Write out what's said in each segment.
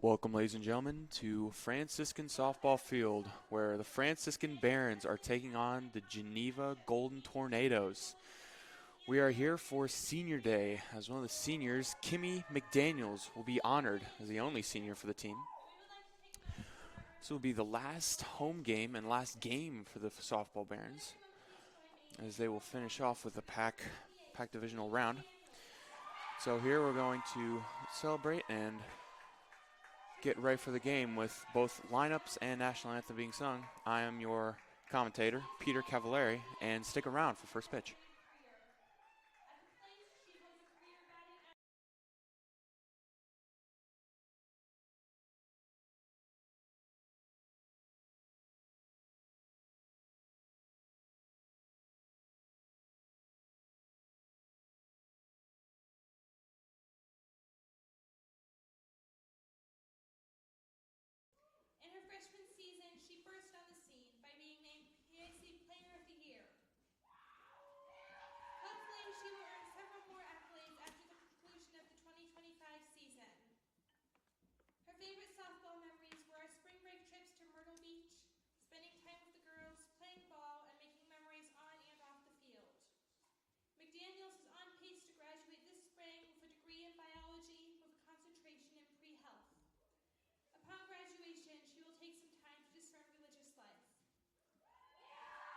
Welcome, ladies and gentlemen, to Franciscan softball field, where the Franciscan Barons are taking on the Geneva Golden Tornadoes. We are here for Senior Day, as one of the seniors, Kimmy McDaniels, will be honored as the only senior for the team. This will be the last home game and last game for the softball Barons, as they will finish off with the Pac divisional round. So here we're going to celebrate and get ready for the game with both lineups and national anthem being sung. I am your commentator, Peter Cavallari, and stick around for first pitch. In her freshman season, she burst on the scene by being named PIC Player of the Year. Hopefully, she will earn several more accolades after the conclusion of the 2025 season. Her favorite softball memories were our spring break trips to Myrtle Beach, spending time with the girls, playing ball, and making memories on and off the field. McDaniels is on pace to graduate this spring with a degree in biology with a concentration in pre-health. Upon graduation, she will take some time to discern religious life.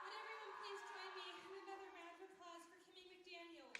Would everyone please join me in another round of applause for Kimmy McDaniels?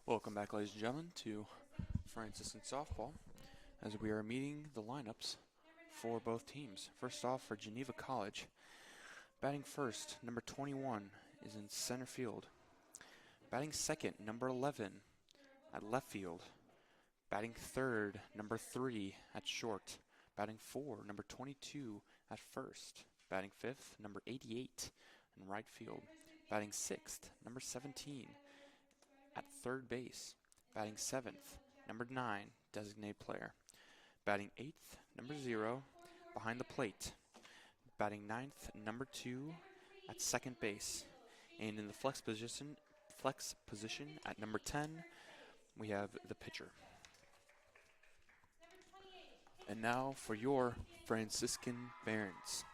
Welcome back, ladies and gentlemen, to Franciscan softball as we are meeting the lineups for both teams. First off, for Geneva College, batting first, number 21 is in center field. Batting second, number 11 at left field. Batting third, number 3 at short. Batting four, number 22 at first. Batting fifth, number 88 in right field. Batting sixth, number 17 at third base. Batting seventh, number 9, designated player. Batting eighth, number 0, behind the plate. Batting ninth, number 2 at second base. And in the flex position at number 10, we have the pitcher. And now for your Franciscan Barons.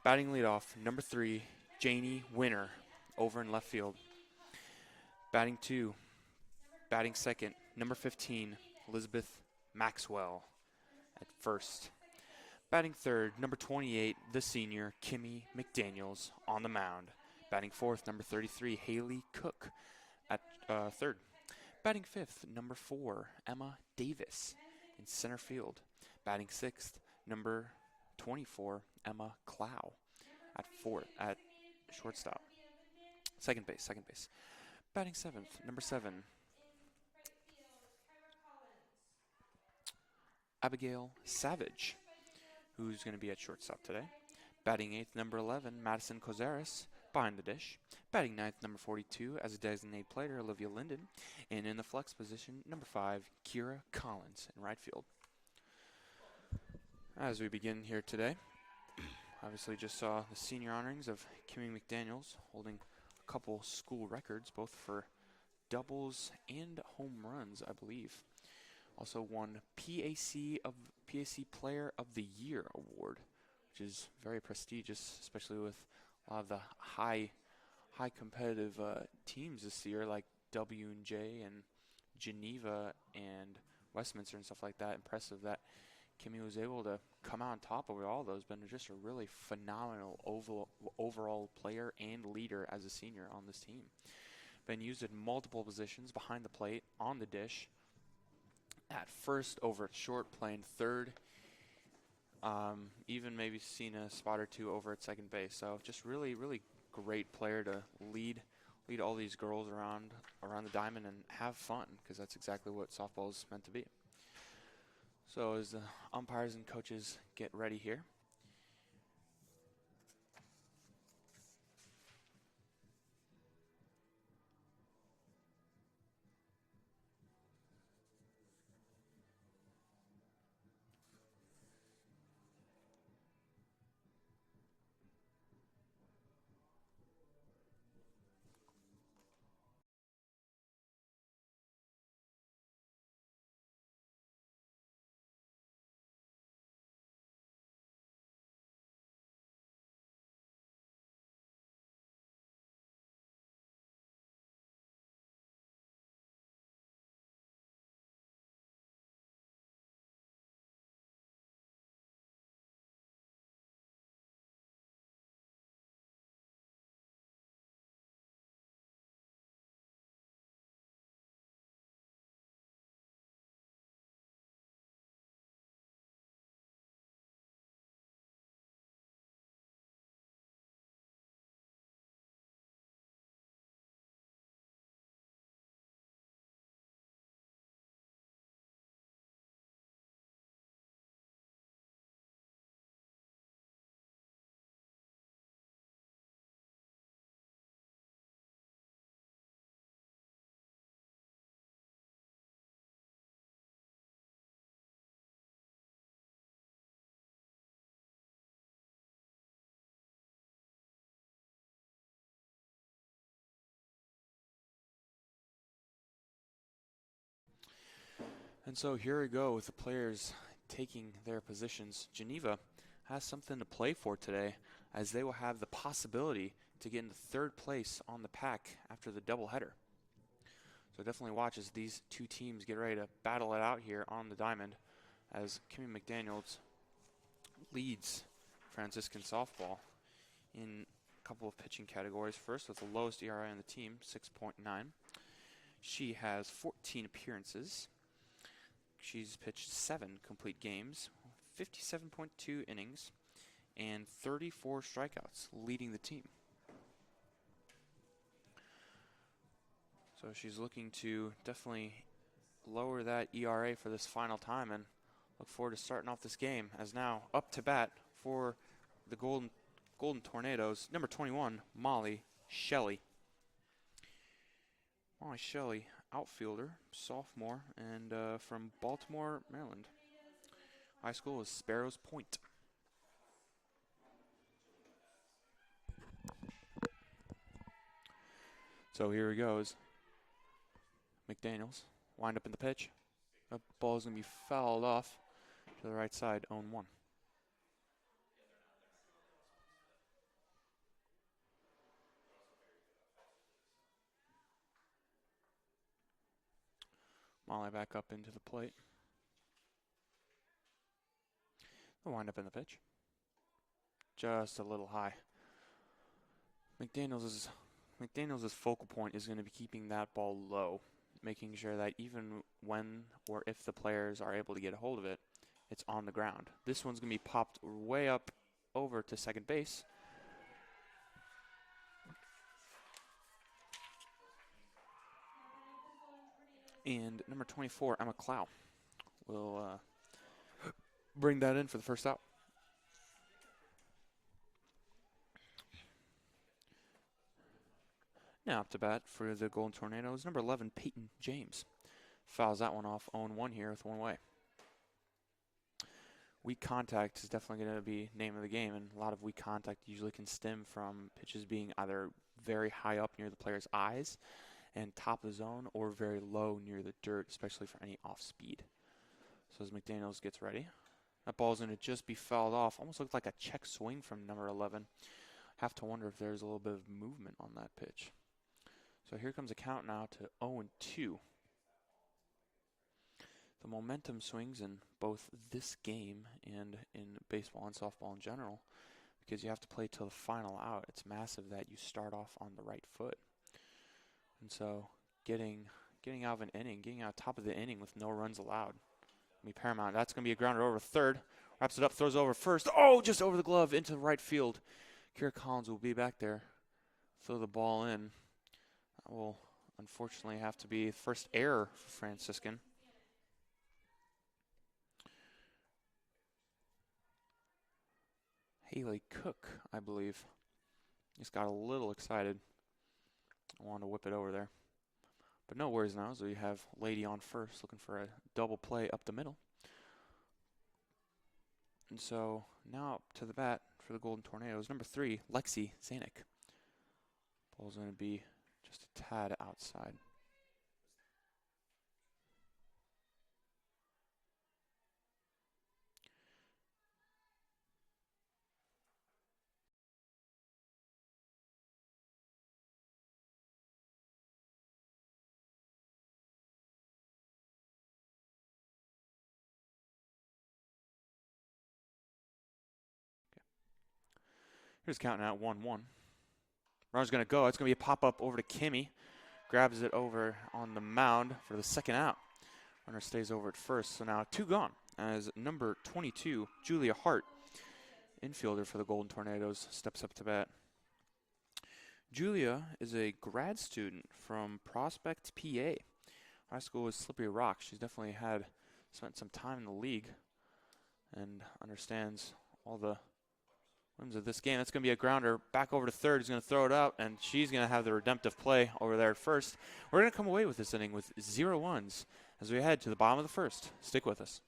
Batting leadoff, number 3, Janie Winner, over in left field. Batting 2, batting second, number 15, Elizabeth Maxwell at first. Batting third, number 28, the senior, Kimmy McDaniels on the mound. Batting fourth, number 33, Haley Cook at third. Batting fifth, number 4, Emma Davis in center field. Batting sixth, number 24, Emma Clow at shortstop. Second base. Batting seventh, number 7, Abigail Savage, who's going to be at shortstop today. Batting eighth, number 11, Madison Cozares, behind the dish. Batting ninth, number 42, as a designated player, Olivia Linden. And in the flex position, number 5, Kira Collins in right field. As we begin here today, obviously just saw the senior honorings of Kimmy McDaniels, holding a couple school records, both for doubles and home runs, I believe. Also won PAC Player of the Year award, which is very prestigious, especially with a lot of the high competitive teams this year, like W&J and Geneva and Westminster and stuff like that. Impressive that Kimmy was able to come out on top over all those. Been just a really phenomenal overall player and leader as a senior on this team. Been used in multiple positions behind the plate, on the dish, at first, over at short, playing third. Even maybe seen a spot or two over at second base. So just really great player to lead all these girls around the diamond and have fun, because that's exactly what softball is meant to be. So as the umpires and coaches get ready here, and so here we go with the players taking their positions. Geneva has something to play for today, as they will have the possibility to get into third place on the pack after the doubleheader. So definitely watch as these two teams get ready to battle it out here on the diamond, as Kimmy McDaniels leads Franciscan softball in a couple of pitching categories. First, with the lowest ERA on the team, 6.9. She has 14 appearances. She's pitched 7 complete games, 57.2 innings, and 34 strikeouts, leading the team. So she's looking to definitely lower that ERA for this final time and look forward to starting off this game. As now up to bat for the Golden Tornadoes, number 21, Molly Shelley. Molly Shelley, outfielder, sophomore, and from Baltimore, Maryland. High school is Sparrows Point. So here he goes. McDaniels, wind up in the pitch. That ball's going to be fouled off to the right side, 0-1. Molly back up into the plate. The wind up in the pitch. Just a little high. McDaniels' focal point is going to be keeping that ball low, making sure that even when or if the players are able to get a hold of it, it's on the ground. This one's going to be popped way up over to second base. And number 24, Emma Clow, will bring that in for the first out. Now up to bat for the Golden Tornadoes, number 11, Peyton James. Fouls that one off, 0-1 here with one away. Weak contact is definitely going to be name of the game, and a lot of weak contact usually can stem from pitches being either very high up near the player's eyes and top of the zone, or very low near the dirt, especially for any off speed. So as McDaniels gets ready, that ball's going to just be fouled off. Almost looked like a check swing from number 11. Have to wonder if there's a little bit of movement on that pitch. So here comes a count now to 0-2. The momentum swings in both this game and in baseball and softball in general, because you have to play till the final out. It's massive that you start off on the right foot. And so getting out of an inning, getting out top of the inning with no runs allowed, be paramount. That's going to be a grounder over third. Wraps it up, throws over first. Oh, just over the glove into the right field. Kira Collins will be back there. Throw the ball in. That will unfortunately have to be the first error for Franciscan. Haley Cook, I believe. Just got a little excited. I wanted to whip it over there. But no worries now, as we have Lady on first, looking for a double play up the middle. And so now up to the bat for the Golden Tornadoes, number 3, Lexi Zanuck. Ball's going to be just a tad outside. Here's counting out 1-1. Runner's going to go. It's going to be a pop-up over to Kimmy. Grabs it over on the mound for the second out. Runner stays over at first. So now 2 gone as number 22, Julia Hart, infielder for the Golden Tornadoes, steps up to bat. Julia is a grad student from Prospect, PA. High school is Slippery Rock. She's definitely spent some time in the league and understands all the whims of this game. That's going to be a grounder back over to third. He's going to throw it out, and she's going to have the redemptive play over there at first. We're going to come away with this inning with 0 runs as we head to the bottom of the first. Stick with us.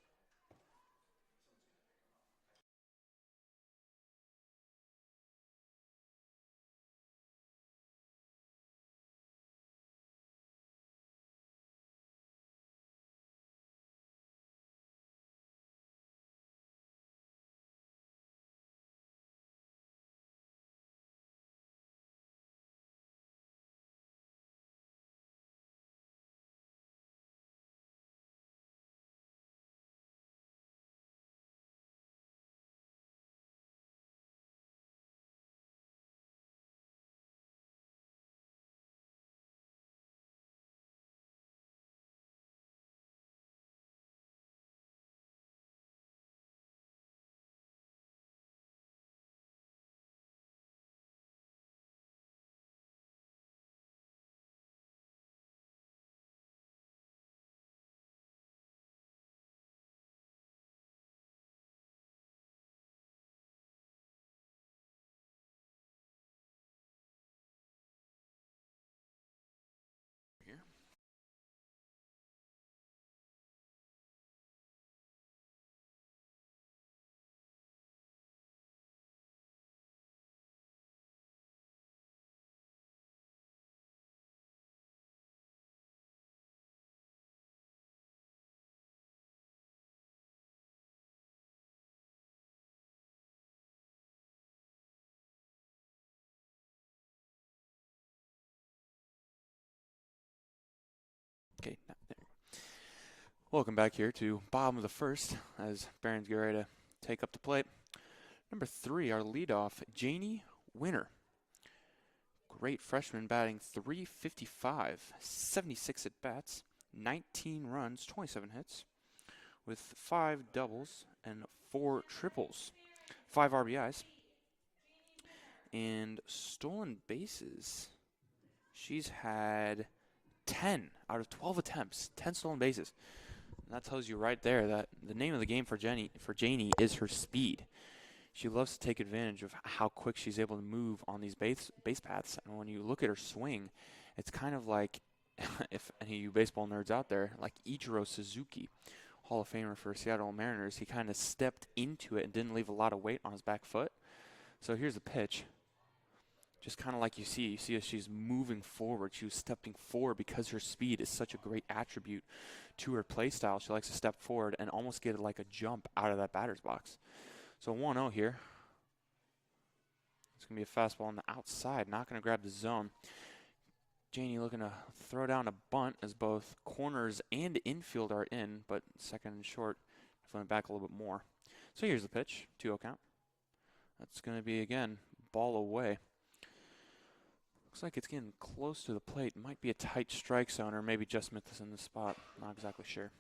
Welcome back here to bottom of the first as Barons get ready to take up the plate. Number 3, our leadoff, Janie Winner. Great freshman batting .355, 76 at bats, 19 runs, 27 hits, with 5 doubles and 4 triples, 5 RBIs, and stolen bases. She's had 10 out of 12 attempts, 10 stolen bases. And that tells you right there that the name of the game for Janie is her speed. She loves to take advantage of how quick she's able to move on these base paths. And when you look at her swing, it's kind of like, if any of you baseball nerds out there, like Ichiro Suzuki, Hall of Famer for Seattle Mariners. He kind of stepped into it and didn't leave a lot of weight on his back foot. So here's the pitch. Just kind of like you see as she's moving forward. She was stepping forward because her speed is such a great attribute to her play style. She likes to step forward and almost get like a jump out of that batter's box. So 1-0 here. It's going to be a fastball on the outside, not going to grab the zone. Janie looking to throw down a bunt as both corners and infield are in, but second and short, definitely back a little bit more. So here's the pitch, 2-0 count. That's going to be, again, ball away. Looks like it's getting close to the plate. Might be a tight strike zone, or maybe just missed this in the spot. Not exactly sure.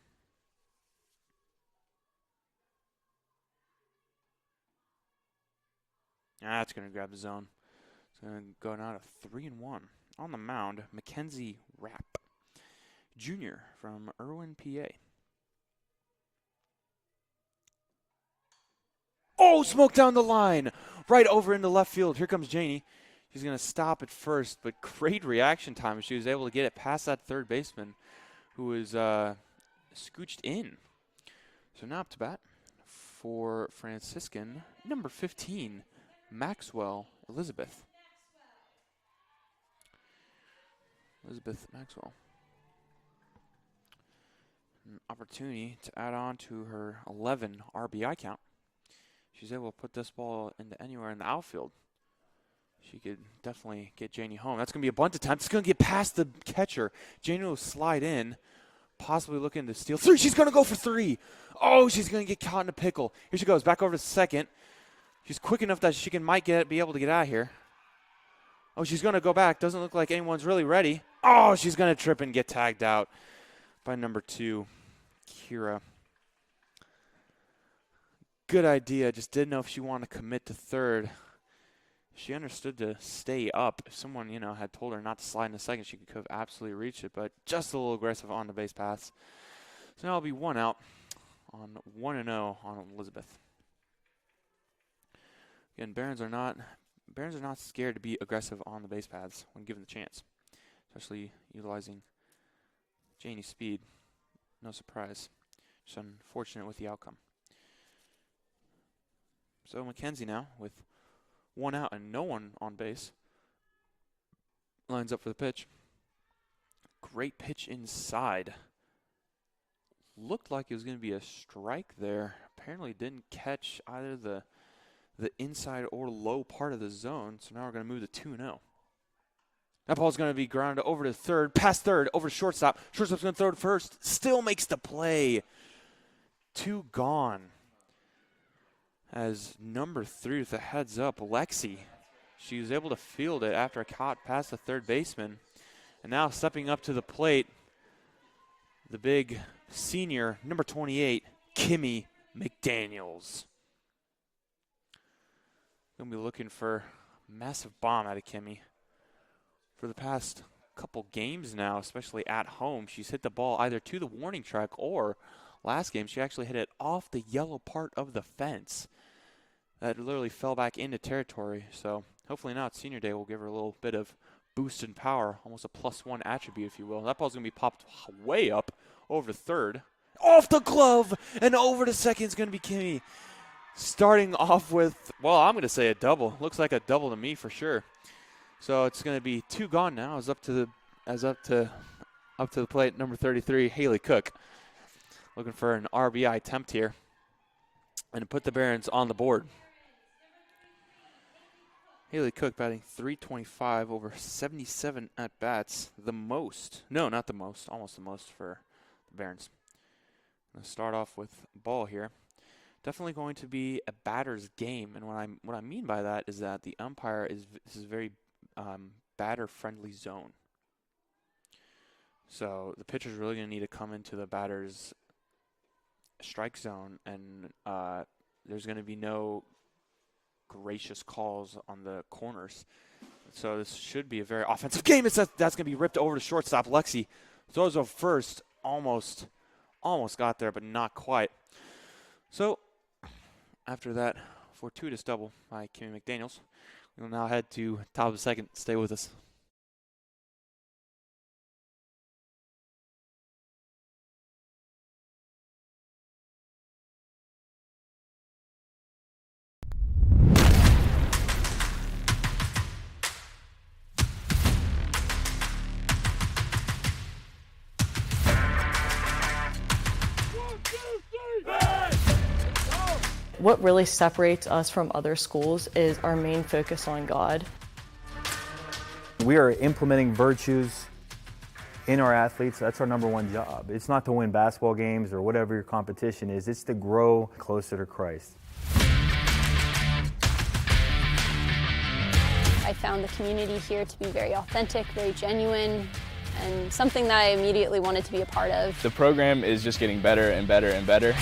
That's going to grab the zone. It's going to go down to 3-1. On the mound, Mackenzie Rapp, Jr. from Irwin, PA. Oh, smoke down the line. Right over into left field. Here comes Janie. She's going to stop at first, but great reaction time. She was able to get it past that third baseman who was scooched in. So now up to bat for Franciscan, number 15, Maxwell Elizabeth. Elizabeth Maxwell. An opportunity to add on to her 11 RBI count. She's able to put this ball into anywhere in the outfield. She could definitely get Janie home. That's going to be a bunt attempt. It's going to get past the catcher. Janie will slide in, possibly looking to steal 3. She's going to go for 3. Oh, she's going to get caught in a pickle. Here she goes, back over to second. She's quick enough that she might be able to get out of here. Oh, she's going to go back. Doesn't look like anyone's really ready. Oh, she's going to trip and get tagged out by number 2, Kira. Good idea. Just didn't know if she wanted to commit to third. She understood to stay up. If someone, had told her not to slide in a second, she could have absolutely reached it, but just a little aggressive on the base pass. So now it'll be 1 out on 1-0 on Elizabeth. Again, Barons are not scared to be aggressive on the base paths when given the chance, especially utilizing Janie's speed. No surprise. Just unfortunate with the outcome. So Mackenzie now with 1 out and no one on base. Lines up for the pitch. Great pitch inside. Looked like it was going to be a strike there. Apparently didn't catch either the inside or low part of the zone. So now we're going to move to 2-0. That ball's going to be grounded over to third, past third, over to shortstop. Shortstop's going to throw it first. Still makes the play. 2 gone. As number 3 with a heads up, Lexi. She was able to field it after a caught past the third baseman. And now stepping up to the plate, the big senior, number 28, Kimmy McDaniels. Going to be looking for a massive bomb out of Kimmy. For the past couple games now, especially at home, she's hit the ball either to the warning track or last game she actually hit it off the yellow part of the fence. That literally fell back into territory. So hopefully now at senior day we'll give her a little bit of boost in power, almost a +1 attribute, if you will. That ball's going to be popped way up over to third. Off the glove and over to second is going to be Kimmy. Starting off with, well, I'm going to say a double. Looks like a double to me for sure. So it's going to be 2 gone now. Up to the plate, number 33, Haley Cook. Looking for an RBI attempt here and to put the Barons on the board. Haley Cook batting .325 over 77 at-bats. The most. No, not the most. Almost the most for the Barons. Let's start off with ball here. Definitely going to be a batter's game, and what I mean by that is that the umpire this is a very batter-friendly zone. So the pitcher's really going to need to come into the batter's strike zone, and there's going to be no gracious calls on the corners. So this should be a very offensive game. That's going to be ripped over to shortstop. Lexi throws over first, almost got there, but not quite. So after that fortuitous double by Kimmy McDaniels, we'll now head to top of the second. Stay with us. What really separates us from other schools is our main focus on God. We are implementing virtues in our athletes. That's our number one job. It's not to win basketball games or whatever your competition is. It's to grow closer to Christ. I found the community here to be very authentic, very genuine, and something that I immediately wanted to be a part of. The program is just getting better and better and better.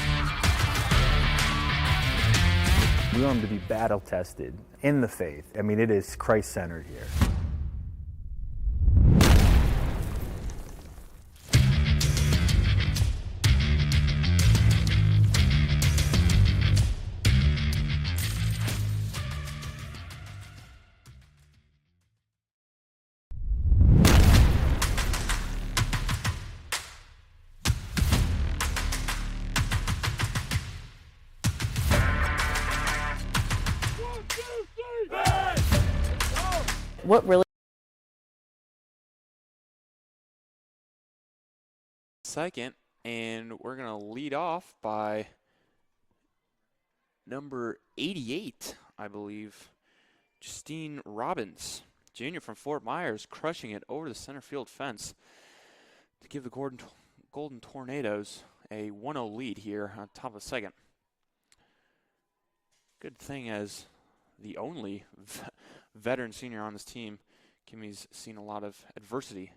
We want them to be battle tested in the faith. I mean, it is Christ-centered here. What really Second, and we're going to lead off by number 88, I believe, Justine Robbins, junior from Fort Myers, crushing it over the center field fence to give the Golden Tornadoes a 1-0 lead here on top of the second. Good thing as the only veteran senior on this team, Kimmy's seen a lot of adversity,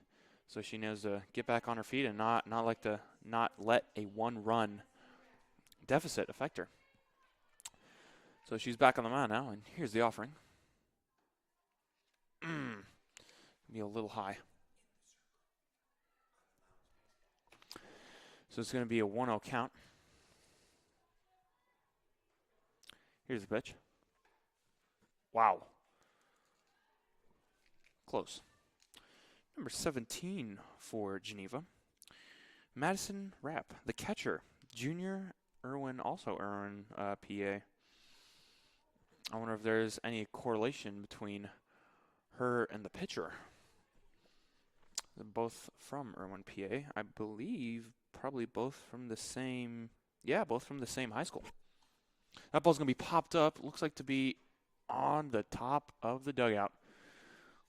so she knows to get back on her feet and not let a one-run deficit affect her. So she's back on the mound now, and here's the offering. Be a little high. So it's going to be a 1-0 count. Here's the pitch. Wow. Close. Number 17 for Geneva, Madison Rapp, the catcher, junior Irwin, PA. I wonder if there's any correlation between her and the pitcher. They're both from Irwin, PA. I believe probably both from the same high school. That ball's going to be popped up. Looks like to be on the top of the dugout.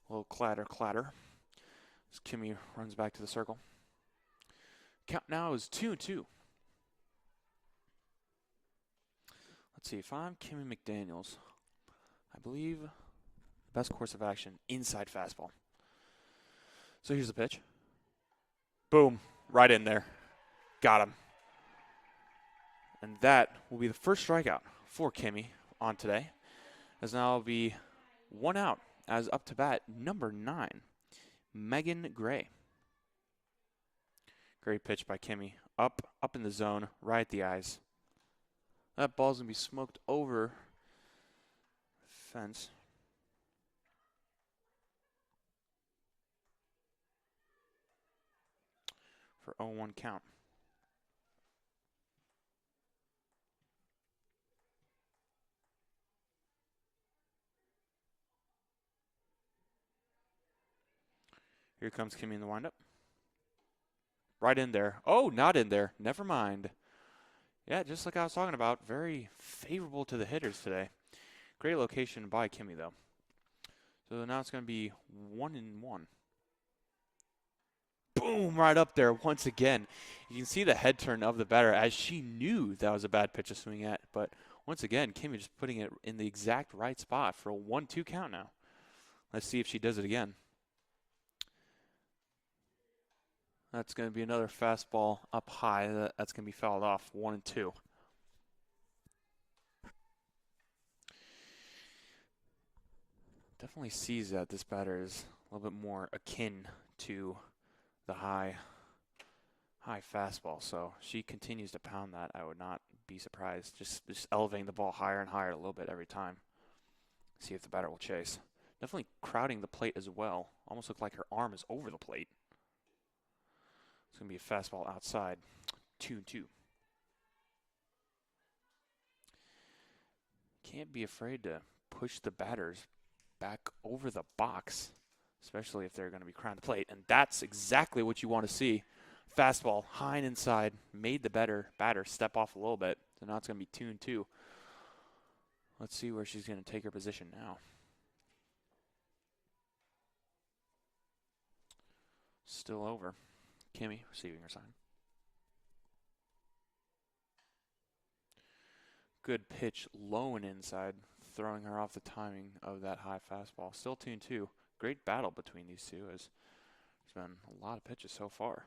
A little clatter. As Kimmy runs back to the circle. Count now is 2-2. Let's see, if I'm Kimmy McDaniels, I believe the best course of action, inside fastball. So here's the pitch. Boom, right in there. Got him. And that will be the first strikeout for Kimmy on today. As now will be one out as up to bat number 9, Megan Gray. Great pitch by Kimmy. Up in the zone, right at the eyes. That ball's going to be smoked over the fence. For 0-1 count. Here comes Kimmy in the windup. Right in there. Oh, not in there. Never mind. Yeah, just like I was talking about, very favorable to the hitters today. Great location by Kimmy, though. So now it's going to be 1-1. boom, right up there once again. You can see the head turn of the batter as she knew that was a bad pitch to swing at. But once again, Kimmy just putting it in the exact right spot for a 1-2 count now. Let's see if she does it again. That's going to be another fastball up high. That's going to be fouled off. 1-2. Definitely sees that this batter is a little bit more akin to the high fastball. So she continues to pound that. I would not be surprised. Just elevating the ball higher and higher a little bit every time. See if the batter will chase. Definitely crowding the plate as well. Almost looked like her arm is over the plate. It's going to be a fastball outside. 2-2. Can't be afraid to push the batters back over the box, especially if they're going to be crowding the plate. And that's exactly what you want to see. Fastball high and inside. Made the batter step off a little bit. So now it's going to be 2-2. Let's see where she's going to take her position now. Still over. Kimmy receiving her sign. Good pitch, low and inside, throwing her off the timing of that high fastball. Still 2-2. Great battle between these two as there's been a lot of pitches so far.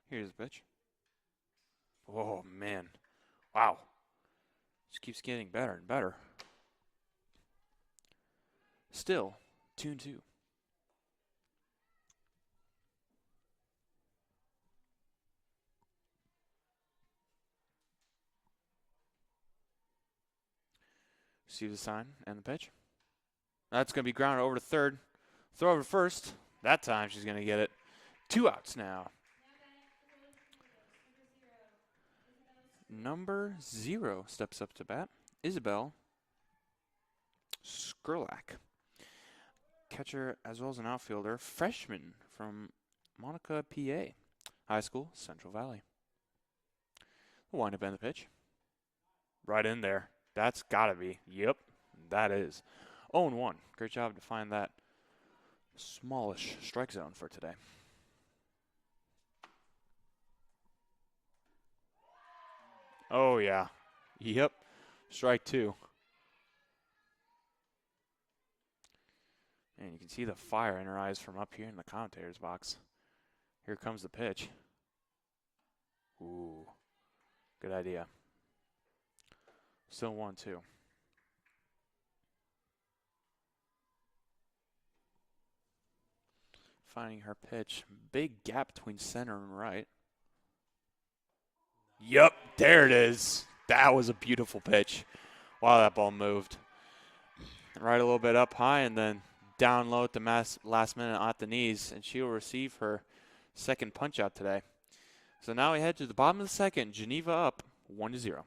Here's the pitch. Oh, man. Wow. Just keeps getting better and better. Still 2-2. See the sign and the pitch. That's going to be grounded over to third. Throw over to first. That time she's going to get it. 2 outs now. Number 0 steps up to bat. Isabel Skrlak. Catcher as well as an outfielder. Freshman from Monica, PA. High school, Central Valley. The wind up and the pitch. Right in there. That's got to be. Yep, that is. 0-1. Great job to find that smallish strike zone for today. Oh, yeah. Yep. Strike 2. And you can see the fire in her eyes from up here in the commentator's box. Here comes the pitch. Ooh. Good idea. Still 1-2. Finding her pitch. Big gap between center and right. Yep, there it is. That was a beautiful pitch. Wow, that ball moved. Right a little bit up high and then down low at the last minute at the knees, and she will receive her second punch out today. So now we head to the bottom of the second. Geneva up 1-0.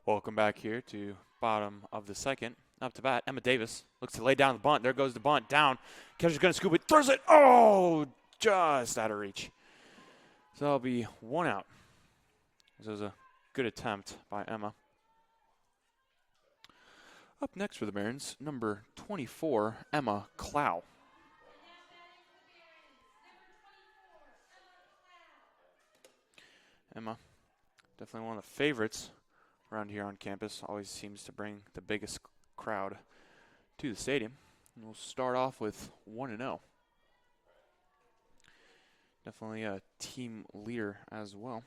Welcome back here to bottom of the second. Up to bat, Emma Davis looks to lay down the bunt. There goes the bunt down. Catcher's going to scoop it, throws it. Oh, just out of reach. So that'll be one out. This was a good attempt by Emma. Up next for the Barons, number 24, Emma Clow. Emma, definitely one of the favorites around here on campus. Always seems to bring the biggest crowd to the stadium. And we'll start off with 1-0. Definitely a team leader as well.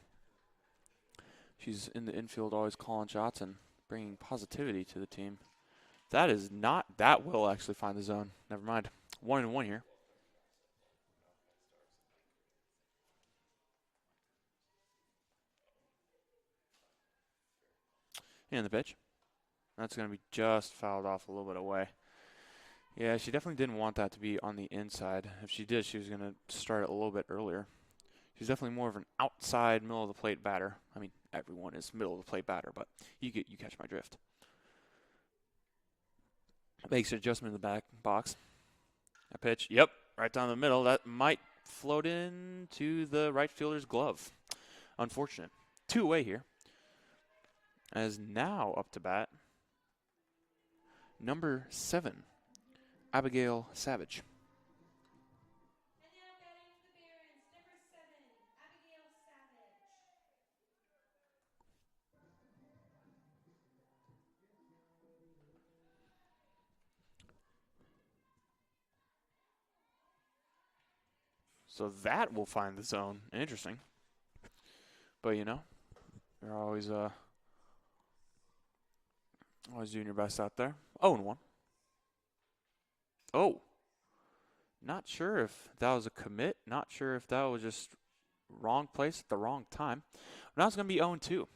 She's in the infield always calling shots and bringing positivity to the team. That is not, that will actually find the zone. Never mind. 1-1 here. And the pitch. That's going to be just fouled off a little bit away. Yeah, she definitely didn't want that to be on the inside. If she did, she was going to start it a little bit earlier. She's definitely more of an outside, middle of the plate batter. I mean, everyone is middle of the plate batter, but you catch my drift. Makes an adjustment in the back box. A pitch, yep, right down the middle. That might float into the right fielder's glove. Unfortunate. 2 away here. As now up to bat, number 7, Abigail Savage. And now batting for the Barons, number 7, Abigail Savage. So that will find the zone. Interesting. But, you know, you're always doing your best out there. 0-1. Oh. Not sure if that was a commit. Not sure if that was just wrong place at the wrong time. Now it's going to be 0-2.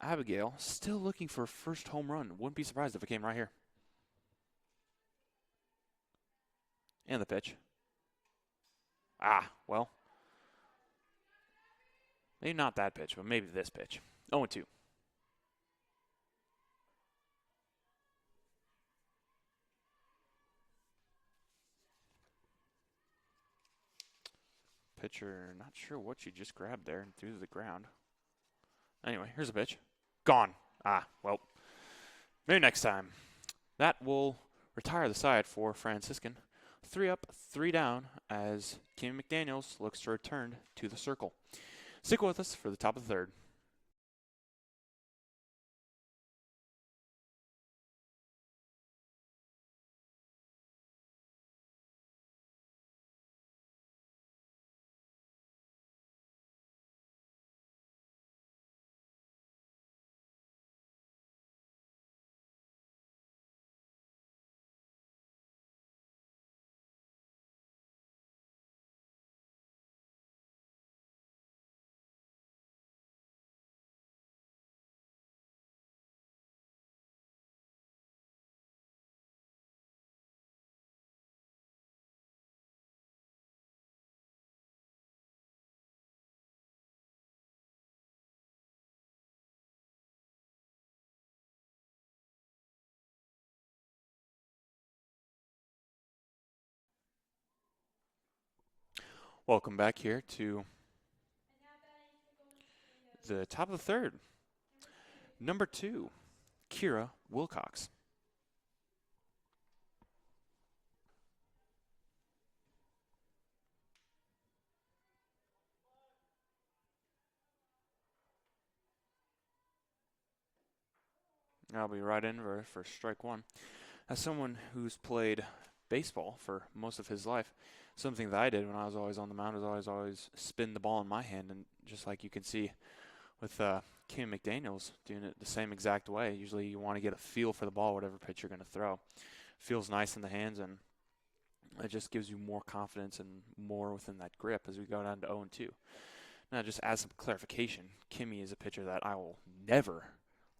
Abigail still looking for first home run. Wouldn't be surprised if it came right here. And the pitch. Well. Maybe not that pitch, but maybe this pitch. 0-2. Pitcher, not sure what she just grabbed there and threw to the ground. Anyway, here's a pitch. Gone. Well. Maybe next time. That will retire the side for Franciscan. 3 up, 3 down as Kim McDaniels looks to return to the circle. Stick with us for the top of the third. Welcome back here to the top of the third. Number 2, Kira Wilcox. I'll be right in for strike 1. As someone who's played baseball for most of his life, something that I did when I was always on the mound was always spin the ball in my hand, and just like you can see with Kim McDaniels doing it the same exact way. Usually you want to get a feel for the ball, whatever pitch you're going to throw. Feels nice in the hands, and it just gives you more confidence and more within that grip as we go down to 0-2. Now, just as some clarification, Kimmy is a pitcher that I will never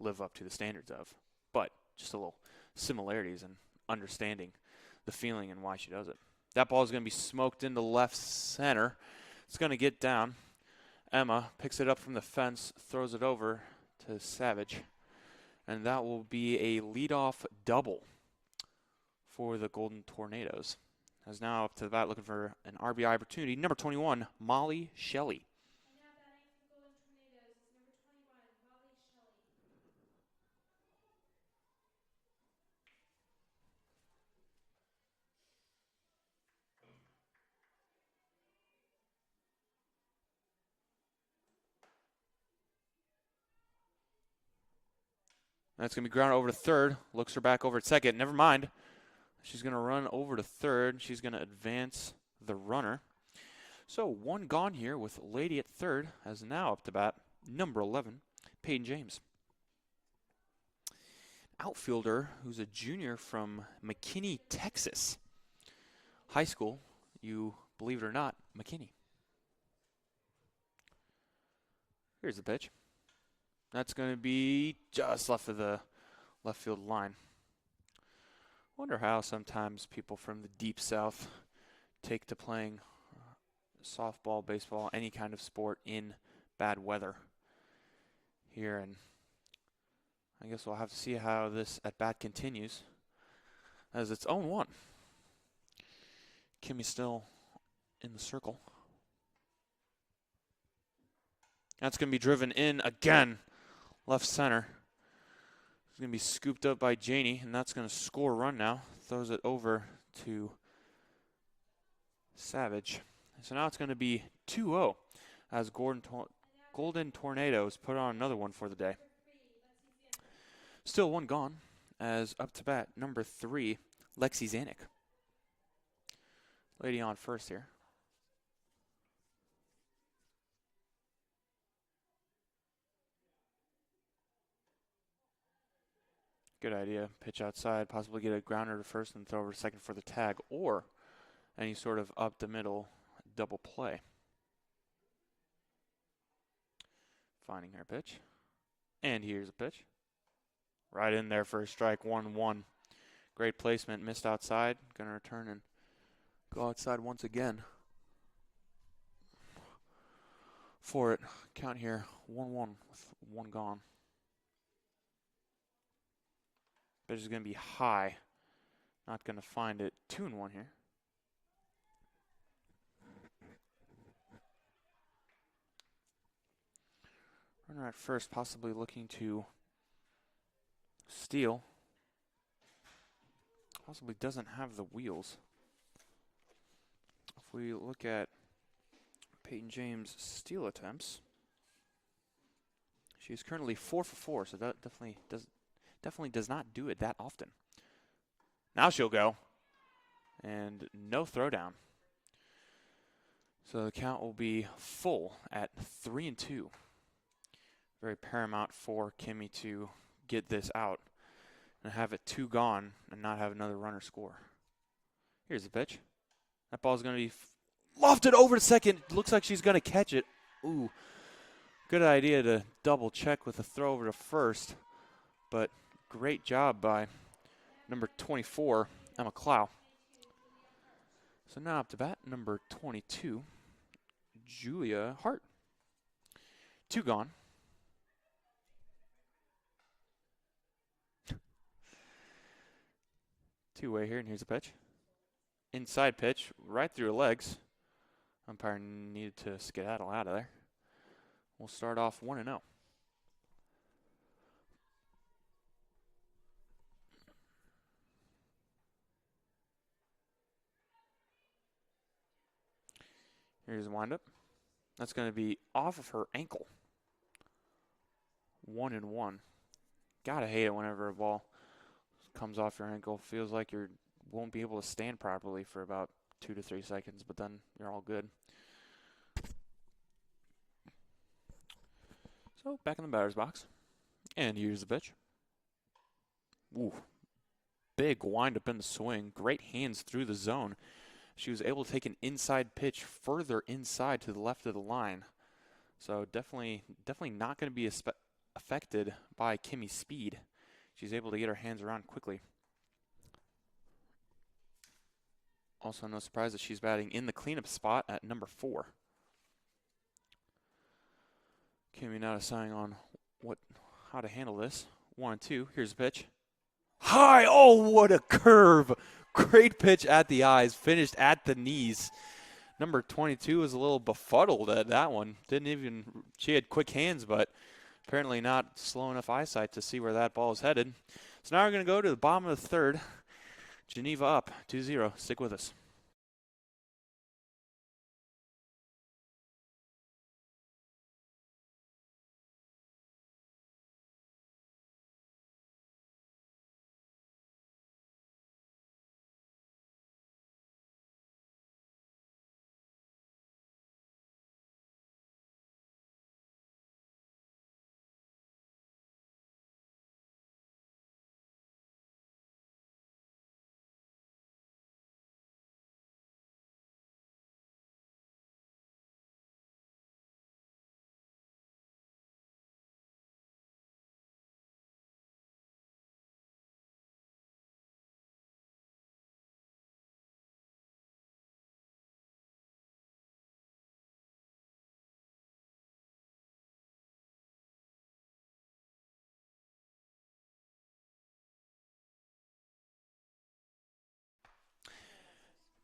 live up to the standards of, but just a little similarities and understanding the feeling and why she does it. That ball is going to be smoked into left center. It's going to get down. Emma picks it up from the fence, throws it over to Savage. And that will be a leadoff double for the Golden Tornadoes. As now up to the bat looking for an RBI opportunity. Number 21, Molly Shelley. And now batting for the Golden Tornadoes is number 21, Molly Shelley. That's going to be grounded over to third. Looks her back over at second. Never mind. She's going to run over to third. She's going to advance the runner. So one gone here with Lady at third, as now up to bat, number 11, Peyton James. Outfielder who's a junior from McKinney, Texas. High school, you believe it or not, McKinney. Here's the pitch. That's going to be just left of the left field line. Wonder how sometimes people from the deep south take to playing softball, baseball, any kind of sport in bad weather here. And I guess we'll have to see how this at-bat continues as it's 0-1. Kimmy still in the circle. That's going to be driven in again. Left center. It's going to be scooped up by Janie, and that's going to score a run now. Throws it over to Savage. So now it's going to be 2-0 as Golden Tornadoes put on another one for the day. Still one gone as up to bat, number 3, Lexi Zanuck. Lady on first here. Good idea. Pitch outside, possibly get a grounder to first and throw over to second for the tag, or any sort of up the middle double play. Finding her pitch. And here's a pitch. Right in there for a strike, 1-1. Great placement, missed outside. Going to return and go outside once again. For it, count here, 1-1 with one gone. Pitch is going to be high. Not going to find it. 2-1 here. Runner at first, possibly looking to steal. Possibly doesn't have the wheels. If we look at Peyton James' steal attempts, she's currently 4 for 4, so that definitely does not do it that often. Now she'll go. And no throwdown. So the count will be full at 3-2. Very paramount for Kimmy to get this out and have it 2 gone and not have another runner score. Here's the pitch. That ball's going to be lofted over to second. Looks like she's going to catch it. Ooh. Good idea to double check with a throw over to first. But great job by number 24, Emma Clow. So now up to bat, number 22, Julia Hart. 2 gone. Two-way here, and here's a pitch. Inside pitch, right through her legs. Umpire needed to skedaddle out of there. We'll start off 1-0. Here's the windup. That's going to be off of her ankle. 1-1. Gotta hate it whenever a ball comes off your ankle. Feels like you won't be able to stand properly for about 2 to 3 seconds, but then you're all good. So back in the batter's box. And here's the pitch. Ooh. Big windup in the swing. Great hands through the zone. She was able to take an inside pitch further inside to the left of the line. So definitely not going to be affected by Kimmy's speed. She's able to get her hands around quickly. Also, no surprise that she's batting in the cleanup spot at number 4. Kimmy now deciding on what how to handle this. 1-2. Here's the pitch. High. Oh, what a curve. Great pitch at the eyes. Finished at the knees. Number 22 was a little befuddled at that one. She had quick hands, but apparently not slow enough eyesight to see where that ball is headed. So now we're going to go to the bottom of the third. Geneva up 2-0. Stick with us.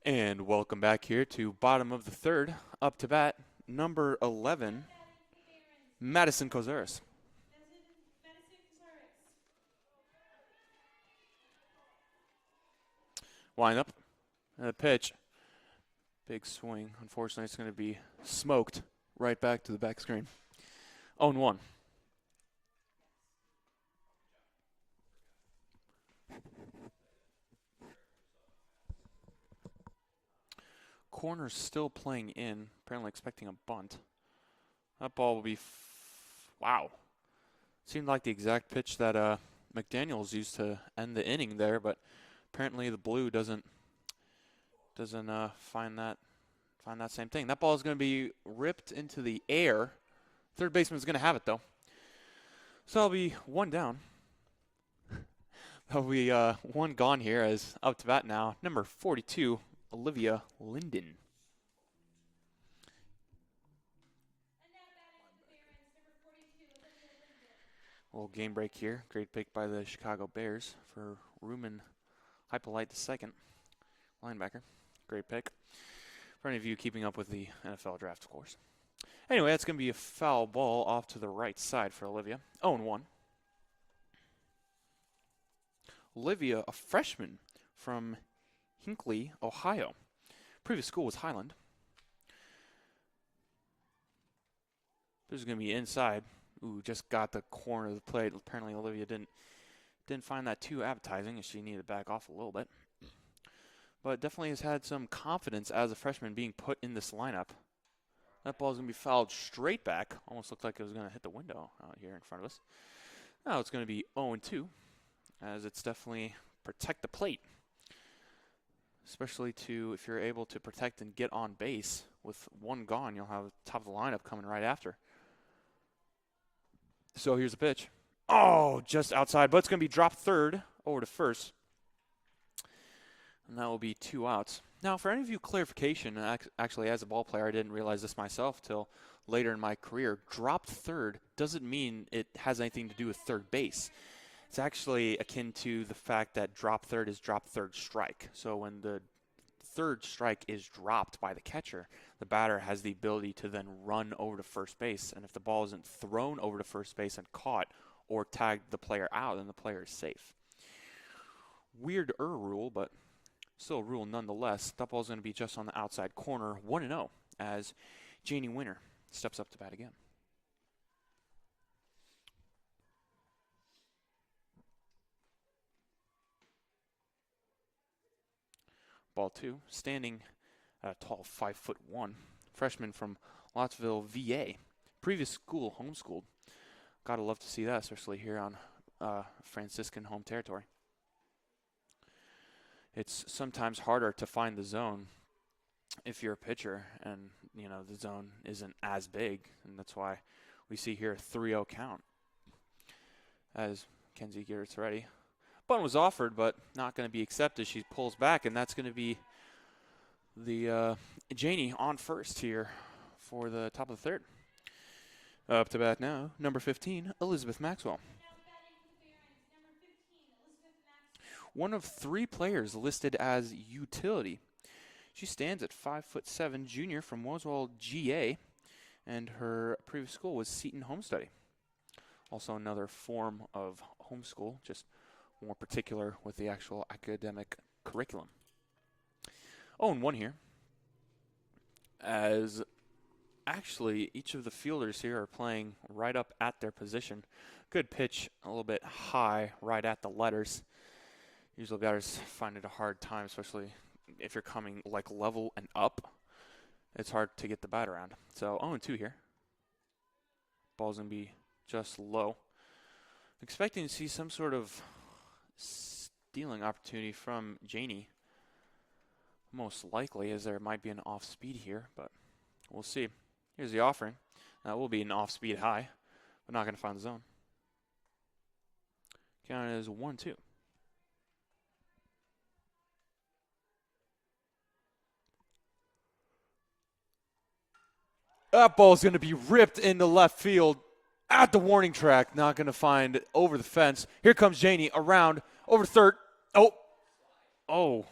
And welcome back here to bottom of the third. Up to bat, number 11, Madison Kozaris. Wind up. And the pitch. Big swing. Unfortunately, it's going to be smoked right back to the back screen. 0-1. Corner's still playing in, apparently expecting a bunt. That ball will be, wow. Seemed like the exact pitch that McDaniels used to end the inning there, but apparently the blue doesn't find that same thing. That ball is going to be ripped into the air. Third baseman's going to have it though. So it'll be one down. There'll be one gone here as up to bat now, number 42, Olivia Linden. A little game break here. Great pick by the Chicago Bears for Ruben Hypolite II, linebacker. Great pick. For any of you keeping up with the NFL draft, of course. Anyway, that's going to be a foul ball off to the right side for Olivia. 0-1. Olivia, a freshman from Hinckley, Ohio. Previous school was Highland. This is going to be inside. Ooh, just got the corner of the plate. Apparently Olivia didn't find that too appetizing, as she needed to back off a little bit. But definitely has had some confidence as a freshman being put in this lineup. That ball is going to be fouled straight back. Almost looked like it was going to hit the window out here in front of us. Now it's going to be 0-2, as it's definitely protect the plate. Especially if you're able to protect and get on base. With one gone, you'll have the top of the lineup coming right after. So here's the pitch. Oh, just outside, but it's going to be dropped third over to first. And that will be 2 outs. Now, for any of you clarification, actually as a ball player, I didn't realize this myself till later in my career. Dropped third doesn't mean it has anything to do with third base. It's actually akin to the fact that drop third is drop third strike. So when the third strike is dropped by the catcher, the batter has the ability to then run over to first base. And if the ball isn't thrown over to first base and caught or tagged the player out, then the player is safe. Weird rule, but still a rule nonetheless. That ball is going to be just on the outside corner, 1-0, as Janie Winter steps up to bat again. Ball 2, standing at a tall 5'1", freshman from Lottsville, VA. Previous school, homeschooled. Gotta love to see that, especially here on Franciscan home territory. It's sometimes harder to find the zone if you're a pitcher, and the zone isn't as big, and that's why we see here a 3-0 count as Kenzie gets ready. Bunt was offered, but not going to be accepted. She pulls back, and that's going to be the Janie on first here for the top of the third. Up to bat now, number 15, Elizabeth Maxwell. one of 3 players listed as utility. She stands at 5'7", junior from Woswell GA, and her previous school was Seton Home Study. Also another form of homeschool, just more particular with the actual academic curriculum. 0-1 here, as actually each of the fielders here are playing right up at their position. Good pitch, a little bit high, right at the letters. Usually batters find it a hard time, especially if you're coming like level and up. It's hard to get the bat around. So 0-2 here. Ball's going to be just low. Expecting to see some sort of stealing opportunity from Janie. Most likely, as there might be an off speed here, but we'll see. Here's the offering. That will be an off speed high, but not going to find the zone. Count as 1-2. That ball's going to be ripped into left field at the warning track. Not going to find over the fence. Here comes Janie around over to third. Oh.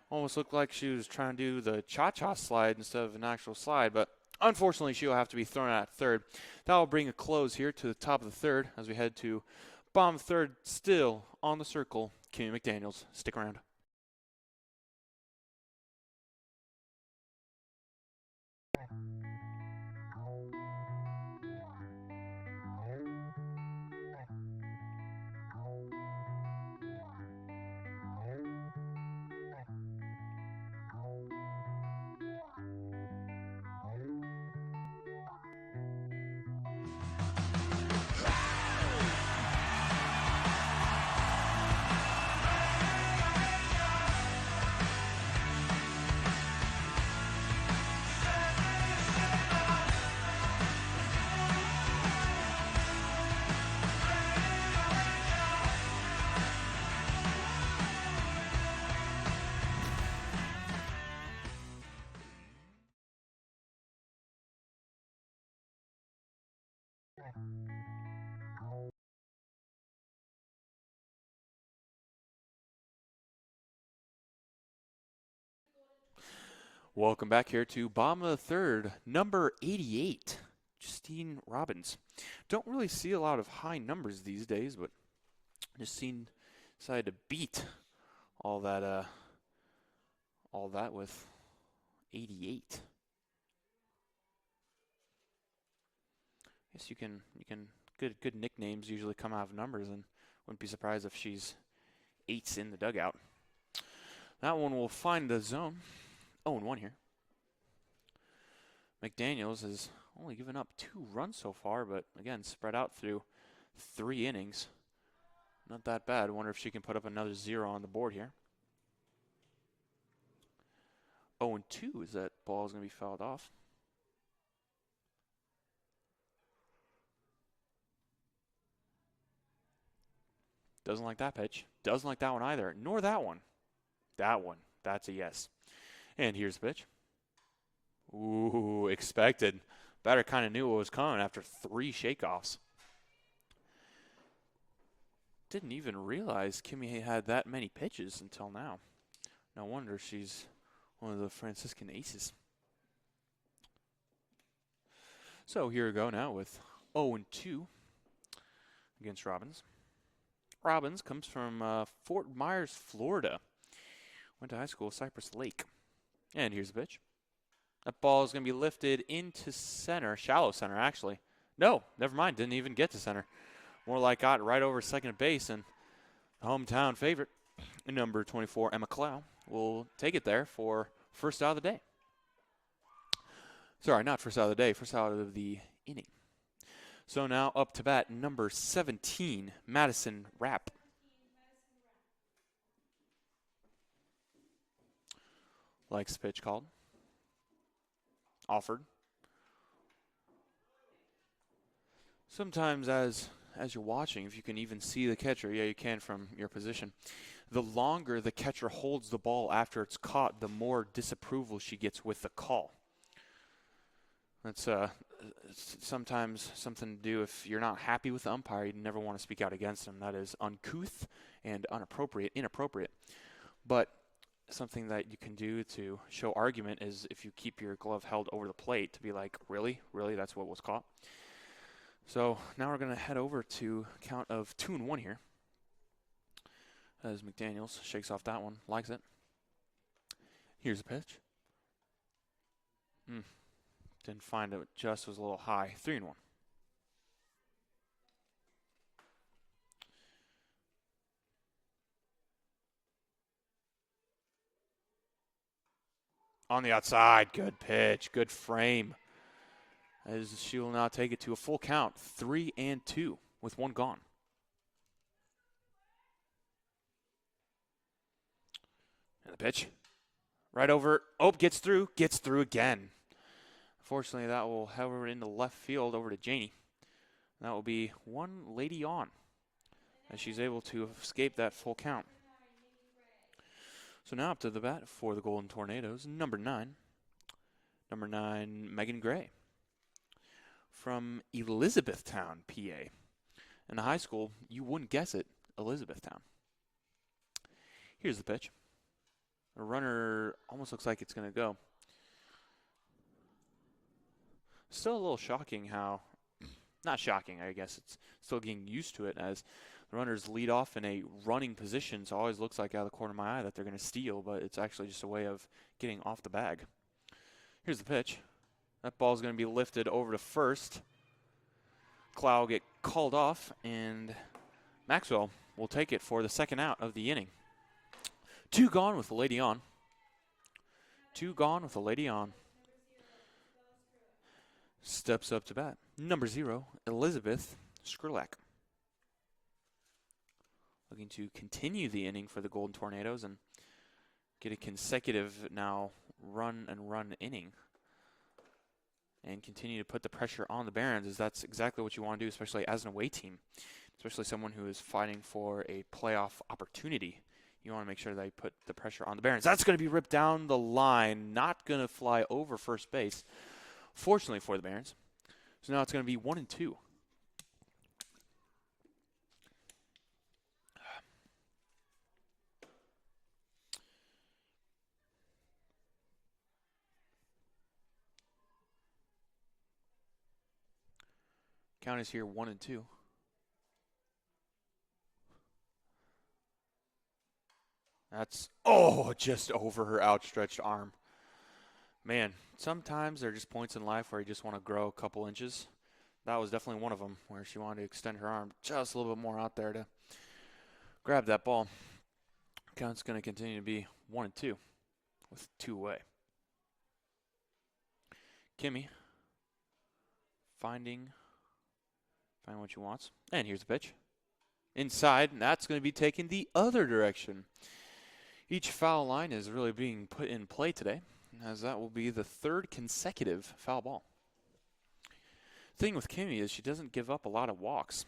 Almost looked like she was trying to do the cha-cha slide instead of an actual slide, but unfortunately she'll have to be thrown out at third. That will bring a close here to the top of the third as we head to bottom of third. Still on the circle, Kimmy McDaniels. Stick around. Welcome back here to bottom of the third, number 88, Justine Robbins. Don't really see a lot of high numbers these days, but Justine decided to beat all that with 88. Guess you can good nicknames usually come out of numbers, and wouldn't be surprised if she's 8s in the dugout. That one will find the zone. 0-1 here. McDaniels has only given up 2 runs so far, but again, spread out through 3 innings. Not that bad. Wonder if she can put up another 0 on the board here. 0-2 as that ball is going to be fouled off. Doesn't like that pitch. Doesn't like that one either. Nor that one. That one. That's a yes. And here's the pitch. Ooh, expected. Batter kind of knew what was coming after 3 shakeoffs. Didn't even realize Kimmy had that many pitches until now. No wonder she's one of the Franciscan aces. So here we go now with 0-2 against Robbins. Robbins comes from Fort Myers, Florida. Went to high school, Cypress Lake. And here's the pitch. That ball is going to be lifted into center, shallow center actually. No, never mind, didn't even get to center. More like got right over second base, and the hometown favorite, number 24, Emma Clow, will take it there for first out of the day. Sorry, not first out of the day, first out of the inning. So now up to bat, number 17, Madison Rapp. Likes the pitch called. Offered. Sometimes as you're watching, if you can even see the catcher, yeah, you can from your position, the longer the catcher holds the ball after it's caught, the more disapproval she gets with the call. That's sometimes something to do if you're not happy with the umpire. You never want to speak out against him. That is uncouth and inappropriate. But something that you can do to show argument is if you keep your glove held over the plate to be like, really, that's what was caught. So now we're going to head over to count of 2-1 here. As McDaniels shakes off that one, likes it. Here's the pitch. Didn't find it, just was a little high. 3-1. On the outside, good pitch, good frame. As she will now take it to a full count, 3-2 with one gone. And the pitch, right over, gets through again. Unfortunately, that will hover into left field over to Janie. That will be one lady on, as she's able to escape that full count. So now up to the bat for the Golden Tornadoes, number 9, Megan Gray from Elizabethtown, PA. In the high school, you wouldn't guess it, Elizabethtown. Here's the pitch. The runner almost looks like it's going to go. Still a little shocking how, not shocking, I guess it's still getting used to it as the runners lead off in a running position, so it always looks like out of the corner of my eye that they're going to steal, but it's actually just a way of getting off the bag. Here's the pitch. That ball's going to be lifted over to first. Clow will get called off, and Maxwell will take it for the second out of the inning. 2 gone with the lady on. 2 gone with the lady on. Steps up to bat, number 0, Elizabeth Skrulak. Looking to continue the inning for the Golden Tornadoes and get a consecutive now run inning. And continue to put the pressure on the Barons, as that's exactly what you want to do, especially as an away team. Especially someone who is fighting for a playoff opportunity. You want to make sure that you put the pressure on the Barons. That's going to be ripped down the line, not going to fly over first base. Fortunately for the Barons. So now it's going to be 1-2. Count is here 1-2. That's, just over her outstretched arm. Man, sometimes there are just points in life where you just want to grow a couple inches. That was definitely one of them, where she wanted to extend her arm just a little bit more out there to grab that ball. Count's going to continue to be 1-2 with 2 away. Kimmy finding what she wants. And here's the pitch. Inside, and that's going to be taken the other direction. Each foul line is really being put in play today, as that will be the 3rd consecutive foul ball. Thing with Kimmy is she doesn't give up a lot of walks.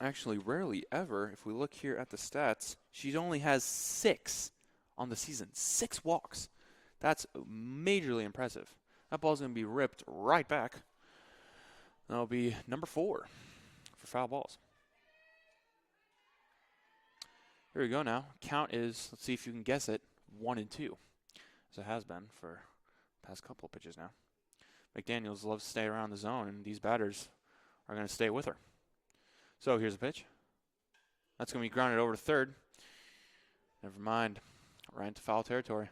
Actually, rarely ever. If we look here at the stats, she only has 6 on the season. 6 walks. That's majorly impressive. That ball's going to be ripped right back. That'll be number 4 for foul balls. Here we go now. Count is, let's see if you can guess it, 1-2. As it has been for the past couple of pitches now. McDaniels loves to stay around the zone, and these batters are going to stay with her. So here's the pitch. That's going to be grounded over to third. Never mind. Right into foul territory.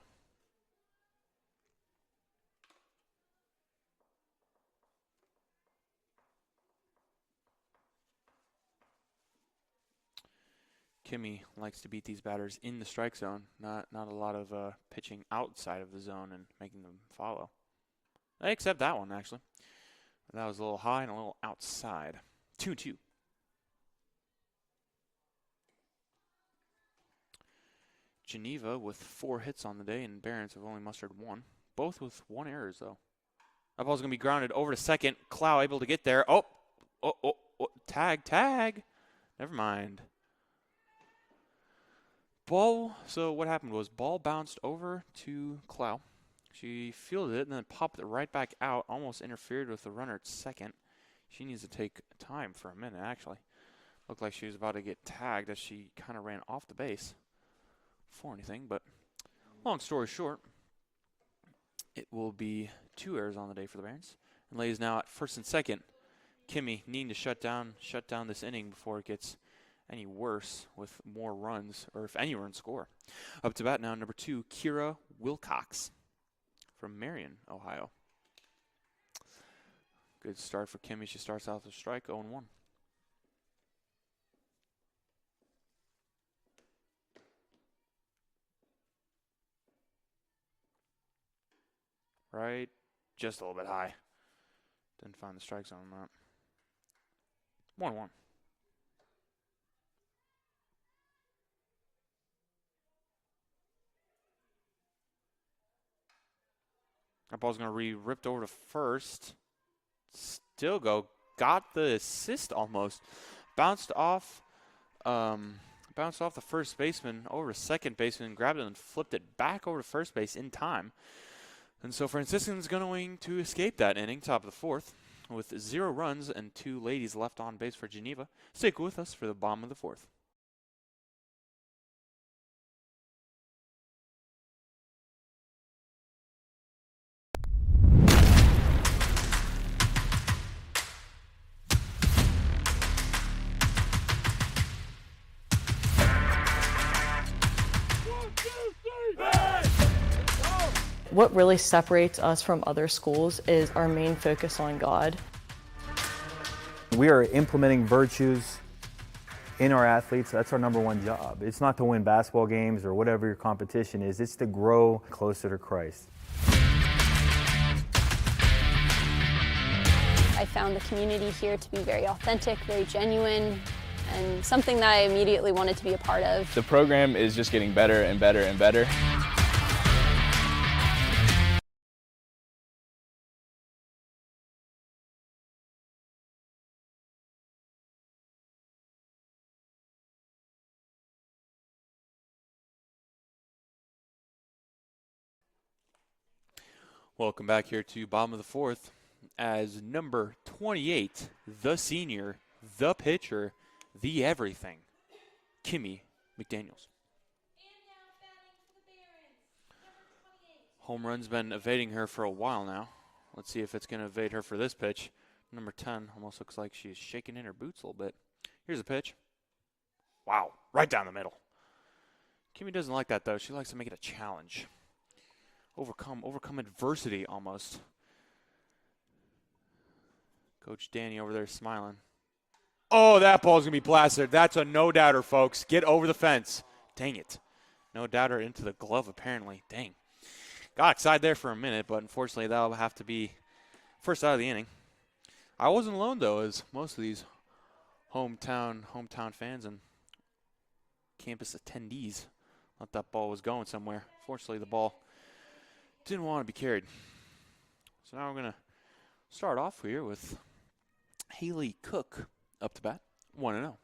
Kimmy likes to beat these batters in the strike zone, not a lot of pitching outside of the zone and making them follow. Except that one, actually. That was a little high and a little outside. 2-2. Geneva with 4 hits on the day, and Barons have only mustered 1. Both with 1 errors, though. That ball's going to be grounded over to second. Clow able to get there. Tag. Never mind. Ball, so what happened was ball bounced over to Clow. She fielded it and then popped it right back out, almost interfered with the runner at second. She needs to take time for a minute, actually. Looked like she was about to get tagged as she kind of ran off the base for anything, but long story short, it will be 2 errors on the day for the Barons. And ladies now at first and second. Kimmy needing to shut down this inning before it gets any worse with more runs, or if any runs score. Up to bat now, number 2, Kira Wilcox from Marion, Ohio. Good start for Kimmy. She starts out with a strike, 0-1. Right, just a little bit high. Didn't find the strike zone on that. 1-1. That ball's going to be ripped over to first. Still go. Got the assist almost. Bounced off the first baseman over to second baseman, grabbed it and flipped it back over to first base in time. And so Franciscan's going to escape that inning, top of the fourth, with 0 runs and 2 ladies left on base for Geneva. Stick with us for the bottom of the fourth. What really separates us from other schools is our main focus on God. We are implementing virtues in our athletes. That's our number one job. It's not to win basketball games or whatever your competition is. It's to grow closer to Christ. I found the community here to be very authentic, very genuine, and something that I immediately wanted to be a part of. The program is just getting better and better and better. Welcome back here to bottom of the fourth as number 28, the senior, the pitcher, the everything, Kimmy McDaniels. And now batting for the Barons, number 28. Home run's been evading her for a while now. Let's see if it's going to evade her for this pitch. Number 10 almost looks like she's shaking in her boots a little bit. Here's a pitch. Wow, right down the middle. Kimmy doesn't like that, though. She likes to make it a challenge. Overcome adversity almost. Coach Danny over there smiling. Oh, that ball's going to be blasted. That's a no-doubter, folks. Get over the fence. Dang it. No-doubter into the glove, apparently. Dang. Got excited there for a minute, but unfortunately that'll have to be first out of the inning. I wasn't alone, though, as most of these hometown fans and campus attendees thought that ball was going somewhere. Fortunately, the ball didn't want to be carried. So now we're going to start off here with Haley Cook up to bat, 1-0.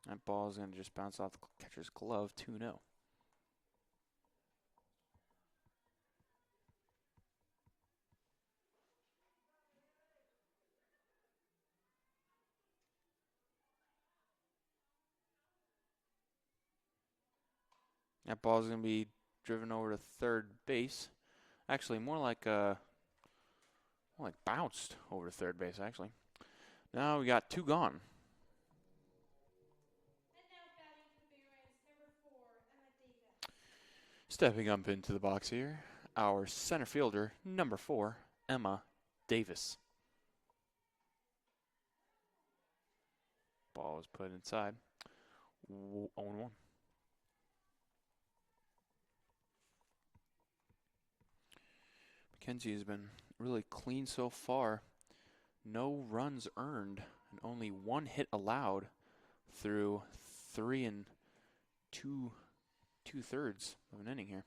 That ball is going to just bounce off the catcher's glove, 2-0. That ball is going to be driven over to third base. Actually, more like bounced over to third base, actually. Now we got 2 gone. And now batting for the Barons, number 4, Emma Davis. Stepping up into the box here, our center fielder, number 4, Emma Davis. Ball is put inside. 0-1. Mackenzie has been really clean so far. No runs earned and only 1 hit allowed through 3 2/3 of an inning here.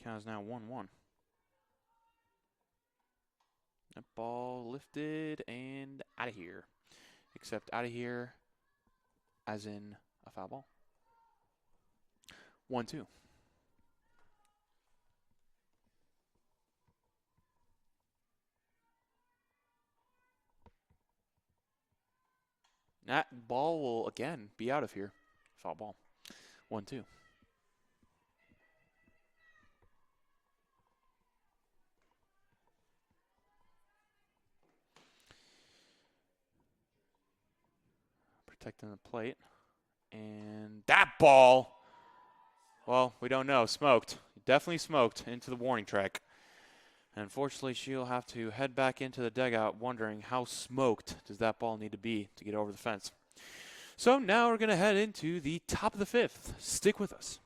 Count is now 1-1. That ball lifted and out of here. Except out of here as in a foul ball. 1-2. That ball will again be out of here. Foul ball. 1-2. Protecting the plate. And that ball, well, we don't know. Smoked. Definitely smoked into the warning track. And unfortunately, she'll have to head back into the dugout wondering how smoked does that ball need to be to get over the fence. So now we're going to head into the top of the fifth. Stick with us.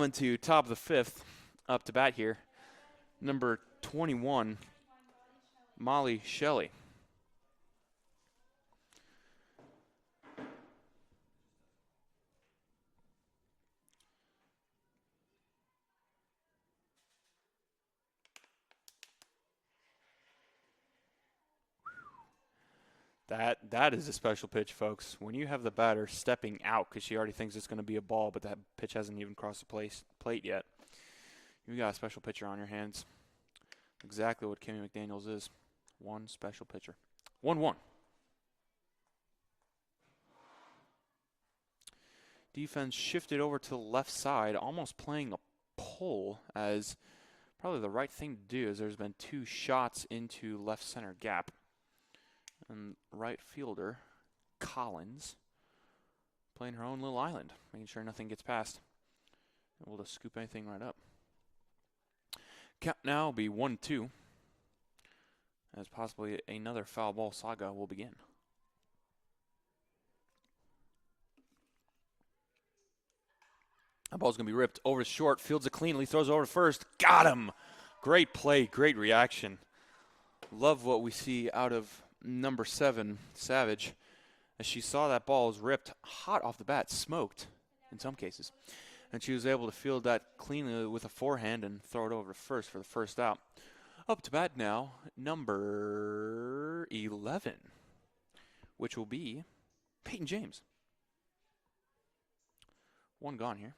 Into top of the fifth, up to bat here, number 21, Molly Shelley. That is a special pitch, folks. When you have the batter stepping out because she already thinks it's going to be a ball, but that pitch hasn't even crossed the plate yet, you got a special pitcher on your hands. Exactly what Kimmy McDaniels is. One special pitcher. 1-1. Defense shifted over to the left side, almost playing a pull as probably the right thing to do, as there's been two shots into left center gap. And right fielder, Collins, playing her own little island, making sure nothing gets past. Able to scoop anything right up. Count now will be 1-2, as possibly another foul ball saga will begin. That ball's going to be ripped over to short, fields it cleanly, throws it over to first. Got him! Great play, great reaction. Love what we see out of number 7, Savage, as she saw that ball was ripped hot off the bat, smoked in some cases. And she was able to field that cleanly with a forehand and throw it over to first for the first out. Up to bat now, number 11, which will be Peyton James. One gone here.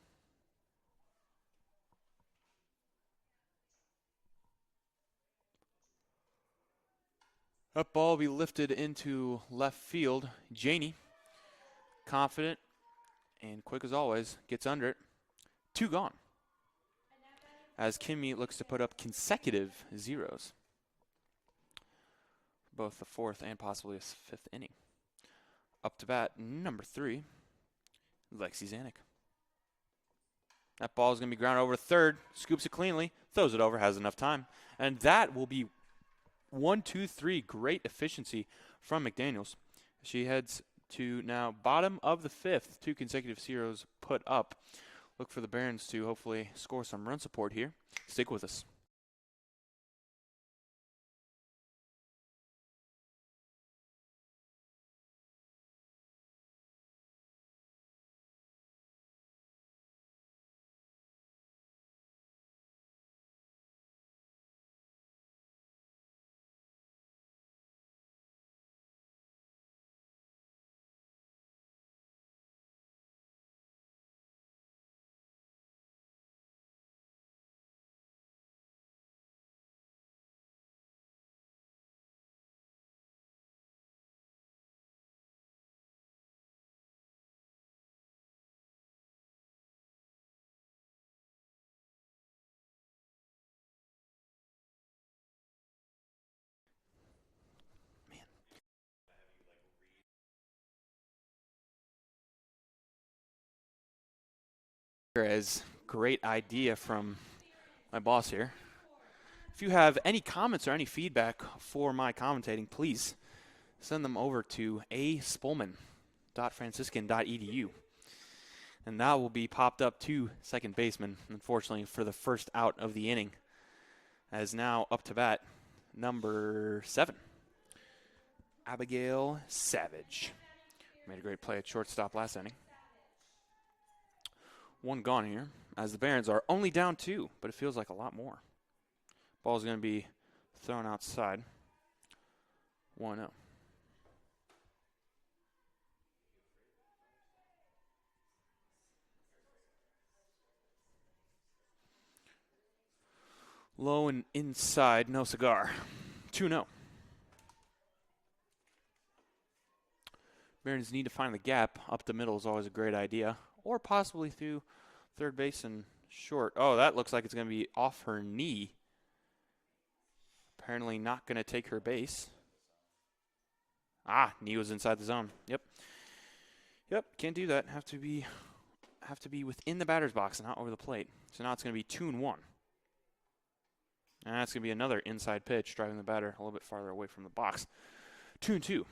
That ball will be lifted into left field. Janey, confident and quick as always, gets under it. 2 gone, as Kimmy looks to put up consecutive zeros, both the 4th and possibly a 5th inning. Up to bat, number 3, Lexi Zanuck. That ball is going to be grounded over to third, scoops it cleanly, throws it over, has enough time, and that will be 1, 2, 3. Great efficiency from McDaniels. She heads to now bottom of the 5th, 2 consecutive zeros put up. Look for the Barons to hopefully score some run support here. Stick with us. As great idea from my boss here. If you have any comments or any feedback for my commentating, please send them over to aspolman.franciscan.edu. And that will be popped up to second baseman, unfortunately, for the first out of the inning. As now up to bat, number 7, Abigail Savage. Made a great play at shortstop last inning. 1 gone here, as the Barons are only down 2, but it feels like a lot more. Ball's going to be thrown outside. 1-0. Low and inside, no cigar. 2-0. Barons need to find the gap. Up the middle is always a great idea. Or possibly through third base and short. Oh, that looks like it's going to be off her knee. Apparently not going to take her base. Knee was inside the zone. Yep, can't do that. Have to be within the batter's box and not over the plate. So now it's going to be 2-1. And that's going to be another inside pitch, driving the batter a little bit farther away from the box. 2-2.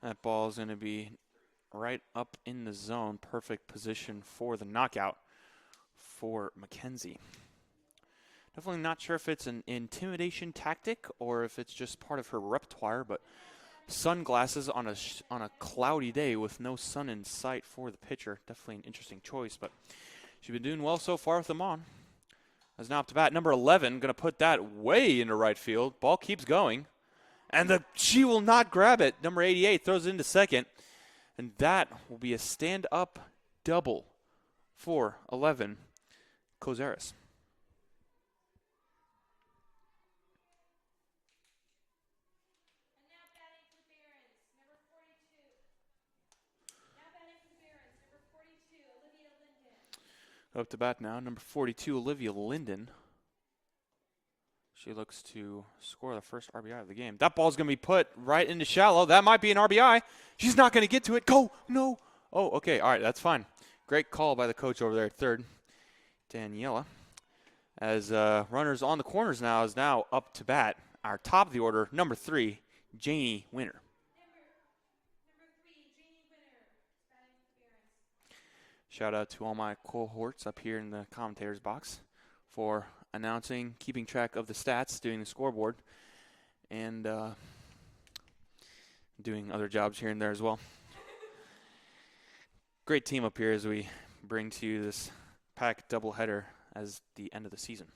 That ball is going to be right up in the zone. Perfect position for the knockout for Mackenzie. Definitely not sure if it's an intimidation tactic or if it's just part of her repertoire, but sunglasses on a cloudy day with no sun in sight for the pitcher. Definitely an interesting choice, but she's been doing well so far with them on. As now up to bat, number 11, going to put that way into right field. Ball keeps going. And she will not grab it. Number 88 throws it into second. And that will be a stand-up double for 11, Kozaris. Up to bat now, number 42, Olivia Linden. She looks to score the first RBI of the game. That ball's going to be put right into shallow. That might be an RBI. She's not going to get to it. Go! No! Oh, okay. All right, that's fine. Great call by the coach over there at third, Daniela. As runners on the corners now is now up to bat. Our top of the order, number 3, Janie Winter. Shout out to all my cohorts up here in the commentators box for announcing, keeping track of the stats, doing the scoreboard, and doing other jobs here and there as well. Great team up here as we bring to you this pack doubleheader as the end of the season.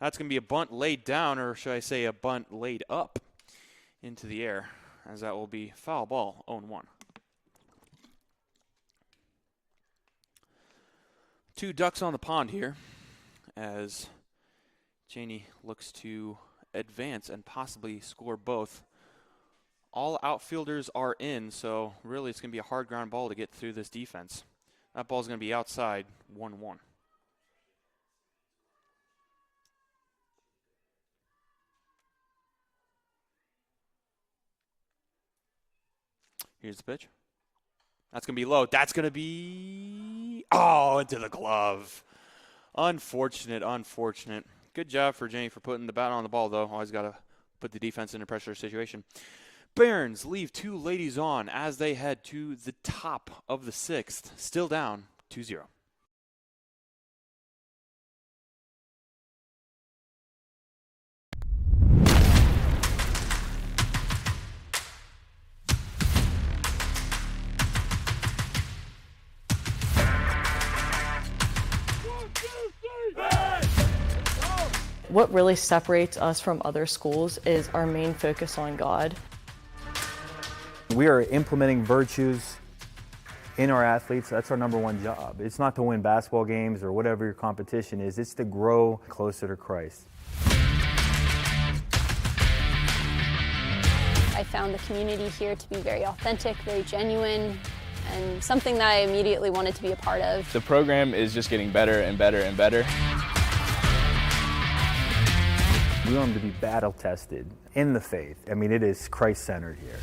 That's going to be a bunt laid down, or should I say a bunt laid up into the air, as that will be foul ball, 0-1. 2 ducks on the pond here as Janie looks to advance and possibly score both. All outfielders are in, so really it's going to be a hard ground ball to get through this defense. That ball's going to be outside, 1-1. Here's the pitch. That's going to be low. That's going to be, into the glove. Unfortunate. Good job for Janie for putting the bat on the ball, though. Always got to put the defense in a pressure situation. Barons leave 2 ladies on as they head to the top of the 6th. Still down 2-0. What really separates us from other schools is our main focus on God. We are implementing virtues in our athletes. That's our number one job. It's not to win basketball games or whatever your competition is. It's to grow closer to Christ. I found the community here to be very authentic, very genuine, and something that I immediately wanted to be a part of. The program is just getting better and better and better. We want them to be battle tested in the faith. I mean, it is Christ-centered here.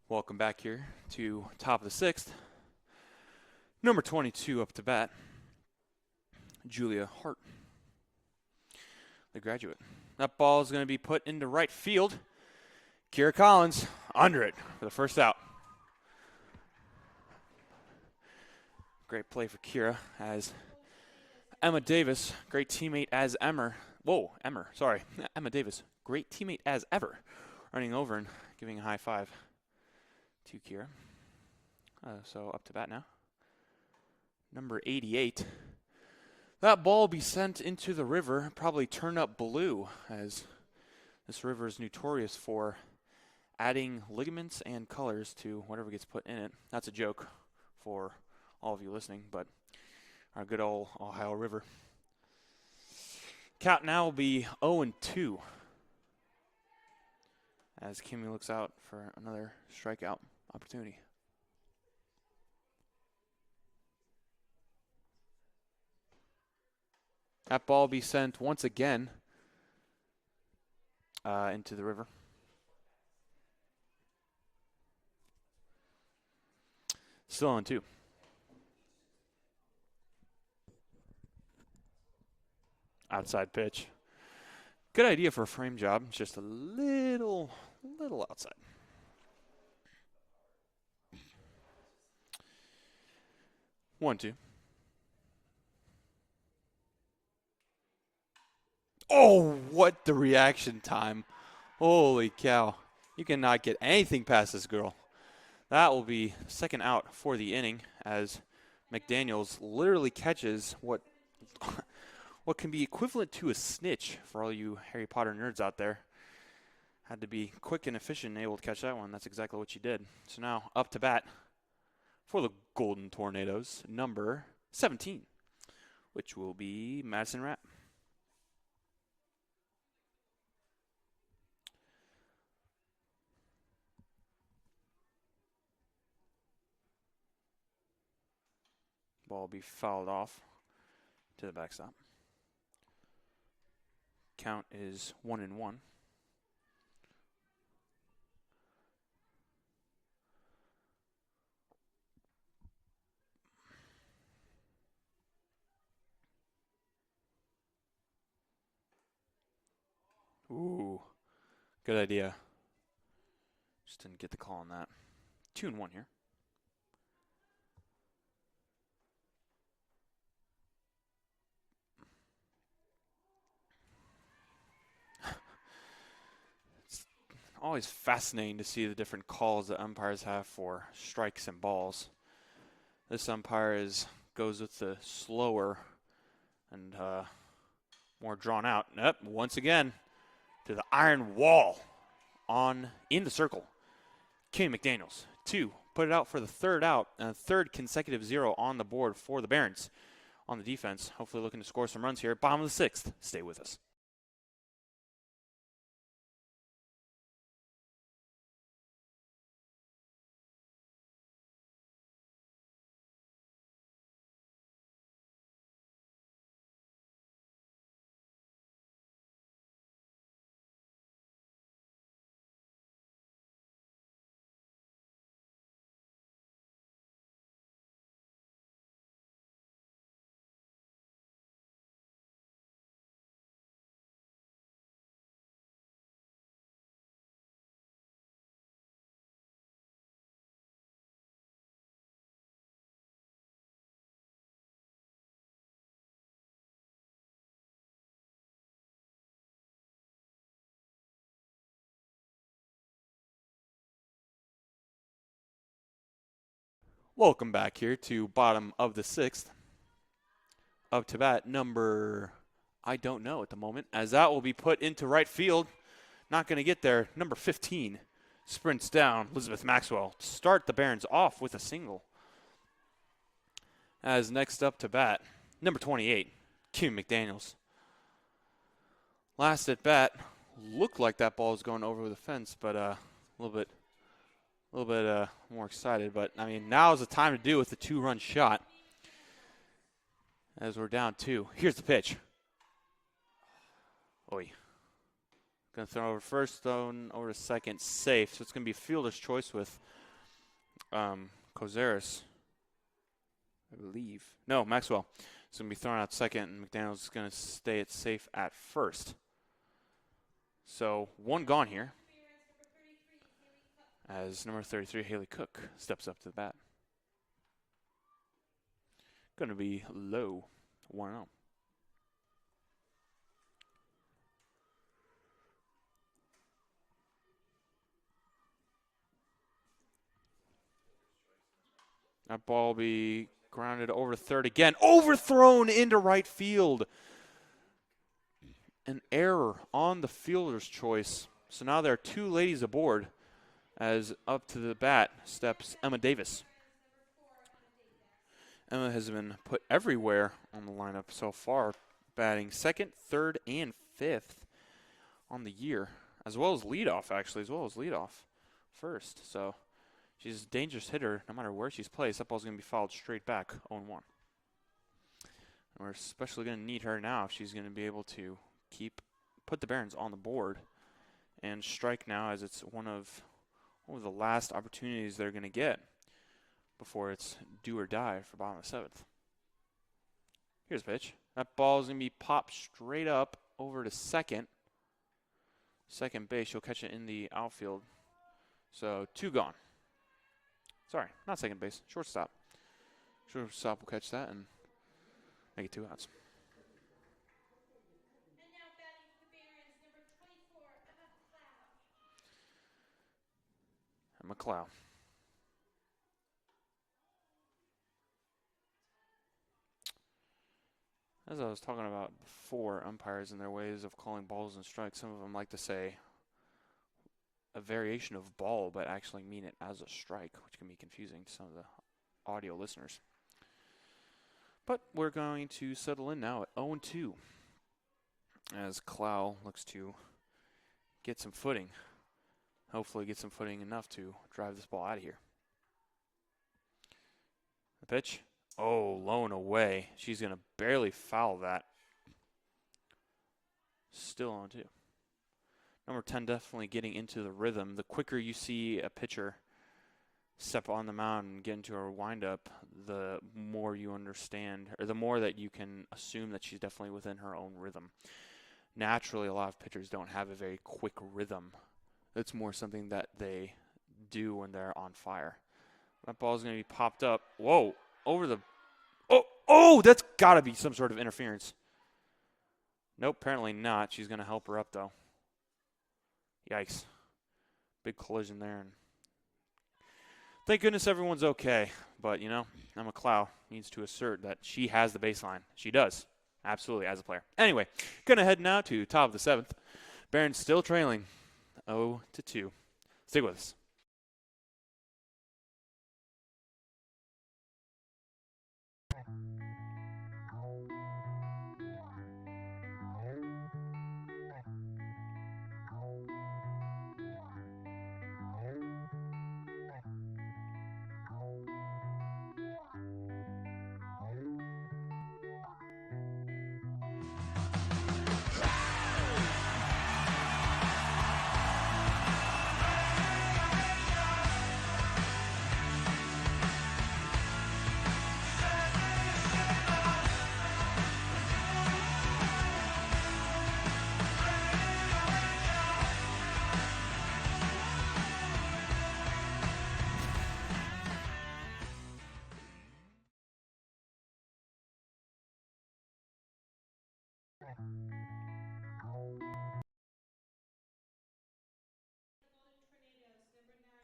Welcome back here to top of the sixth. Number 22 up to bat, Julia Hart, the graduate. That ball is going to be put into right field. Kira Collins under it for the first out. Great play for Kira as Emma Davis, great teammate as Emmer. Emma Davis, great teammate as ever, running over and giving a high five to Kira. So up to bat now. Number 88. That ball will be sent into the river, probably turn up blue, as this river is notorious for adding ligaments and colors to whatever gets put in it. That's a joke for all of you listening, but our good old Ohio River. Count now will be 0-2 as Kimmy looks out for another strikeout opportunity. That ball will be sent once again into the river. Still on 2. Outside pitch. Good idea for a frame job, just a little outside. One, 2. Oh, what the reaction time. Holy cow. You cannot get anything past this girl. That will be second out for the inning as McDaniels literally catches what can be equivalent to a snitch for all you Harry Potter nerds out there. Had to be quick and efficient and able to catch that one. That's exactly what she did. So now up to bat for the Golden Tornadoes, number 17, which will be Madison Rapp. Ball will be fouled off to the backstop. Count is 1-1. Ooh, good idea. Just didn't get the call on that. 2-1 here. It's always fascinating to see the different calls that umpires have for strikes and balls. This umpire goes with the slower and more drawn out. Yep, once again to the iron wall in the circle. Kimmy McDaniels, 2. Put it out for the third out, and a third consecutive 0 on the board for the Barons on the defense. Hopefully looking to score some runs here. Bottom of the 6th. Stay with us. Welcome back here to bottom of the 6th. Up to bat number, I don't know at the moment, as that will be put into right field. Not going to get there. Number 15 sprints down, Elizabeth Maxwell, to start the Barons off with a single. As next up to bat, number 28, Kim McDaniels. Last at bat, looked like that ball was going over the fence, but a little bit more excited. But, I mean, now is the time to do with the 2-run shot as we're down 2. Here's the pitch. Oy. Going to throw over first, thrown over to second, safe. So it's going to be fielder's choice with Kozaris, I believe. No, Maxwell. It's going to be thrown out second, and McDaniel's is going to stay at safe at first. So 1 gone here as number 33, Haley Cook, steps up to the bat. Going to be low, 1-0. That ball will be grounded over third again. Overthrown into right field. An error on the fielder's choice. So now there are 2 ladies aboard as up to the bat steps Emma Davis. Emma has been put everywhere on the lineup so far, batting 2nd, 3rd, and 5th on the year, as well as leadoff, actually, as well as leadoff first. So she's a dangerous hitter no matter where she's placed. That ball's going to be fouled straight back, 0-1. And we're especially going to need her now if she's going to be able to put the Barons on the board and strike now, as it's one of the last opportunities they're going to get before it's do or die for bottom of the 7th. Here's a pitch. That ball is going to be popped straight up over to second base. She'll catch it in the outfield. So 2 gone. Sorry, not second base, shortstop. Shortstop will catch that and make it 2 outs. And now batting for the Barons, number 24, Emma Clow. Emma Clow. As I was talking about before, umpires and their ways of calling balls and strikes, some of them like to say a variation of ball, but actually mean it as a strike, which can be confusing to some of the audio listeners. But we're going to settle in now at 0-2 as Clow looks to get some footing. Hopefully get some footing enough to drive this ball out of here. The pitch. Oh, low and away. She's going to barely foul that. Still 0-2. Number 10 definitely getting into the rhythm. The quicker you see a pitcher step on the mound and get into her windup, the more you understand, or the more that you can assume that she's definitely within her own rhythm. Naturally, a lot of pitchers don't have a very quick rhythm. It's more something that they do when they're on fire. That ball's going to be popped up. Whoa, over the... Oh, that's got to be some sort of interference. Nope, apparently not. She's going to help her up, though. Yikes. Big collision there. And thank goodness everyone's okay. But, Emma Clow needs to assert that she has the baseline. She does. Absolutely, as a player. Anyway, going to head now to top of the 7th. Barons still trailing 0-2. Stick with us.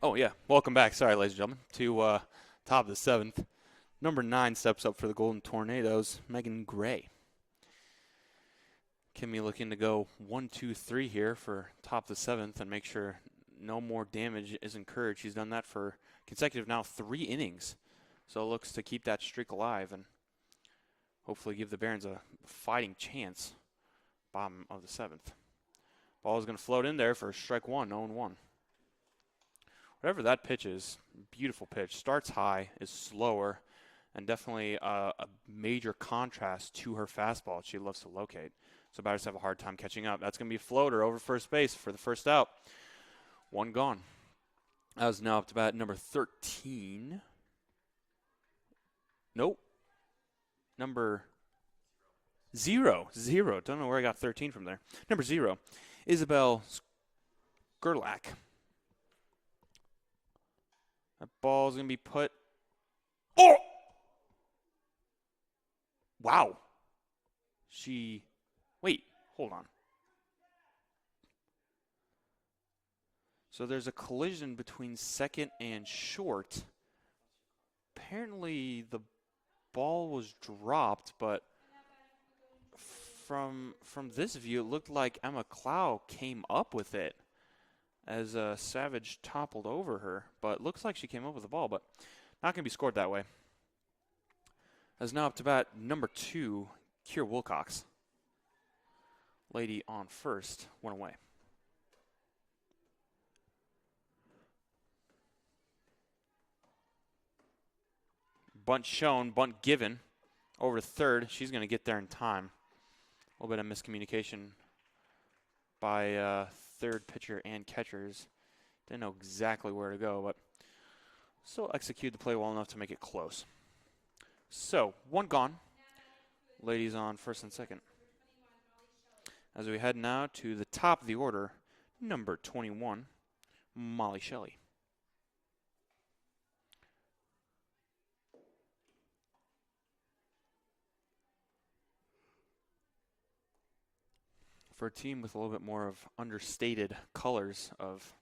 Oh, yeah. Welcome back. Sorry, ladies and gentlemen, to top of the 7th. Number 9 steps up for the Golden Tornadoes, Megan Gray. Kimmy looking to go 1, 2, 3 here for top of the 7th and make sure no more damage is incurred. She's done that for consecutive now 3 innings. So it looks to keep that streak alive and hopefully give the Barons a fighting chance. Bottom of the 7th. Ball is going to float in there for strike 1, 0-1. Whatever that pitch is, beautiful pitch. Starts high, is slower, and definitely a major contrast to her fastball she loves to locate. So batters have a hard time catching up. That's going to be a floater over first base for the first out. 1 gone. That was now up to bat number 13. Nope. Number 0. Don't know where I got 13 from there. Number 0, Isabel Gerlach. That ball's going to be put. Oh! Wow. Wait, hold on. So there's a collision between second and short. Apparently the ball was dropped, but from this view, it looked like Emma Clow came up with it as Savage toppled over her. But looks like she came up with the ball, but not going to be scored that way. As now up to bat number 2, Keira Wilcox. Lady on first, went away. Bunt shown, bunt given. Over to third. She's going to get there in time. A little bit of miscommunication by third pitcher and catchers. Didn't know exactly where to go, but still executed the play well enough to make it close. So, 1 gone. Ladies on first and second. As we head now to the top of the order, number 21, Molly Shelley. For a team with a little bit more of understated colors of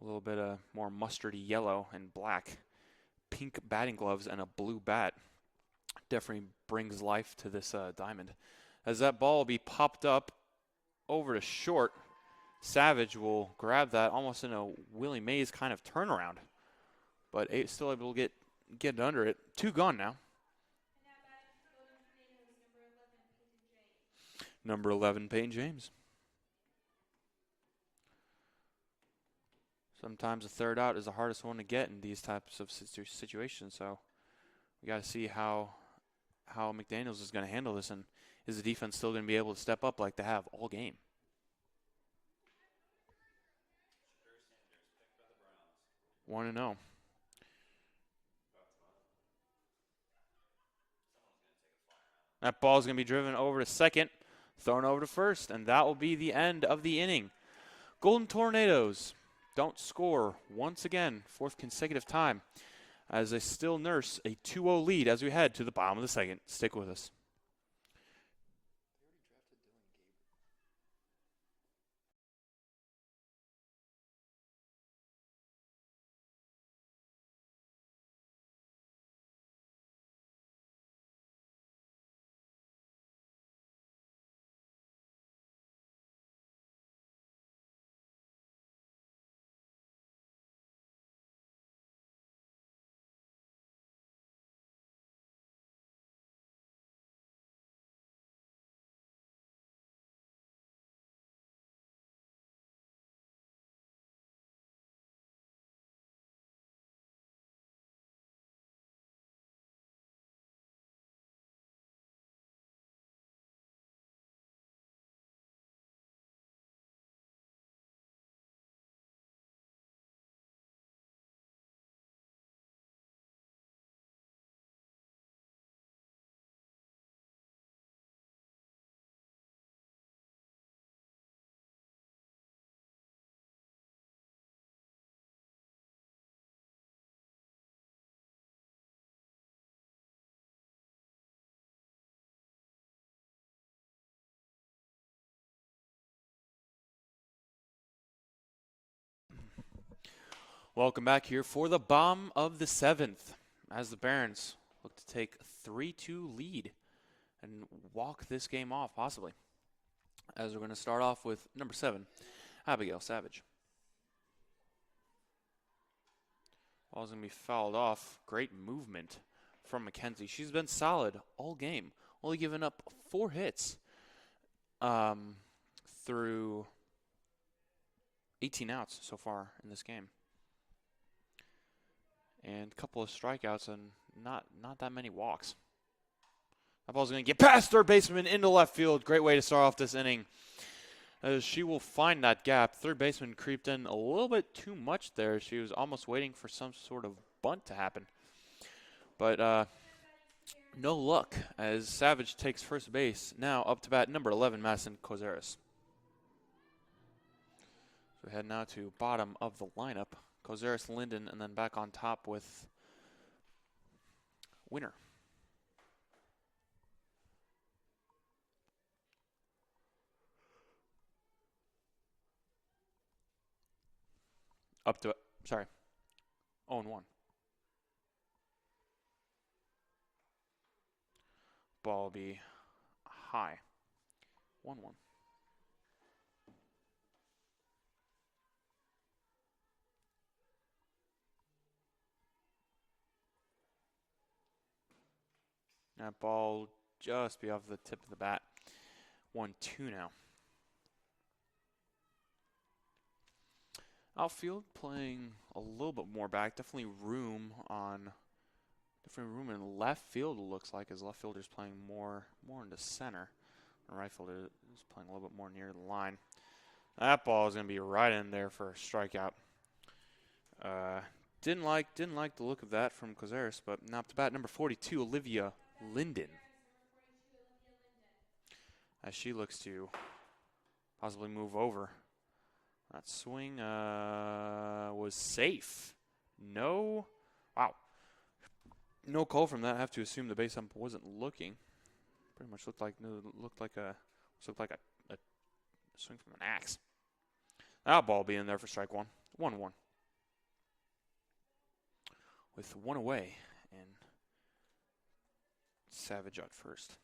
a little bit of more mustardy yellow and black, pink batting gloves and a blue bat definitely brings life to this diamond. As that ball will be popped up over to short, Savage will grab that almost in a Willie Mays kind of turnaround, but still able to get under it. 2 gone now. Number 11, Peyton James. Sometimes a third out is the hardest one to get in these types of situations, so we got to see how McDaniels is going to handle this, and is the defense still going to be able to step up like they have all game? One and 0. That ball is going to be driven over to second, thrown over to first, and that will be the end of the inning. Golden Tornadoes don't score once again, 4th consecutive time, as they still nurse a 2-0 lead as we head to the bottom of the second. Stick with us. Welcome back here for the bottom of the 7th as the Barons look to take 3-2 lead and walk this game off, possibly. As we're going to start off with number 7, Abigail Savage. Ball's going to be fouled off. Great movement from Mackenzie. She's been solid all game, only giving up 4 hits through 18 outs so far in this game. And a couple of strikeouts and not that many walks. That ball's going to get past third baseman into left field. Great way to start off this inning, as she will find that gap. Third baseman creeped in a little bit too much there. She was almost waiting for some sort of bunt to happen. But no luck as Savage takes first base. Now up to bat number 11, Madison Kozaris. So we head now to bottom of the lineup. Kozaris, Linden, and then back on top with Winner. Up to, 0-1. Ball will be high. 1-1. That ball just be off the tip of the bat. 1-2 now. Outfield playing a little bit more back. Definitely room in left field, it looks like, as left fielder's playing more into center. And right fielder is playing a little bit more near the line. That ball is going to be right in there for a strikeout. Didn't like the look of that from Kozaris, but now up to bat number 42, Olivia Linden. As she looks to possibly move over. That swing was safe. No call from that. I have to assume the base ump wasn't looking. Pretty much looked like a swing from an axe. That ball be in there for strike one. 1-1. With one away and Savage at first.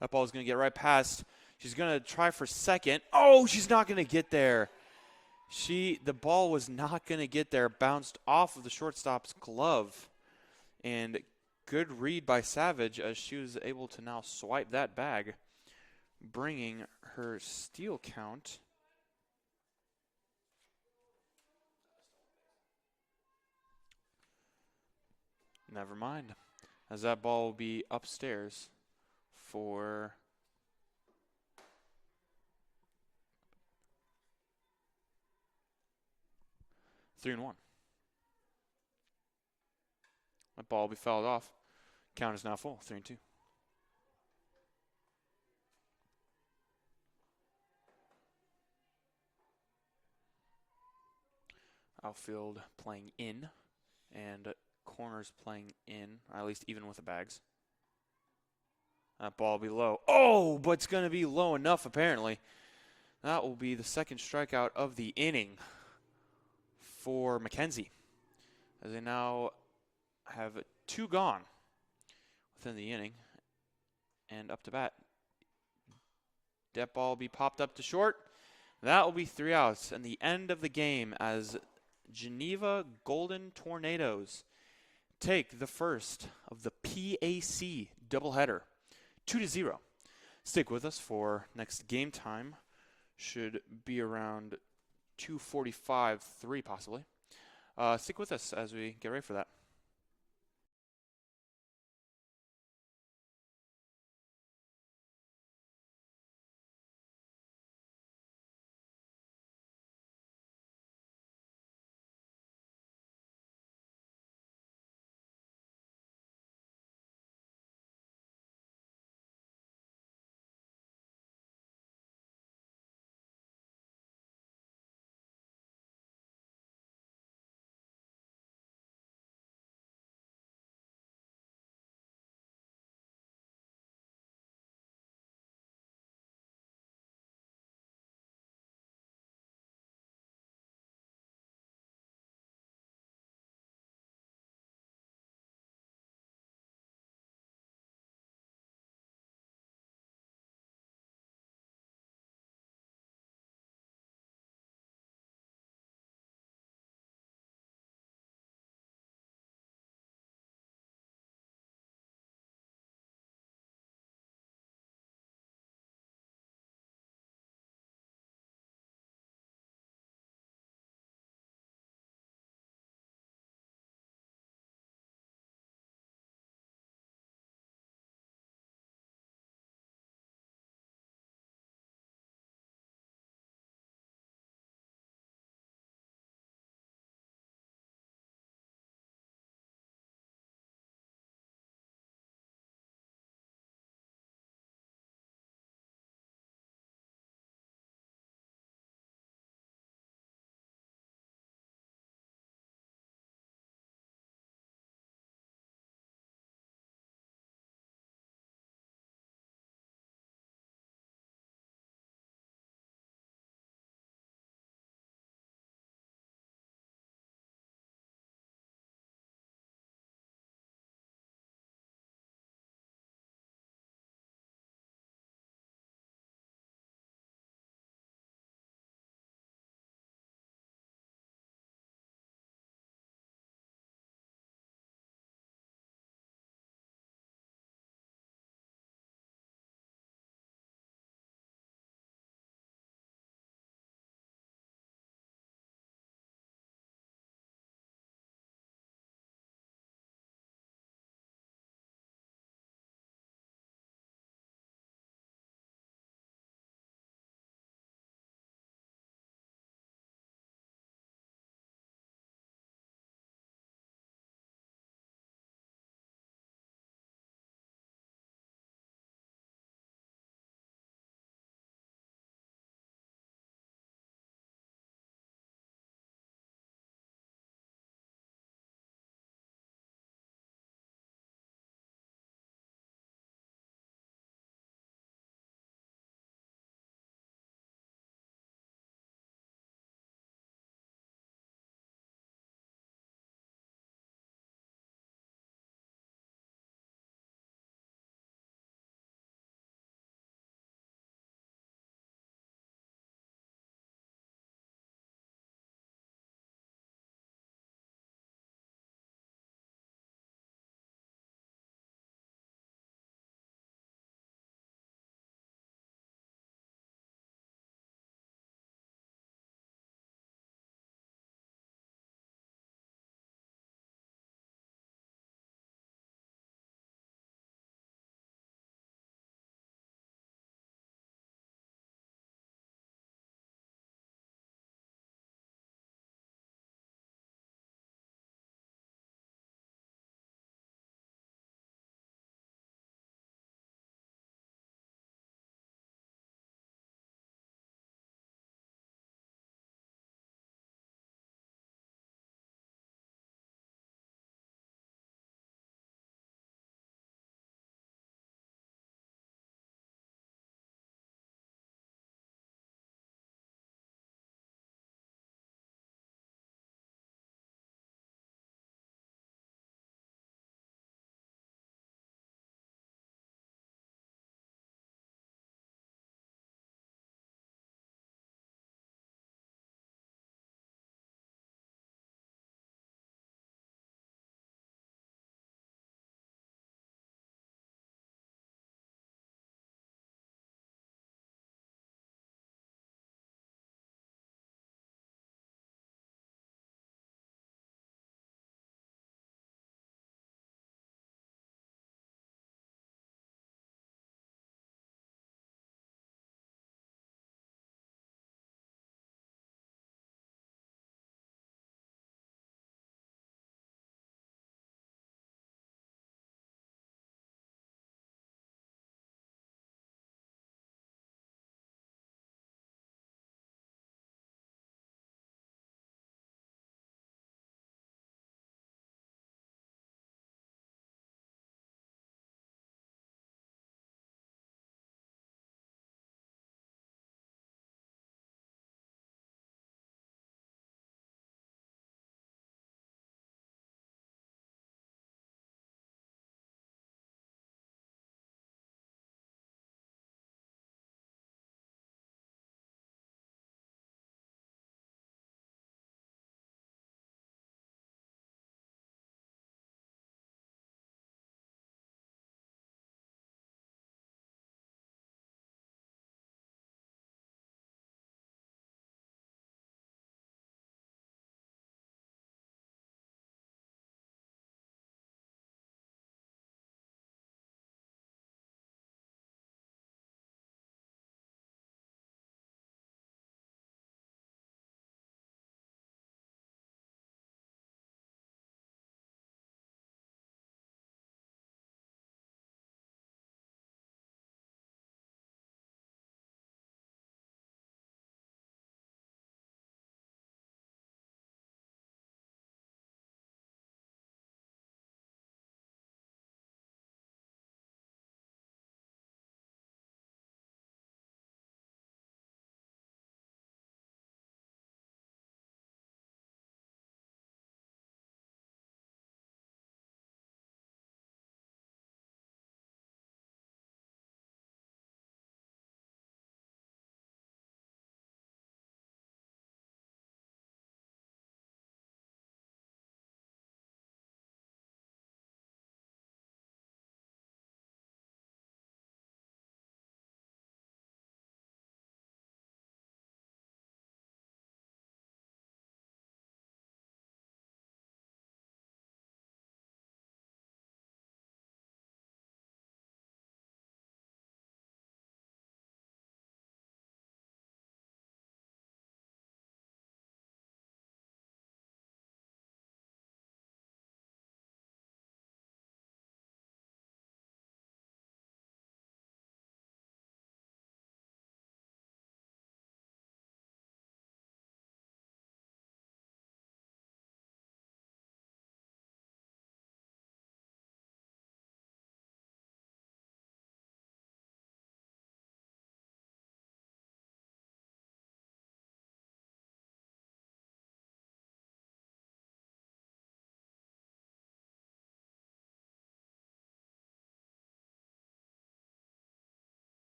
That ball is going to get right past. She's going to try for second. Oh, she's not going to get there. The ball was not going to get there. Bounced off of the shortstop's glove. And good read by Savage as she was able to now swipe that bag, bringing her steal count never mind, as that ball will be upstairs for three and 1. That ball will be fouled off. Count is now full, 3-2. Outfield playing in, and corners playing in, or at least even with the bags. That ball will be low. Oh, but it's going to be low enough, apparently. That will be the second strikeout of the inning for Mackenzie, as they now have 2 gone within the inning. And up to bat. That ball will be popped up to short. That will be 3 outs, and the end of the game as Geneva Golden Tornadoes take the first of the PAC doubleheader, 2-0. Stick with us for next game time. Should be around 2:45, 3 possibly. Stick with us as we get ready for that.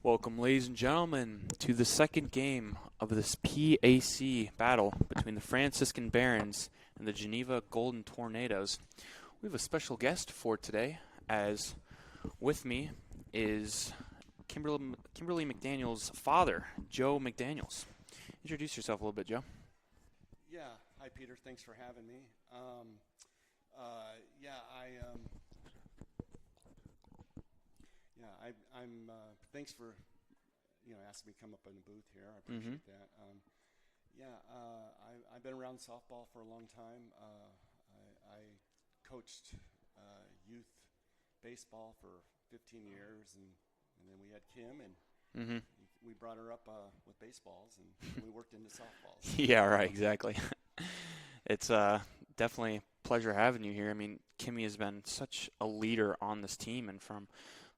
Welcome, ladies and gentlemen, to the second game of this PAC battle between the Franciscan Barons and the Geneva Golden Tornadoes. We have a special guest for today, as with me is Kimberly McDaniel's father, Joe McDaniels. Introduce yourself a little bit, Joe. Yeah. Hi, Peter. Thanks for having me. Thanks for asking me to come up in the booth here. I appreciate that. I've been around softball for a long time. I coached youth baseball for 15 years, and then we had Kim, and we brought her up with baseballs, and we worked into softballs. Yeah, right, exactly. It's definitely a pleasure having you here. I mean, Kimmy has been such a leader on this team, and from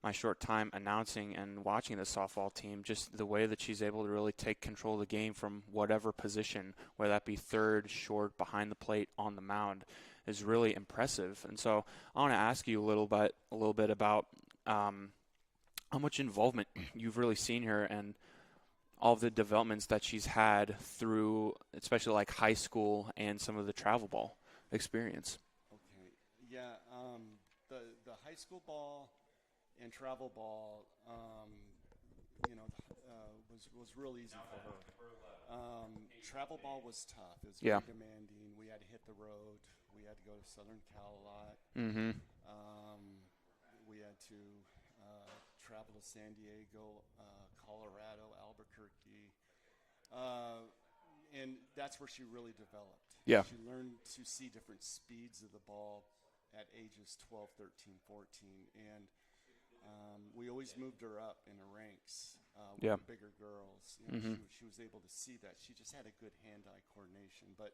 my short time announcing and watching the softball team, just the way that she's able to really take control of the game from whatever position, whether that be third, short, behind the plate, on the mound, is really impressive. And so I want to ask you a little bit about how much involvement you've really seen her and all of the developments that she's had through, especially like high school and some of the travel ball experience. Okay. Yeah. The high school ball and travel ball, was real easy for her. Travel ball was tough. It was very demanding. We had to hit the road. We had to go to Southern Cal a lot. We had to travel to San Diego, Colorado, Albuquerque. And that's where she really developed. Yeah. She learned to see different speeds of the ball at ages 12, 13, 14. And we always moved her up in the ranks with the bigger girls. She was able to see that. She just had a good hand-eye coordination. But,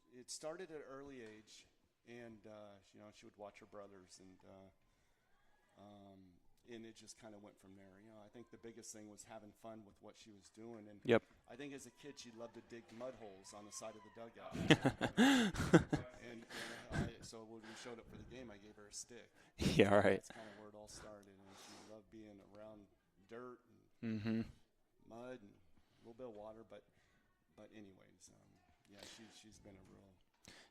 it started at an early age, and, she would watch her brothers, and it just kind of went from there. I think the biggest thing was having fun with what she was doing. And I think as a kid, she loved to dig mud holes on the side of the dugout. So when we showed up for the game, I gave her a stick. Yeah, right. That's kind of where it all started. And she loved being around dirt and mud and a little bit of water. But anyways, she's been a real.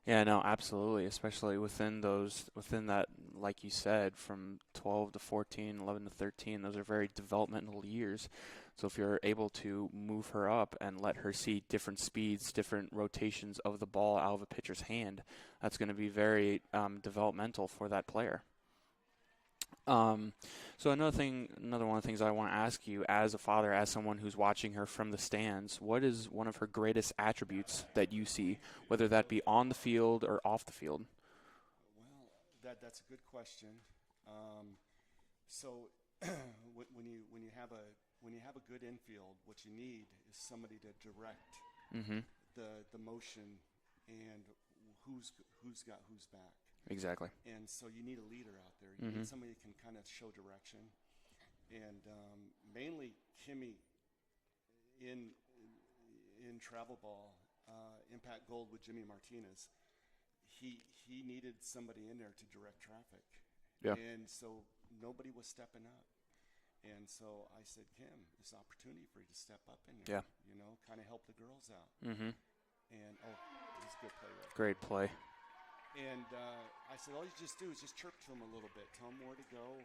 Yeah, no, absolutely. Especially within that, like you said, from 12 to 14, 11 to 13, those are very developmental years. So if you're able to move her up and let her see different speeds, different rotations of the ball out of a pitcher's hand, that's going to be very developmental for that player. So another one of the things I want to ask you, as a father, as someone who's watching her from the stands, what is one of her greatest attributes that you see, whether that be on the field or off the field? Well, that's a good question. So when you have a good infield, what you need is somebody to direct the motion and who's got who's back. Exactly. And so you need a leader out there. You need somebody who can kind of show direction. And mainly Kimmy in travel ball, Impact Gold with Jimmy Martinez, he needed somebody in there to direct traffic. Yeah. And so nobody was stepping up. And so I said, Kim, this opportunity for you to step up in there. Yeah. Kind of help the girls out. And this is a good play. Great play. And I said, all you just do is just chirp to them a little bit. Tell them where to go,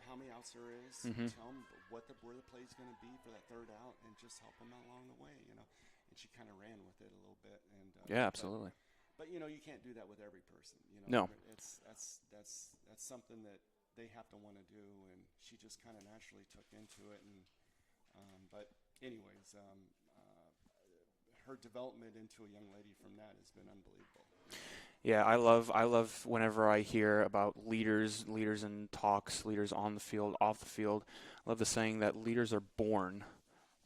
how many outs there is. Tell them where the play's going to be for that third out, and just help them along the way, And she kind of ran with it a little bit. And yeah, absolutely. But you can't do that with every person. No. That's something that they have to want to do, and she just kind of naturally took into it. And but anyways, her development into a young lady from that has been unbelievable. Yeah, I love whenever I hear about leaders in talks, leaders on the field, off the field. I love the saying that leaders are born.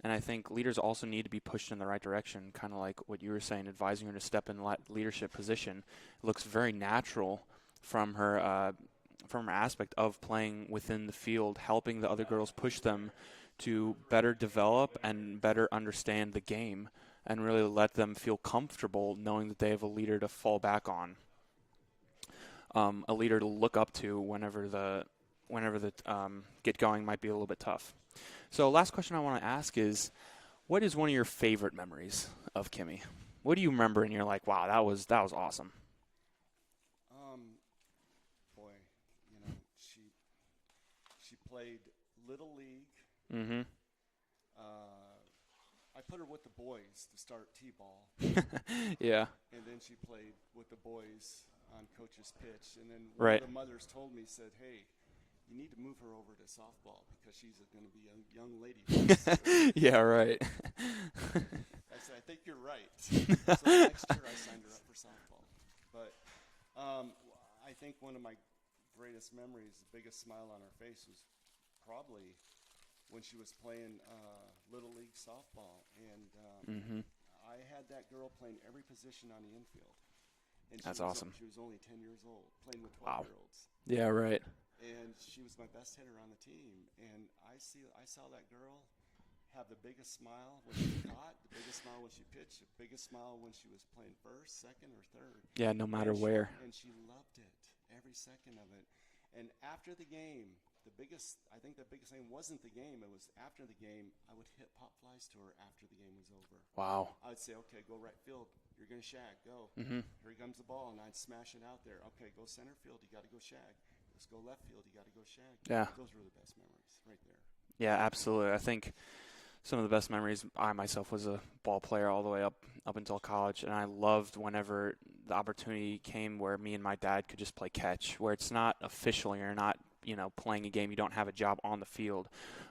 And I think leaders also need to be pushed in the right direction, kind of like what you were saying, advising her to step in leadership position. It looks very natural from her aspect of playing within the field, helping the other girls push them to better develop and better understand the game, and really let them feel comfortable knowing that they have a leader to fall back on, a leader to look up to whenever the whenever the get going might be a little bit tough. So last question I want to ask is, what is one of your favorite memories of Kimmy? What do you remember and you're like, wow, that was awesome? Boy, she played Little League. Mm-hmm. I put her with the boys to start T-ball. Yeah. And then she played with the boys on coach's pitch. And then one Right. of the mothers told me, said, hey, you need to move her over to softball because she's going to be a young lady. Yeah, right. I said, I think you're right. So next year I signed her up for softball. But I think one of my greatest memories, the biggest smile on her face was probably when she was playing Little League softball. And I had that girl playing every position on the infield. And That's awesome. She was only 10 years old, playing with 12 Wow. year olds. Yeah, right. And she was my best hitter on the team. And I saw that girl have the biggest smile when she caught, the biggest smile when she pitched, the biggest smile when she was playing first, second, or third. Yeah, no matter where. And she loved it, every second of it. And after the game, I think the biggest thing wasn't the game. It was after the game, I would hit pop flies to her after the game was over. Wow. I would say, okay, go right field. You're going to shag. Go. Mm-hmm. Here comes the ball. And I'd smash it out there. Okay, go center field. You got to go shag. Let's go left field. You got to go shag. Yeah. Those were the best memories right there. Yeah, absolutely. I think some of the best memories, I myself was a ball player all the way up until college, and I loved whenever the opportunity came where me and my dad could just play catch, where it's not official, you're not, playing a game, you don't have a job on the field,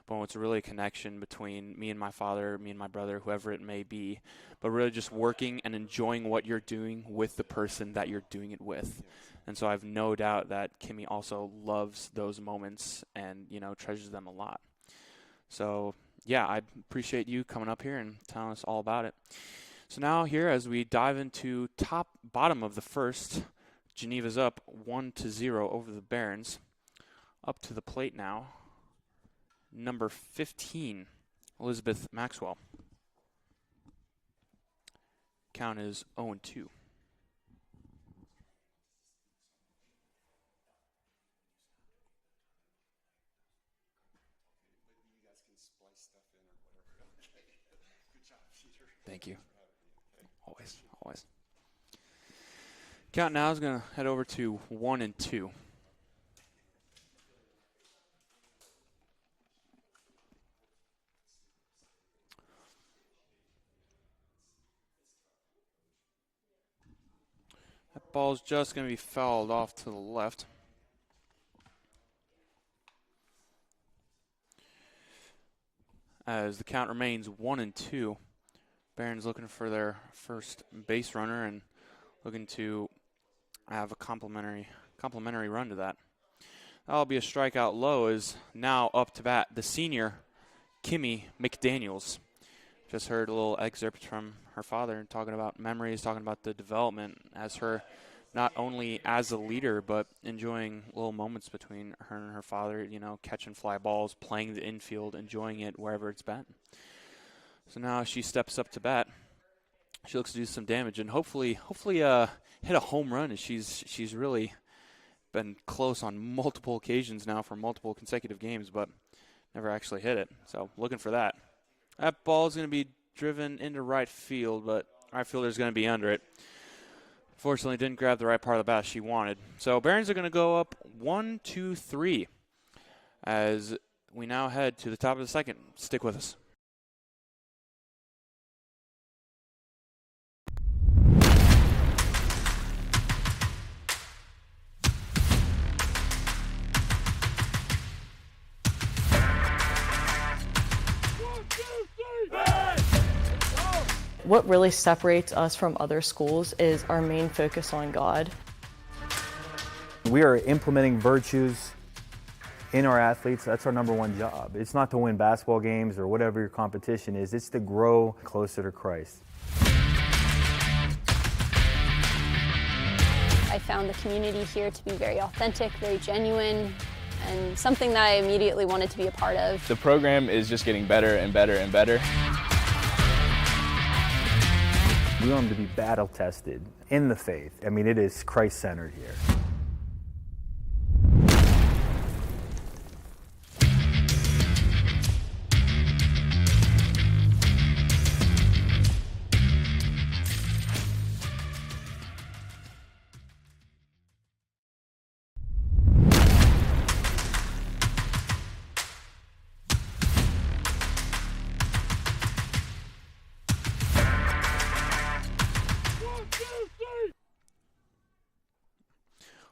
but when it's really a connection between me and my father, me and my brother, whoever it may be, but really just working and enjoying what you're doing with the person that you're doing it with. And so I have no doubt that Kimmy also loves those moments and, treasures them a lot. So, yeah, I appreciate you coming up here and telling us all about it. So now here, as we dive into bottom of the first, Geneva's up 1-0 over the Barons. Up to the plate now, number 15, Elizabeth Maxwell. Count is 0-2. Thank you. Always. Count now is going to head over to 1-2. That ball's just going to be fouled off to the left. As the count remains 1-2. Barons looking for their first base runner and looking to have a complimentary run to that. That'll be a strikeout low. Is now up to bat the senior Kimmy McDaniels. Just heard a little excerpt from her father talking about memories, talking about the development as her, not only as a leader, but enjoying little moments between her and her father, catching fly balls, playing the infield, enjoying it wherever it's been. So now she steps up to bat. She looks to do some damage and hopefully hit a home run, as she's really been close on multiple occasions now for multiple consecutive games, but never actually hit it. So looking for that. That ball is going to be driven into right field, but right fielder's going to be under it. Fortunately, didn't grab the right part of the bat she wanted. So Barons are going to go up 1-2-3 as we now head to the top of the second. Stick with us. What really separates us from other schools is our main focus on God. We are implementing virtues in our athletes. That's our number one job. It's not to win basketball games or whatever your competition is. It's to grow closer to Christ. I found the community here to be very authentic, very genuine, and something that I immediately wanted to be a part of. The program is just getting better and better and better. We want them to be battle tested in the faith. I mean, it is Christ-centered here.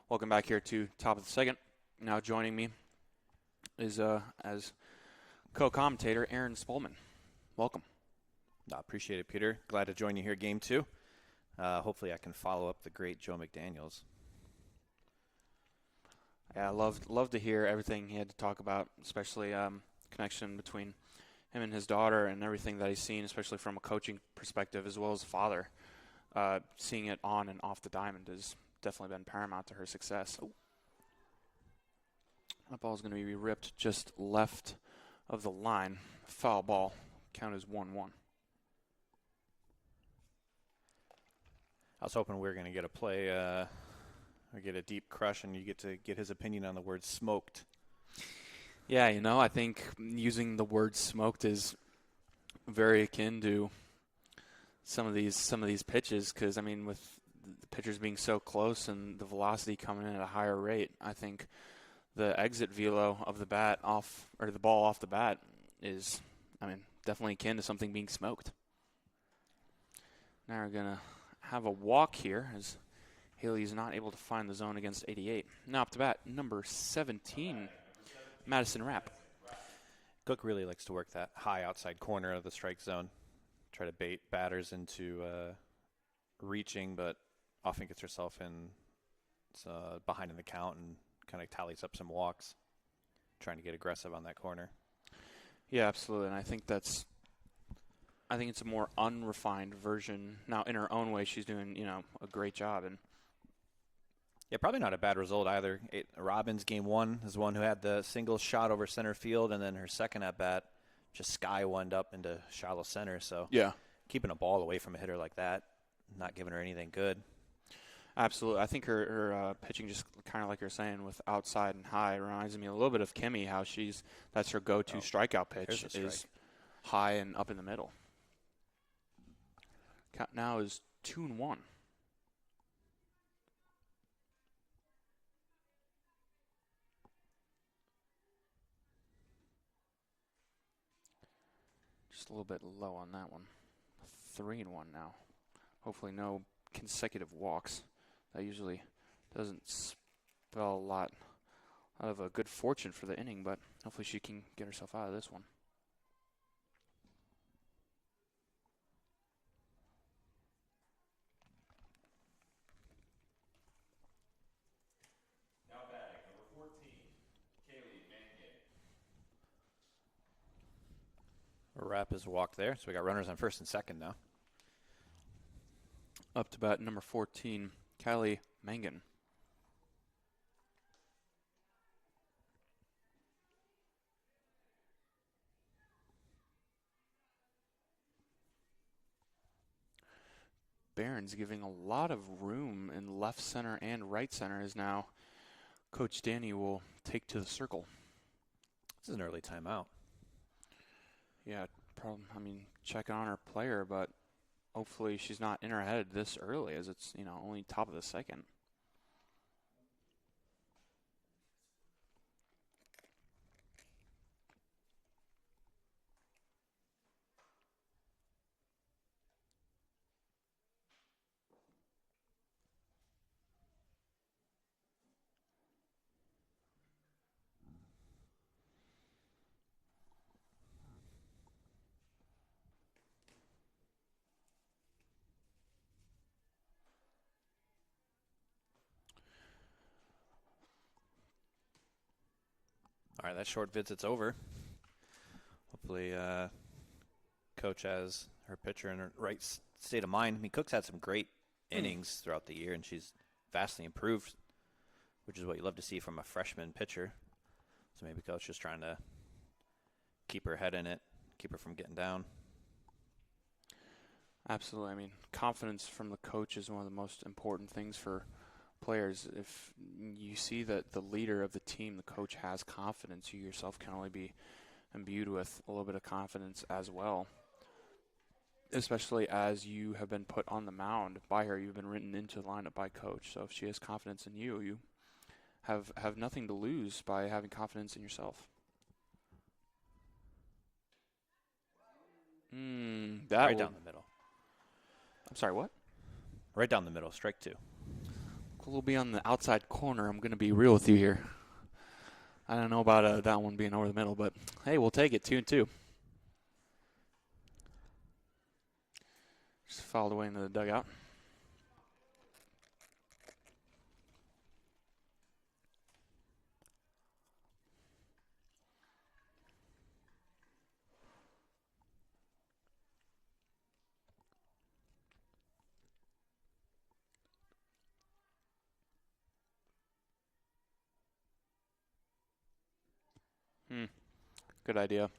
Welcome back here to top of the second. Now joining me is as co-commentator Aaron Spolman. Welcome. I appreciate it, Peter. Glad to join you here, game 2. Hopefully I can follow up the great Joe McDaniels. Yeah, I love to hear everything he had to talk about, especially connection between him and his daughter and everything that he's seen, especially from a coaching perspective as well as a father. Seeing it on and off the diamond has definitely been paramount to her success. Oh. That ball is going to be ripped just left of the line. Foul ball. Count as 1-1. I was hoping we were going to get a play or get a deep crush, and you get to get his opinion on the word smoked. Yeah, I think using the word smoked is very akin to some of these pitches, because, I mean, with the pitchers being so close and the velocity coming in at a higher rate, I think the exit velo of the ball off the bat is, definitely akin to something being smoked. Now we're going to have a walk here as Haley is not able to find the zone against 88. Now up to bat, number 17, Madison Rapp. Cook really likes to work that high outside corner of the strike zone, try to bait batters into reaching, but often gets herself in behind in the count and kind of tallies up some walks, trying to get aggressive on that corner. Yeah, absolutely, and I think it's a more unrefined version. Now, in her own way, she's doing, a great job. And yeah, probably not a bad result either. Robbins, game 1, is one who had the single shot over center field, and then her second at-bat just sky one up into shallow center. So yeah, keeping a ball away from a hitter like that, not giving her anything good. Absolutely. I think her pitching, just kind of like you're saying, with outside and high, reminds me a little bit of Kimmy, how that's her go-to strikeout pitch is high and up in the middle. Count now is 2-1. Just a little bit low on that one. 3-1 now. Hopefully no consecutive walks. That usually doesn't spell a lot of a good fortune for the inning, but hopefully she can get herself out of this one. Now batting, number 14, Kaylee Mangan. Rapp is walked there, so we got runners on first and second now. Up to bat number 14, Kylie Mangan. Barron's giving a lot of room in left center and right center as now Coach Danny will take to the circle. This is an early timeout. Yeah, checking on her player, but hopefully she's not in her head this early, as it's, only top of the second. All right, that short visit's over. Hopefully Coach has her pitcher in her right state of mind. Cook's had some great innings throughout the year, and she's vastly improved, which is what you love to see from a freshman pitcher. So maybe Coach just trying to keep her head in it, keep her from getting down. Absolutely. Confidence from the coach is one of the most important things for players. If you see that the leader of the team, the coach, has confidence, you yourself can only be imbued with a little bit of confidence as well, especially as you have been put on the mound by her. You've been written into the lineup by Coach. So if she has confidence in you, you have nothing to lose by having confidence in yourself. Right down the middle. I'm sorry, what? Right down the middle, strike 2. We'll be on the outside corner. I'm going to be real with you here. I don't know about that one being over the middle, but hey, we'll take it 2-2. Just fouled away into the dugout. Good idea.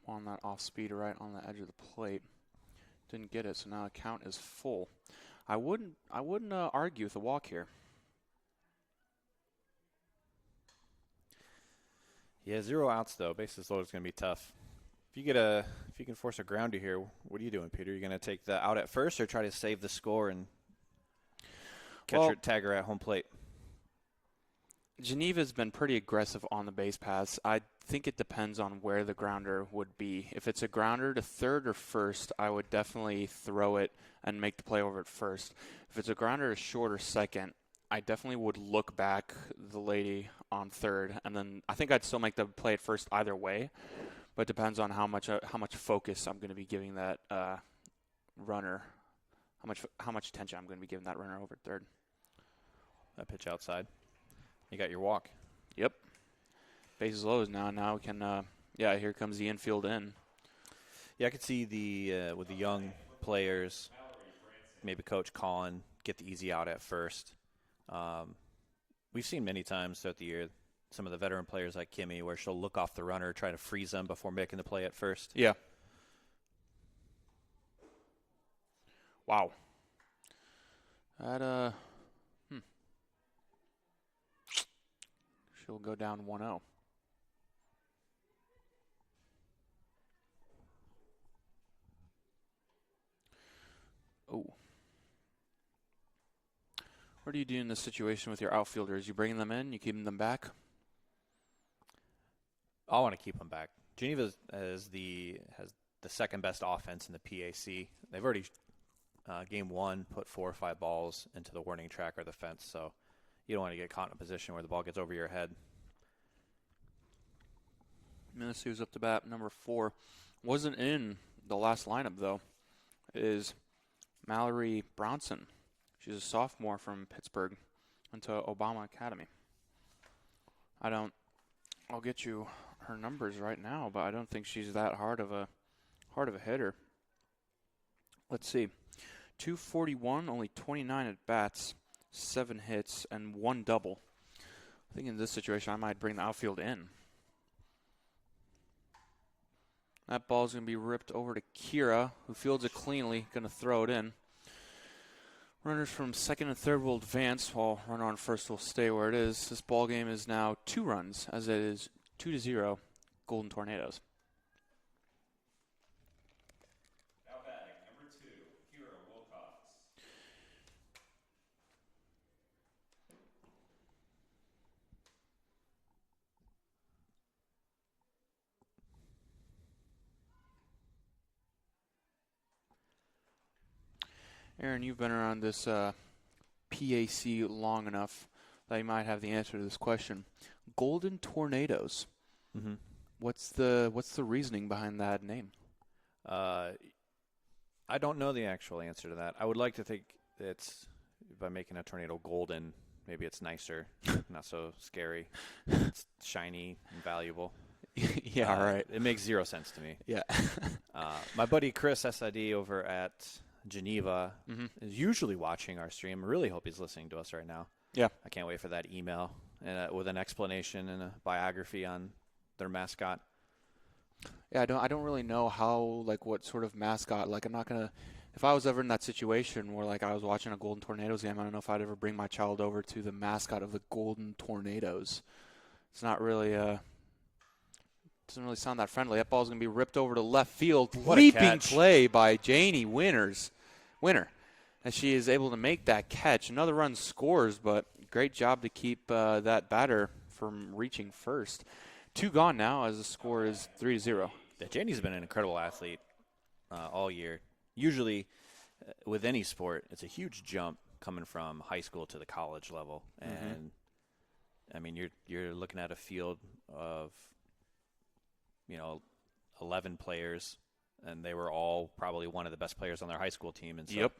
On that off speed right on the edge of the plate. Didn't get it, so now the count is full. I wouldn't argue with a walk here. Yeah, 0 outs though. Bases loaded is going to be tough. If you can force a grounder here, what are you doing, Peter? You're going to take the out at first or try to save the score and catch your tagger at home plate? Geneva's been pretty aggressive on the base paths. I think it depends on where the grounder would be. If it's a grounder to third or first, I would definitely throw it and make the play over at first. If it's a grounder to short or second, I definitely would look back the lady on third, and then I think I'd still make the play at first either way, but it depends on how much focus I'm going to be giving that runner, how much attention I'm going to be giving that runner over at third. That pitch outside. You got your walk. Yep. Bases low now. Now we can, here comes the infield in. Yeah, I could see with the young players, maybe Coach Collin get the easy out at first. We've seen many times throughout the year some of the veteran players like Kimmy where she'll look off the runner, try to freeze them before making the play at first. Yeah. Wow. That, She'll go down 1-0. Oh. What do you do in this situation with your outfielders? You bringing them in? You keeping them back? I want to keep them back. Geneva has the second best offense in the PAC. They've already, game 1, put 4 or 5 balls into the warning track or the fence, so you don't want to get caught in a position where the ball gets over your head. Minnesot's up to bat, number 4. Wasn't in the last lineup, though. It is Mallory Bronson. She's a sophomore from Pittsburgh. Went to Obama Academy. I'll get you her numbers right now, but I don't think she's that hard of a hitter. Let's see. 241, only 29 at bats, 7 hits, and 1 double. I think in this situation I might bring the outfield in. That ball's going to be ripped over to Kira, who fields it cleanly, going to throw it in. Runners from second and third will advance, while runner on first will stay where it is. This ball game is now 2 runs, as it is 2-0, Golden Tornadoes. Now batting, number 2, Kira Wilcox. Aaron, you've been around this PAC long enough that you might have the answer to this question. Golden Tornadoes. Mm-hmm. What's the reasoning behind that name? I don't know the actual answer to that. I would like to think it's by making a tornado golden, maybe it's nicer, not so scary. It's shiny and valuable. Yeah, right. It makes 0 sense to me. Yeah. My buddy Chris SID over at Geneva is usually watching our stream. I really hope he's listening to us right now. Yeah. I can't wait for that email and with an explanation and a biography on their mascot. Yeah, I don't really know how, what sort of mascot. I'm not gonna. If I was ever in that situation where I was watching a Golden Tornadoes game, I don't know if I'd ever bring my child over to the mascot of the Golden Tornadoes. It's not really doesn't really sound that friendly. That ball's gonna be ripped over to left field. What a Leaping catch. play by Janie Winner, as she is able to make that catch. Another run scores, but great job to keep that batter from reaching first. 2 gone now as the score is 3-0. Yeah, Janie's been an incredible athlete all year. Usually with any sport, it's a huge jump coming from high school to the college level. And I mean, you're looking at a field of, 11 players, and they were all probably one of the best players on their high school team. And so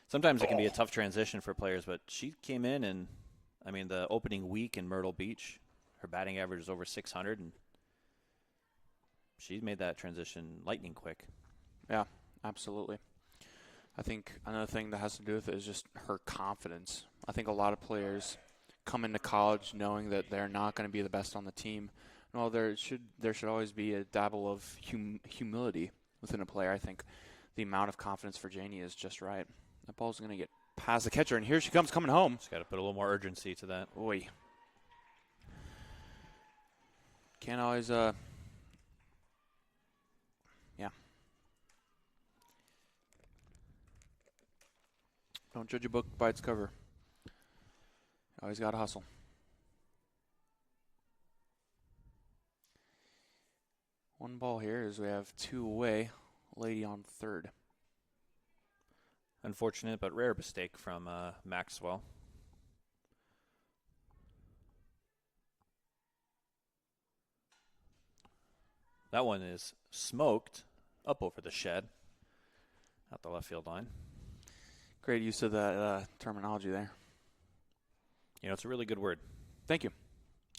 sometimes it can be a tough transition for players, but she came in and, I mean, the opening week in Myrtle Beach, her batting average was over 600, and she made that transition lightning quick. Yeah, absolutely. I think another thing that has to do with it is just her confidence. I think a lot of players come into college knowing that they're not going to be the best on the team. Well, there should always be a dabble of humility within a player. I think the amount of confidence for Janie is just right. That ball's going to get past the catcher, and here she comes coming home. Just got to put a little more urgency to that. Oy. Can't always, Don't judge a book by its cover. Always got to hustle. One ball here as we have two away. Lady on third. Unfortunate but rare mistake from Maxwell. That one is smoked up over the shed at the left field line. Great use of that terminology there. It's a really good word. Thank you.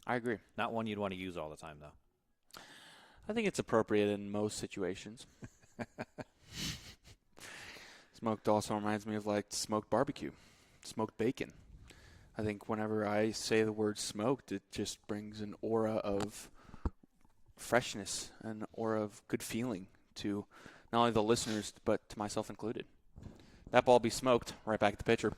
I agree. Not one you'd want to use all the time, though. I think it's appropriate in most situations. Smoked also reminds me of like smoked barbecue, smoked bacon. I think whenever I say the word smoked, it just brings an aura of freshness, an aura of good feeling to not only the listeners, but to myself included. That ball be smoked, right back at the pitcher.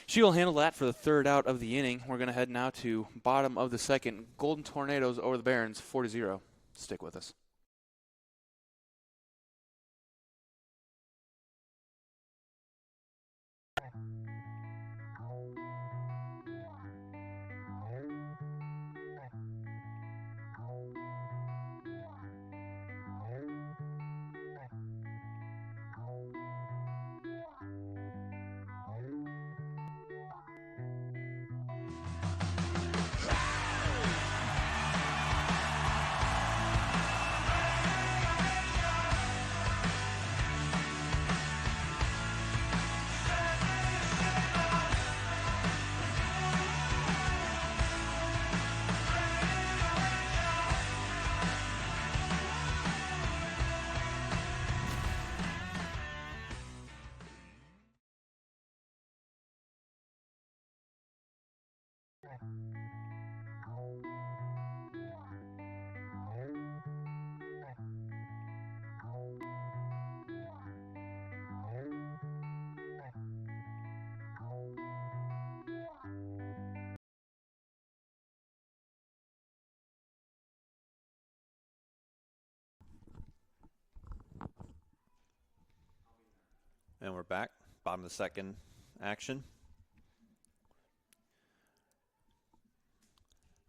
She will handle that for the third out of the inning. We're going to head now to bottom of the second. Golden Tornadoes over the Barons, 4-0. Stick with us. And we're back. Bottom of the second action.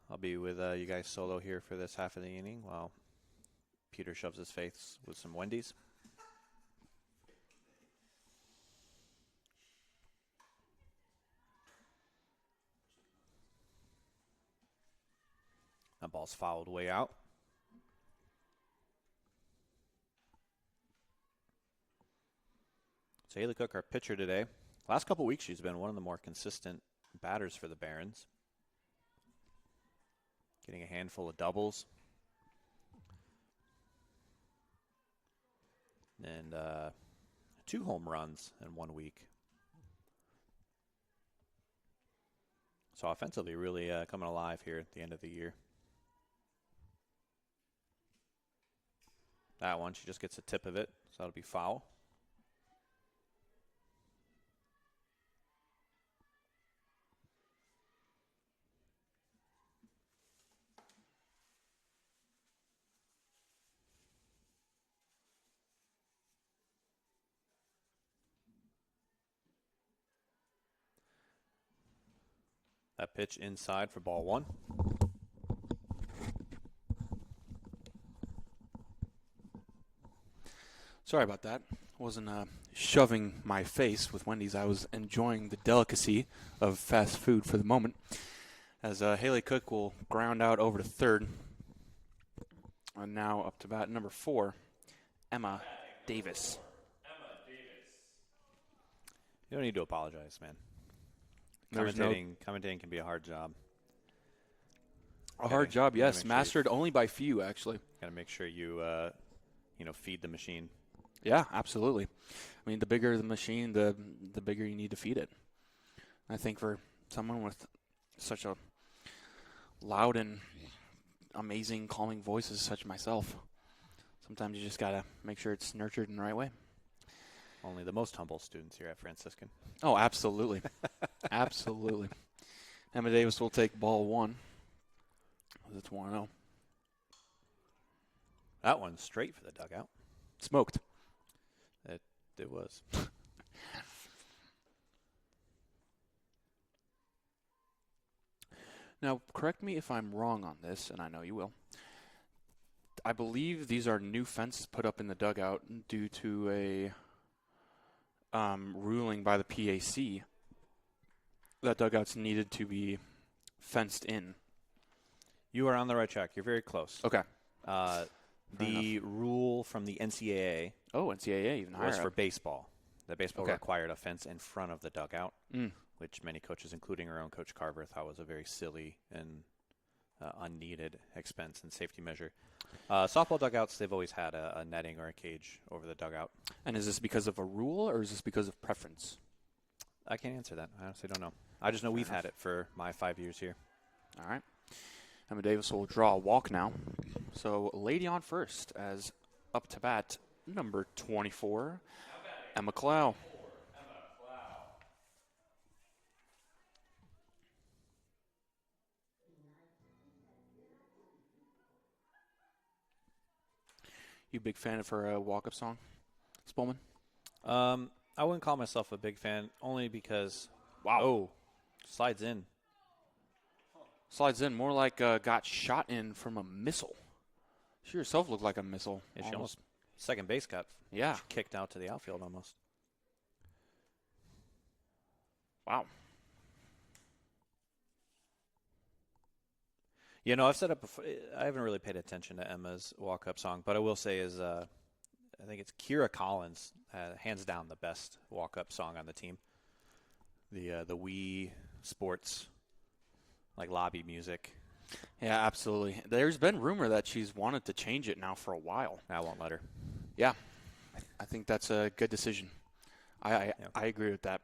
I'll be with you guys solo here for this half of the inning while Peter shoves his face with some Wendy's. That ball's fouled way out. So Haley Cook, our pitcher today. Last couple weeks, she's been one of the more consistent batters for the Barons. Getting a handful of doubles. And 2 home runs in 1 week. So offensively, really coming alive here at the end of the year. That one, she just gets a tip of it, so that'll be foul. That pitch inside for ball 1. Sorry about that. Wasn't shoving my face with Wendy's. I was enjoying the delicacy of fast food for the moment. As Haley Cook will ground out over to third. And now up to bat number 4, Emma Davis. You don't need to apologize, man. There's Commentating can be a hard job. A hard job, yes. Mastered only by few, actually. Got to make sure you, feed the machine. Yeah, absolutely. I mean, the bigger the machine, the bigger you need to feed it. I think for someone with such a loud and amazing, calming voice as such myself, sometimes you just got to make sure it's nurtured in the right way. Only the most humble students here at Franciscan. Oh, absolutely. Absolutely. Emma Davis will take ball 1. It's 1-0. That one's straight for the dugout. Smoked. It was. Now, correct me if I'm wrong on this, and I know you will. I believe these are new fences put up in the dugout due to a ruling by the PAC that dugouts needed to be fenced in. You are on the right track. You're very close. Okay. The rule from the NCAA NCAA even higher was for up. baseball. The baseball Okay. required a fence in front of the dugout, Mm. which many coaches, including our own Coach Carver, thought was a very silly and unneeded expense and safety measure. Softball dugouts, they've always had a netting or a cage over the dugout. And is this because of a rule or is this because of preference? I can't answer that. I honestly don't know. I just know we've had it for my 5 years here. All right. Emma Davis will draw a walk now. So lady on first as up to bat number 24, Emma Clow. You a big fan of her walk-up song, Spolman? I wouldn't call myself a big fan, only because, slides in. Slides in more like got shot in from a missile. She herself looked like a missile. Yeah, she almost second base got kicked out to the outfield almost. Wow. You know, I've said it before. I haven't really paid attention to Emma's walk-up song, but I will say is I think it's Kira Collins, hands down the best walk-up song on the team. The Wii Sports, like lobby music. Yeah, absolutely. There's been rumor that she's wanted to change it now for a while. I won't let her. Yeah, I think that's a good decision. I agree with that.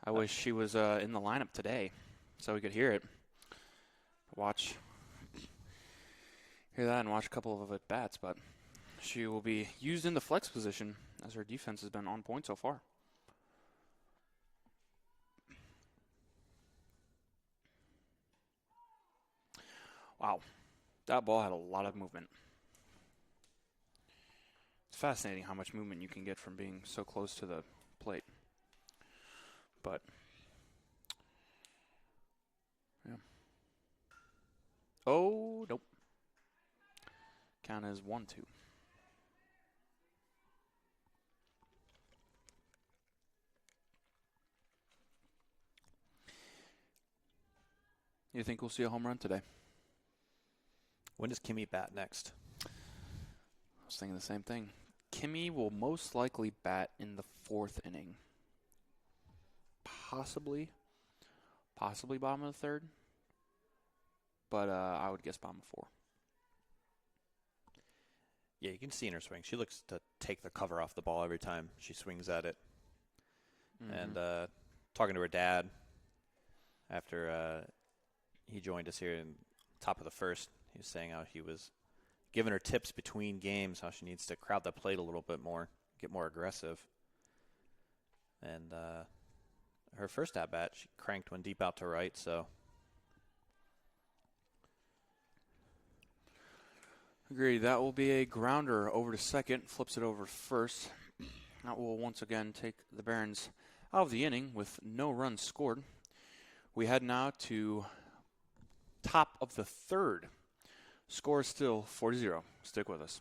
I wish she was in the lineup today so we could hear it. Hear that and watch a couple of at-bats, but she will be used in the flex position as her defense has been on point so far. Wow, that ball had a lot of movement. It's fascinating how much movement you can get from being so close to the plate. But, yeah. Oh, nope. Count as 1-2. You think we'll see a home run today? When does Kimmy bat next? I was thinking the same thing. Kimmy will most likely bat in the 4th inning. Possibly bottom of the 3rd. But I would guess bottom of 4. Yeah, you can see in her swing. She looks to take the cover off the ball every time she swings at it. Mm-hmm. And talking to her dad after he joined us here in top of the 1st, he was saying how he was giving her tips between games, how she needs to crowd the plate a little bit more, get more aggressive. And her first at-bat, she cranked one deep out to right, so. Agreed. That will be a grounder over to second, flips it over to first. That will once again take the Barons out of the inning with no runs scored. We head now to top of the 3rd. Score is still 4-0. Stick with us.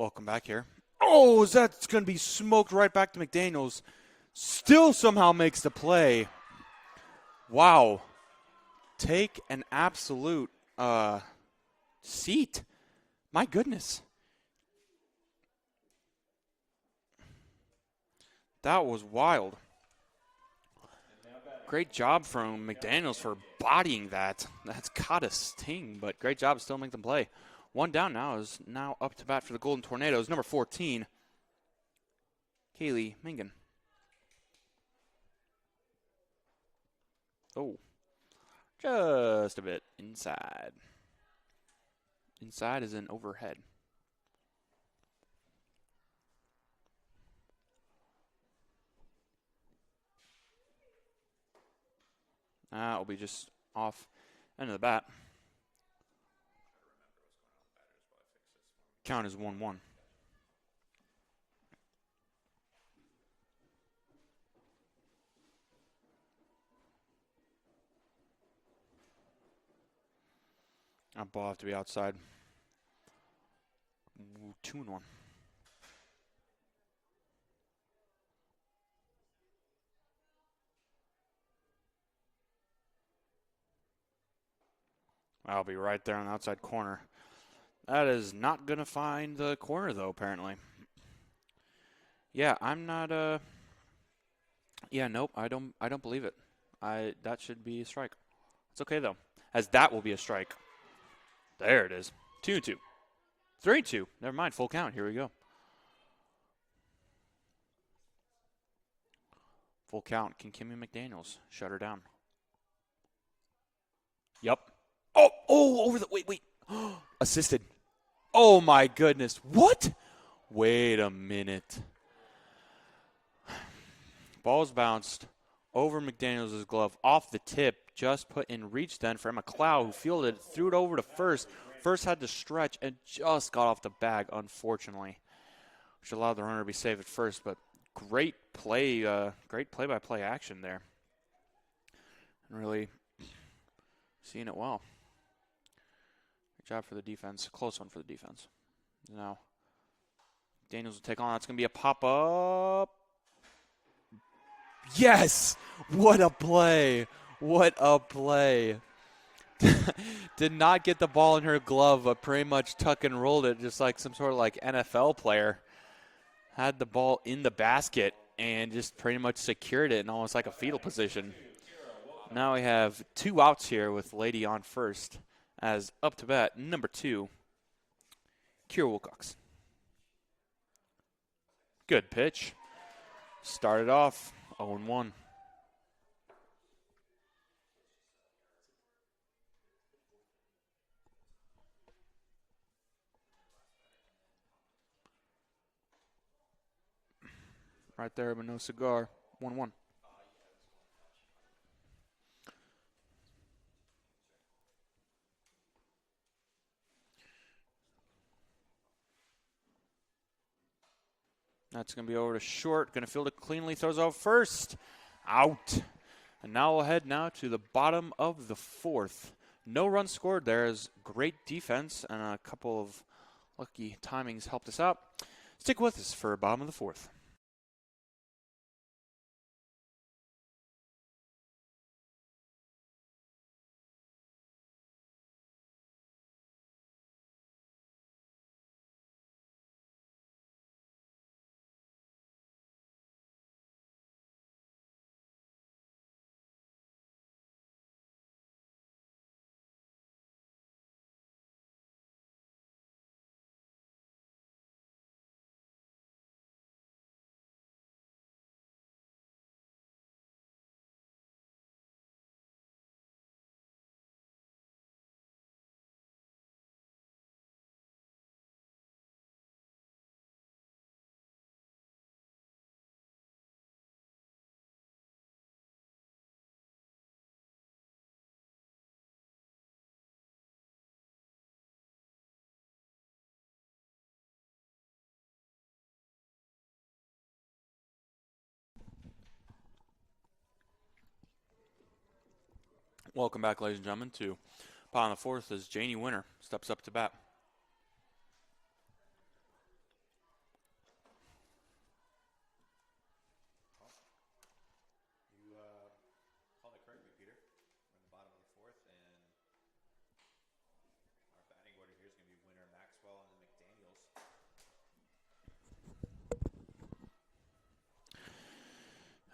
Welcome back here. Oh, that's going to be smoked right back to McDaniels. Still somehow makes the play. Wow. Take an absolute seat. My goodness. That was wild. Great job from McDaniels for bodying that. That's got to sting, but great job to still make them play. One down now is now up to bat for the Golden Tornadoes. Number 14, Kaylee Mingan. Oh, just a bit inside. Inside is an overhead. That will be just off end of the bat. Count is 1-1. That ball have to be outside. 2-1. I'll be right there on the outside corner. That is not going to find the corner, though, apparently. Yeah, I'm not, yeah, nope, I don't believe it. That should be a strike. It's okay, though, as that will be a strike. There it is. 2-2. 3-2. Never mind, full count. Here we go. Full count. Can Kimmy McDaniels shut her down? Yep. Oh, over the, wait. Assisted. Oh, my goodness. What? Wait a minute. Ball's bounced over McDaniels' glove off the tip. Just put in reach then for Emma Clow, who fielded it, threw it over to first. First had to stretch and just got off the bag, unfortunately, which allowed the runner to be safe at first. But great play, great play-by-play action there. And really seeing it well. Good job for the defense. Close one for the defense. Now, Daniels will take on. That's going to be a pop-up. Yes! What a play. What a play. Did not get the ball in her glove, but pretty much tuck and rolled it just like some sort of like NFL player. Had the ball in the basket and just pretty much secured it in almost like a fetal position. Now we have 2 outs here with Lady on first as up to bat, number 2, Kira Wilcox. Good pitch. Started off 0-1. Right there, but no cigar. 1-1. That's going to be over to short. Going to field it cleanly. Throws out first. Out. And now we'll head now to the bottom of the 4th. No runs scored there. Is great defense and a couple of lucky timings helped us out. Stick with us for bottom of the 4th. Welcome back, ladies and gentlemen, to bottom of the 4th as Janie Winter steps up to bat.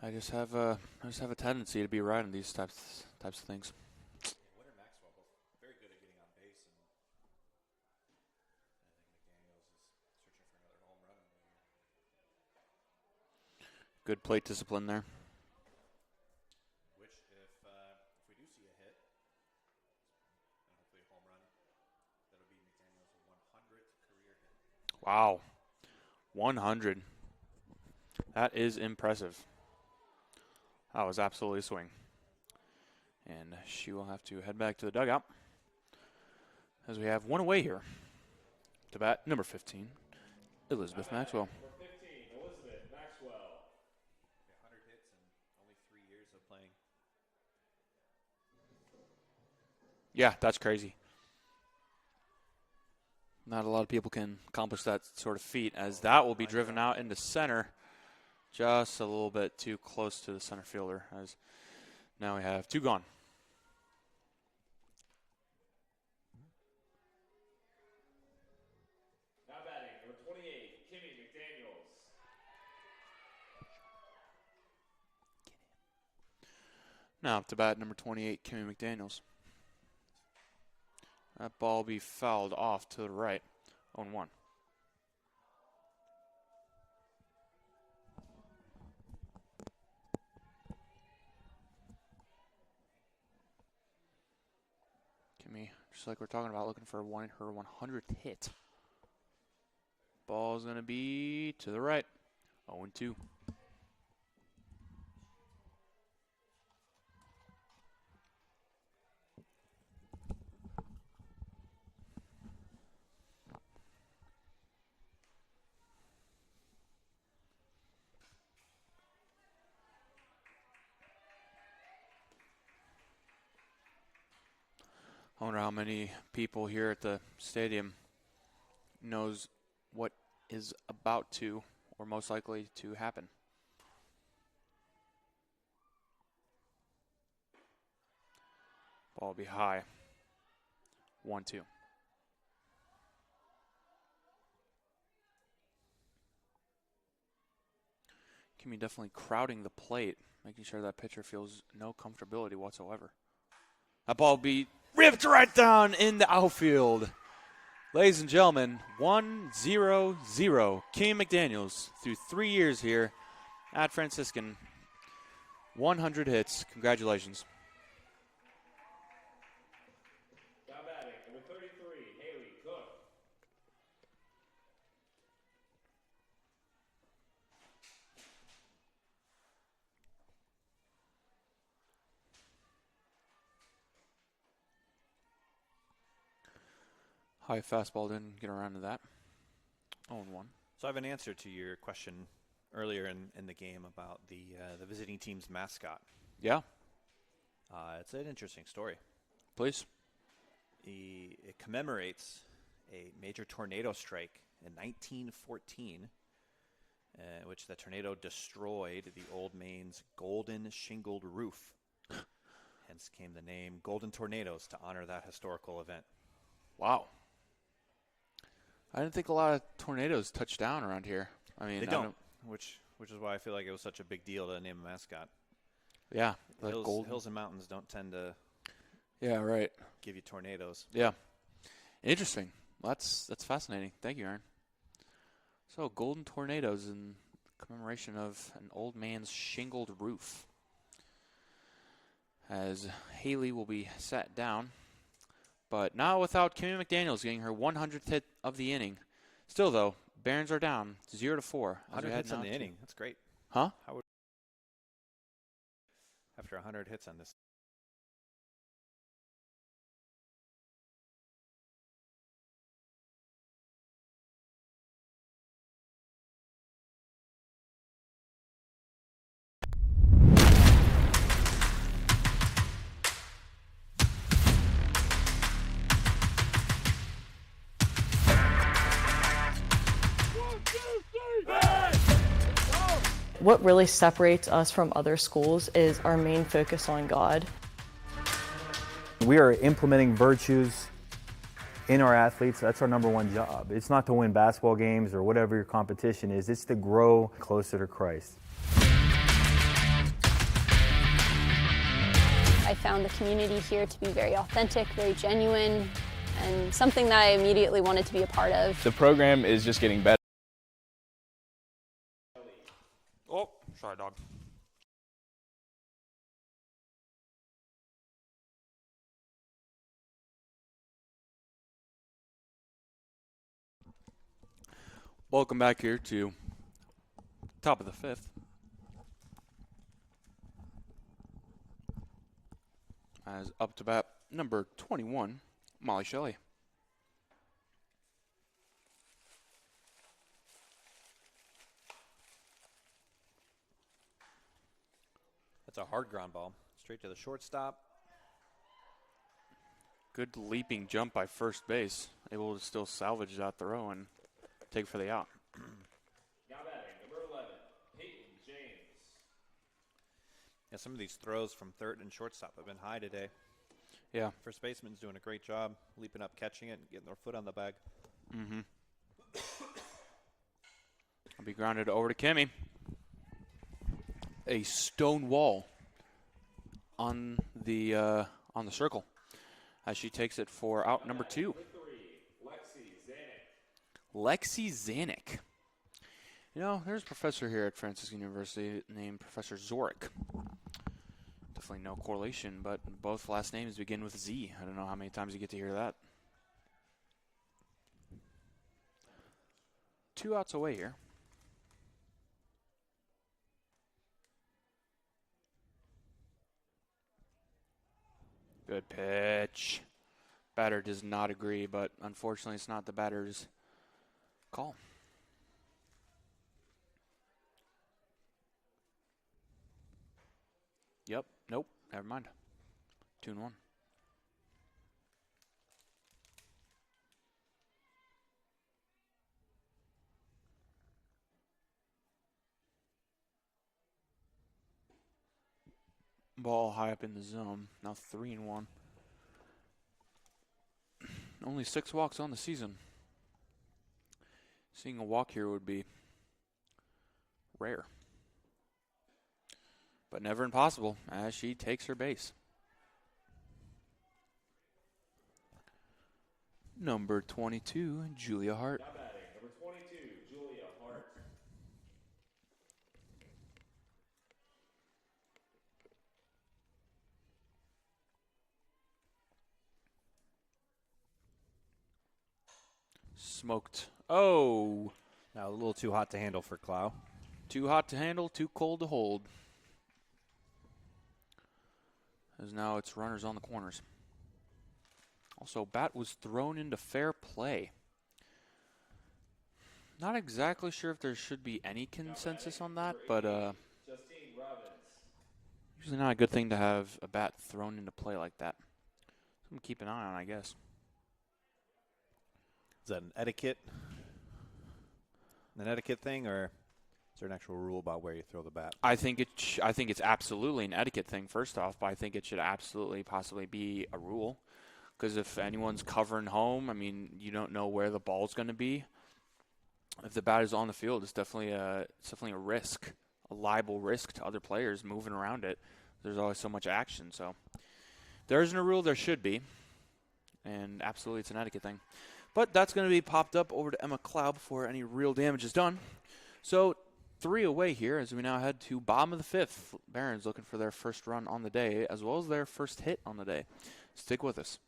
I just have a tendency to be right on these types of things. Winter Maxwell both very good at getting on base, and I think McDaniels is searching for another home run. Good plate discipline there. Which, if we do see a hit, and hopefully a home run, that'll be McDaniels' 100th career hit. Wow, 100. That is impressive. That was absolutely a swing. And she will have to head back to the dugout as we have one away here. To bat, number 15, Elizabeth Maxwell. Number 15, Elizabeth Maxwell. 100 hits in only 3 years of playing. Yeah, that's crazy. Not a lot of people can accomplish that sort of feat, as that will be driven out into center. Just a little bit too close to the center fielder, as now we have 2 gone. Now batting, number 28, Kimmy McDaniels. Now up to bat, number 28, Kimmy McDaniels. That ball will be fouled off to the right, 0-1. Kimmy, just like we're talking about, looking for her 100th hit. Ball's going to be to the right, 0-2. I wonder how many people here at the stadium knows what is about to, or most likely to, happen. Ball will be high. 1-2. Kimmy definitely crowding the plate, making sure that pitcher feels no comfortability whatsoever. That ball will be ripped right down in the outfield. Ladies and gentlemen, 1-0-0. Kimmy McDaniels through 3 years here at Franciscan. 100 hits. Congratulations. Now batting, number 33, Haley Cook. High fastball, didn't get around to that. 0-1. So I have an answer to your question earlier in the game about the visiting team's mascot. Yeah, It's an interesting story. please. It commemorates a major tornado strike in 1914, which the tornado destroyed the Old Maine's golden shingled roof. Hence came the name Golden Tornadoes to honor that historical event. Wow. I didn't think a lot of tornadoes touch down around here. I mean, They don't, which is why I feel like it was such a big deal to name a mascot. Yeah, the Hills and mountains don't tend to Yeah, right. give you tornadoes. Yeah. Interesting. Well, that's fascinating. Thank you, Aaron. So, golden tornadoes in commemoration of an old man's shingled roof. As Haley will be sat down, but not without Kimmy McDaniels getting her 100th hit of the inning. Still, though, Barons are down 0-4. 100 hits in the inning. That's great. Huh? After 100 hits on this. What really separates us from other schools is our main focus on God. We are implementing virtues in our athletes. That's our number one job. It's not to win basketball games or whatever your competition is. It's to grow closer to Christ. I found the community here to be very authentic, very genuine, and something that I immediately wanted to be a part of. The program is just getting better. Oh, sorry, dog. Welcome back here to top of the fifth. As up to bat number 21, Molly Shelley. That's a hard ground ball. Straight to the shortstop. Good leaping jump by first base. Able to still salvage that throw and take for the out. Now batting, number 11, Peyton James. Yeah, some of these throws from third and shortstop have been high today. Yeah. First baseman's doing a great job leaping up, catching it, and getting their foot on the bag. Mm-hmm. I'll be grounded over to Kimmy. A stone wall on the circle as she takes it for out number 2. Number 3, Lexi Zanuck. Lexi Zanuck. You know, there's a professor here at Franciscan University named Professor Zoric. Definitely no correlation, but both last names begin with Z. I don't know how many times you get to hear that. 2 outs away here. Good pitch. Batter does not agree, but unfortunately it's not the batter's call. Yep. Nope. Never mind. 2-1. Ball high up in the zone. Now 3-1. Only 6 walks on the season. Seeing a walk here would be rare. But never impossible as she takes her base. Number 22, Julia Hart. Now batting, number 22, Julia Hart. Smoked. Oh. Now a little too hot to handle for Clow. Too hot to handle, too cold to hold. As now it's runners on the corners. Also, bat was thrown into fair play. Not exactly sure if there should be any consensus on that, but Justine Robbins. usually not a good thing to have a bat thrown into play like that. Something to keep an eye on, I guess. Is that an etiquette thing, or is there an actual rule about where you throw the bat? I think it's absolutely an etiquette thing, first off, but I think it should absolutely possibly be a rule. Because if anyone's covering home, I mean, you don't know where the ball's going to be. If the bat is on the field, it's definitely a risk, a liable risk to other players moving around it. There's always so much action. So there isn't a rule, there should be. And absolutely it's an etiquette thing. But that's going to be popped up over to Emma Cloud before any real damage is done. So 3 away here as we now head to bottom of the 5th. Barons looking for their first run on the day as well as their first hit on the day. Stick with us.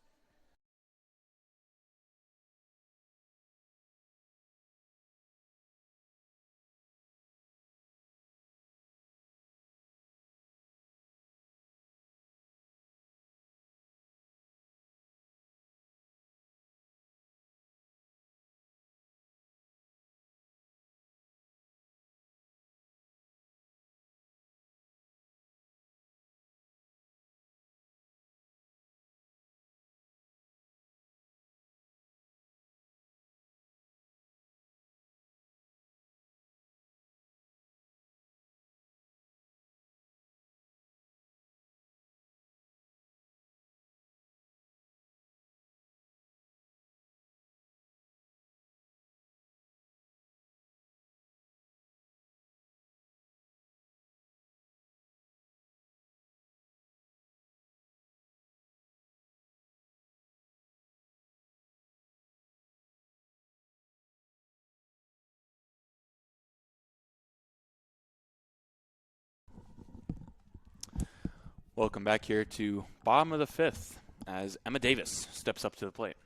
Welcome back here to bottom of the fifth as Emma Davis steps up to the plate.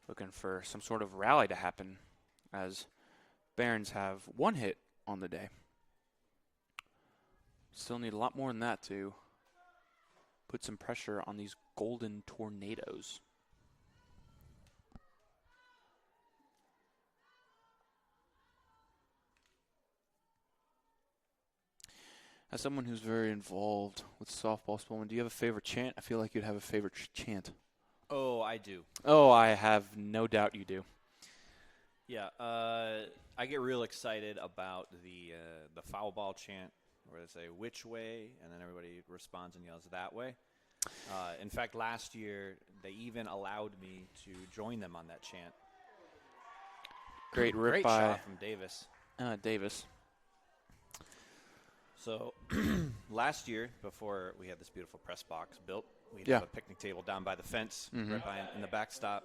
Looking for some sort of rally to happen as Barons have one hit on the day. Still need a lot more than that to put some pressure on these Golden Tornadoes. As someone who's very involved with softball, Spillman, do you have a favorite chant? I feel like you'd have a favorite chant. Oh, I do. Oh, I have no doubt you do. Yeah, I get real excited about the foul ball chant, where they say which way, and then everybody responds and yells that way. In fact, last year they even allowed me to join them on that chant. Great rip Great by shot from Davis. Davis. So last year, before we had this beautiful press box built, we'd Yeah. have a picnic table down by the fence, right by in the backstop,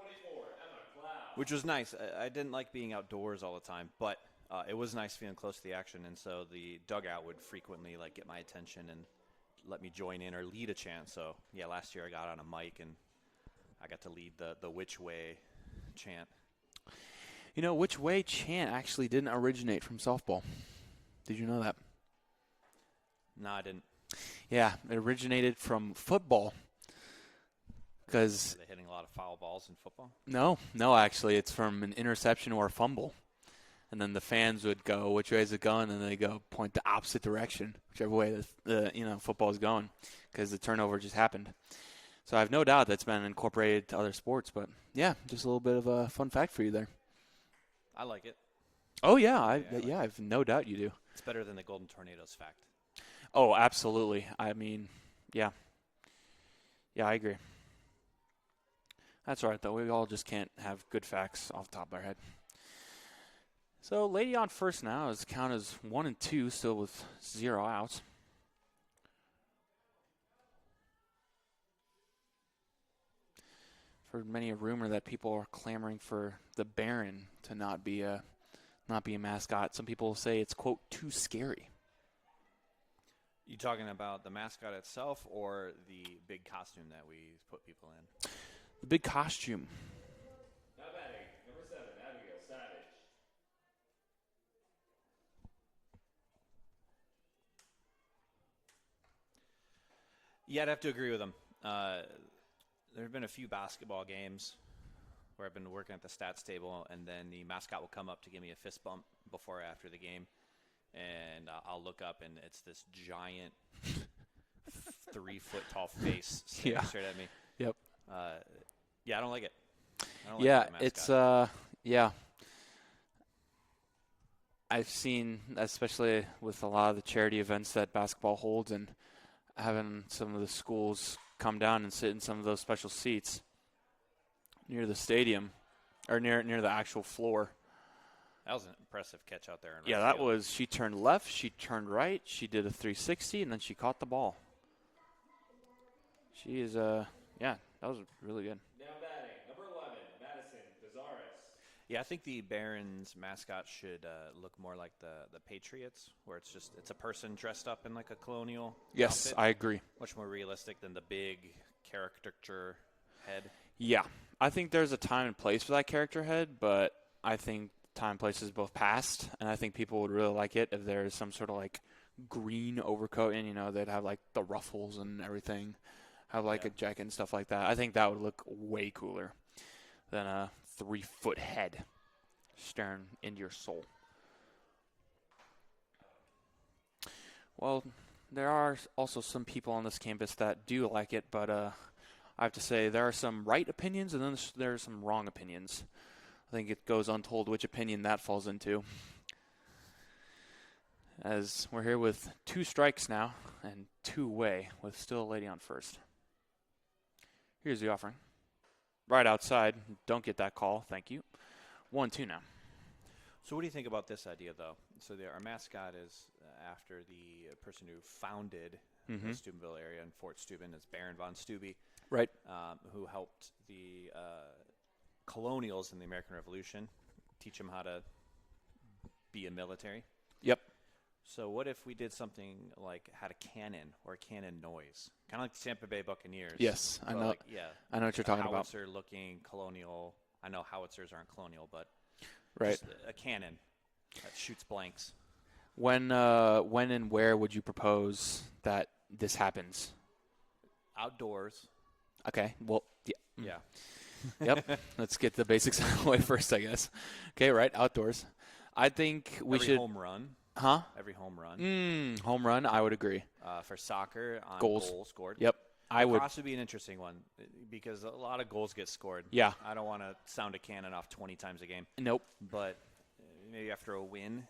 which was nice. I didn't like being outdoors all the time, but it was nice feeling close to the action, and so the dugout would frequently get my attention and let me join in or lead a chant. So yeah, last year I got on a mic and I got to lead the which way chant. You know, which way chant actually didn't originate from softball. Did you know that? No, I didn't. Yeah, it originated from football. Because Are they hitting a lot of foul balls in football? No, actually, it's from an interception or a fumble. And then the fans would go, which way is it going? And they go point the opposite direction, whichever way the football is going, because the turnover just happened. So I have no doubt that's been incorporated to other sports. But, yeah, just a little bit of a fun fact for you there. I like it. Oh, yeah, I like have no doubt you do. It's better than the Golden Tornadoes fact. Oh, absolutely. I mean, yeah. Yeah, I agree. That's all right, though. We all just can't have good facts off the top of our head. So, lady on first now is count as 1-2, still with 0 outs. I've heard many a rumor that people are clamoring for the Baron to not be a mascot. Some people say it's, quote, too scary. You talking about the mascot itself or the big costume that we put people in? The big costume. Now batting, number 7, Abigail Savage. Yeah, I'd have to agree with him. There have been a few basketball games where I've been working at the stats table, and then the mascot will come up to give me a fist bump before or after the game. And I'll look up, and it's this giant 3-foot-tall face staring straight at me. Yep. Yeah, I don't like it. It's I've seen, especially with a lot of the charity events that basketball holds, and having some of the schools come down and sit in some of those special seats near the stadium or near the actual floor. That was an impressive catch out there. Yeah, that was. She turned left, she turned right, she did a 360, and then she caught the ball. She is, that was really good. Now batting, number 11, Madison Cazares. Yeah, I think the Barons mascot should look more like the Patriots, where it's a person dressed up in like a colonial Yes, outfit. I agree. Much more realistic than the big caricature head. Yeah, I think there's a time and place for that character head, but I think time and place is both past, and I think people would really like it if there's some sort of like green overcoat, and they'd have like the ruffles and everything, have like a jacket and stuff like that. I think that would look way cooler than a 3-foot head staring into your soul. Well, there are also some people on this campus that do like it, but I have to say there are some right opinions and then there are some wrong opinions. I think it goes untold which opinion that falls into. As we're here with 2 strikes now and 2 away with still a lady on first. Here's the offering. Right outside. Don't get that call. Thank you. 1-2 now. So what do you think about this idea, though? So our mascot is after the person who founded the Steubenville area in Fort Steuben is Baron von Steuben. Right. Who helped the colonials in the American Revolution teach them how to be a military. Yep. So what if we did something like had a cannon or a cannon noise, kind of like the Tampa Bay Buccaneers? Yes, I But know. Like, yeah, I know what you're talking about. howitzer looking colonial. I know howitzers aren't colonial, but Right. just a cannon that shoots blanks. When and where would you propose that this happens? Outdoors. Okay. Well, yeah. Yeah. Yep. Let's get the basics out of the way first, I guess. Okay, right. Outdoors. I think we Every should. home run. Huh? Every home run. Home run. I would agree. For soccer, on Goals. goal scored. Yep. I would. Lacrosse would be an interesting one because a lot of goals get scored. Yeah. I don't want to sound a cannon off 20 times a game. Nope. But maybe after a win,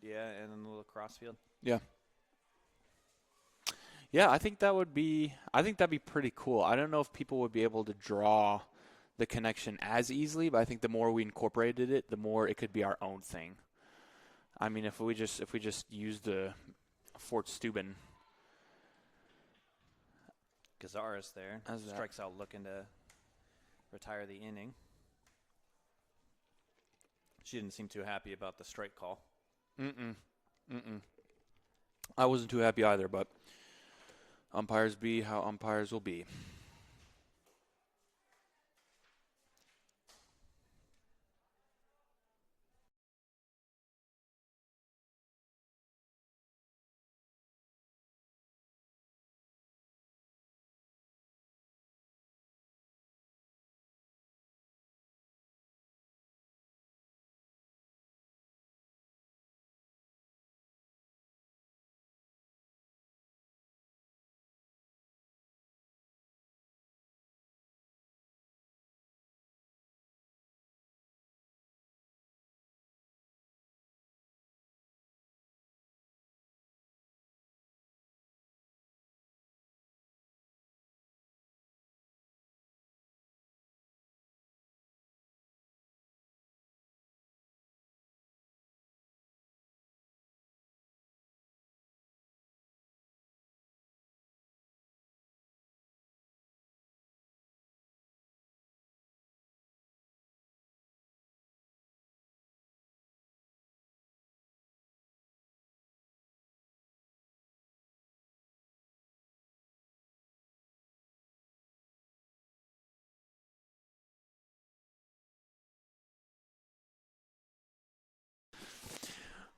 yeah, and then the lacrosse field. Yeah. Yeah, I think that'd be pretty cool. I don't know if people would be able to draw the connection as easily, but I think the more we incorporated it, the more it could be our own thing. I mean, if we just used the Fort Steuben. Gazaris there strikes out looking to retire the inning. She didn't seem too happy about the strike call. I wasn't too happy either, but umpires be how umpires will be.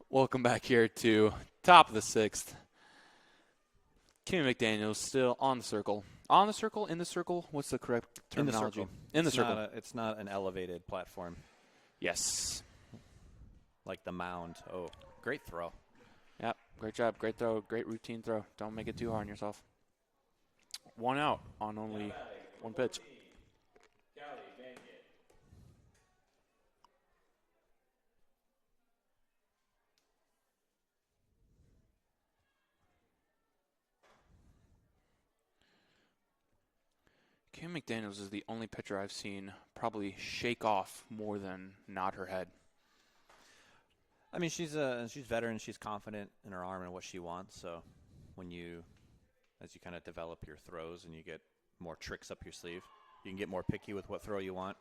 Welcome back here to top of the sixth. Kimmy McDaniels still on the circle. On the circle? In the circle? What's the correct terminology? In the circle. It's not an elevated platform. Yes. Like the mound. Oh, great throw. Yep. Great job. Great throw. Great routine throw. Don't make it too hard on yourself. 1 out on only 1 pitch. Kim McDaniels is the only pitcher I've seen probably shake off more than nod her head. I mean, she's veteran. She's confident in her arm and what she wants. So as you kind of develop your throws and you get more tricks up your sleeve, you can get more picky with what throw you want.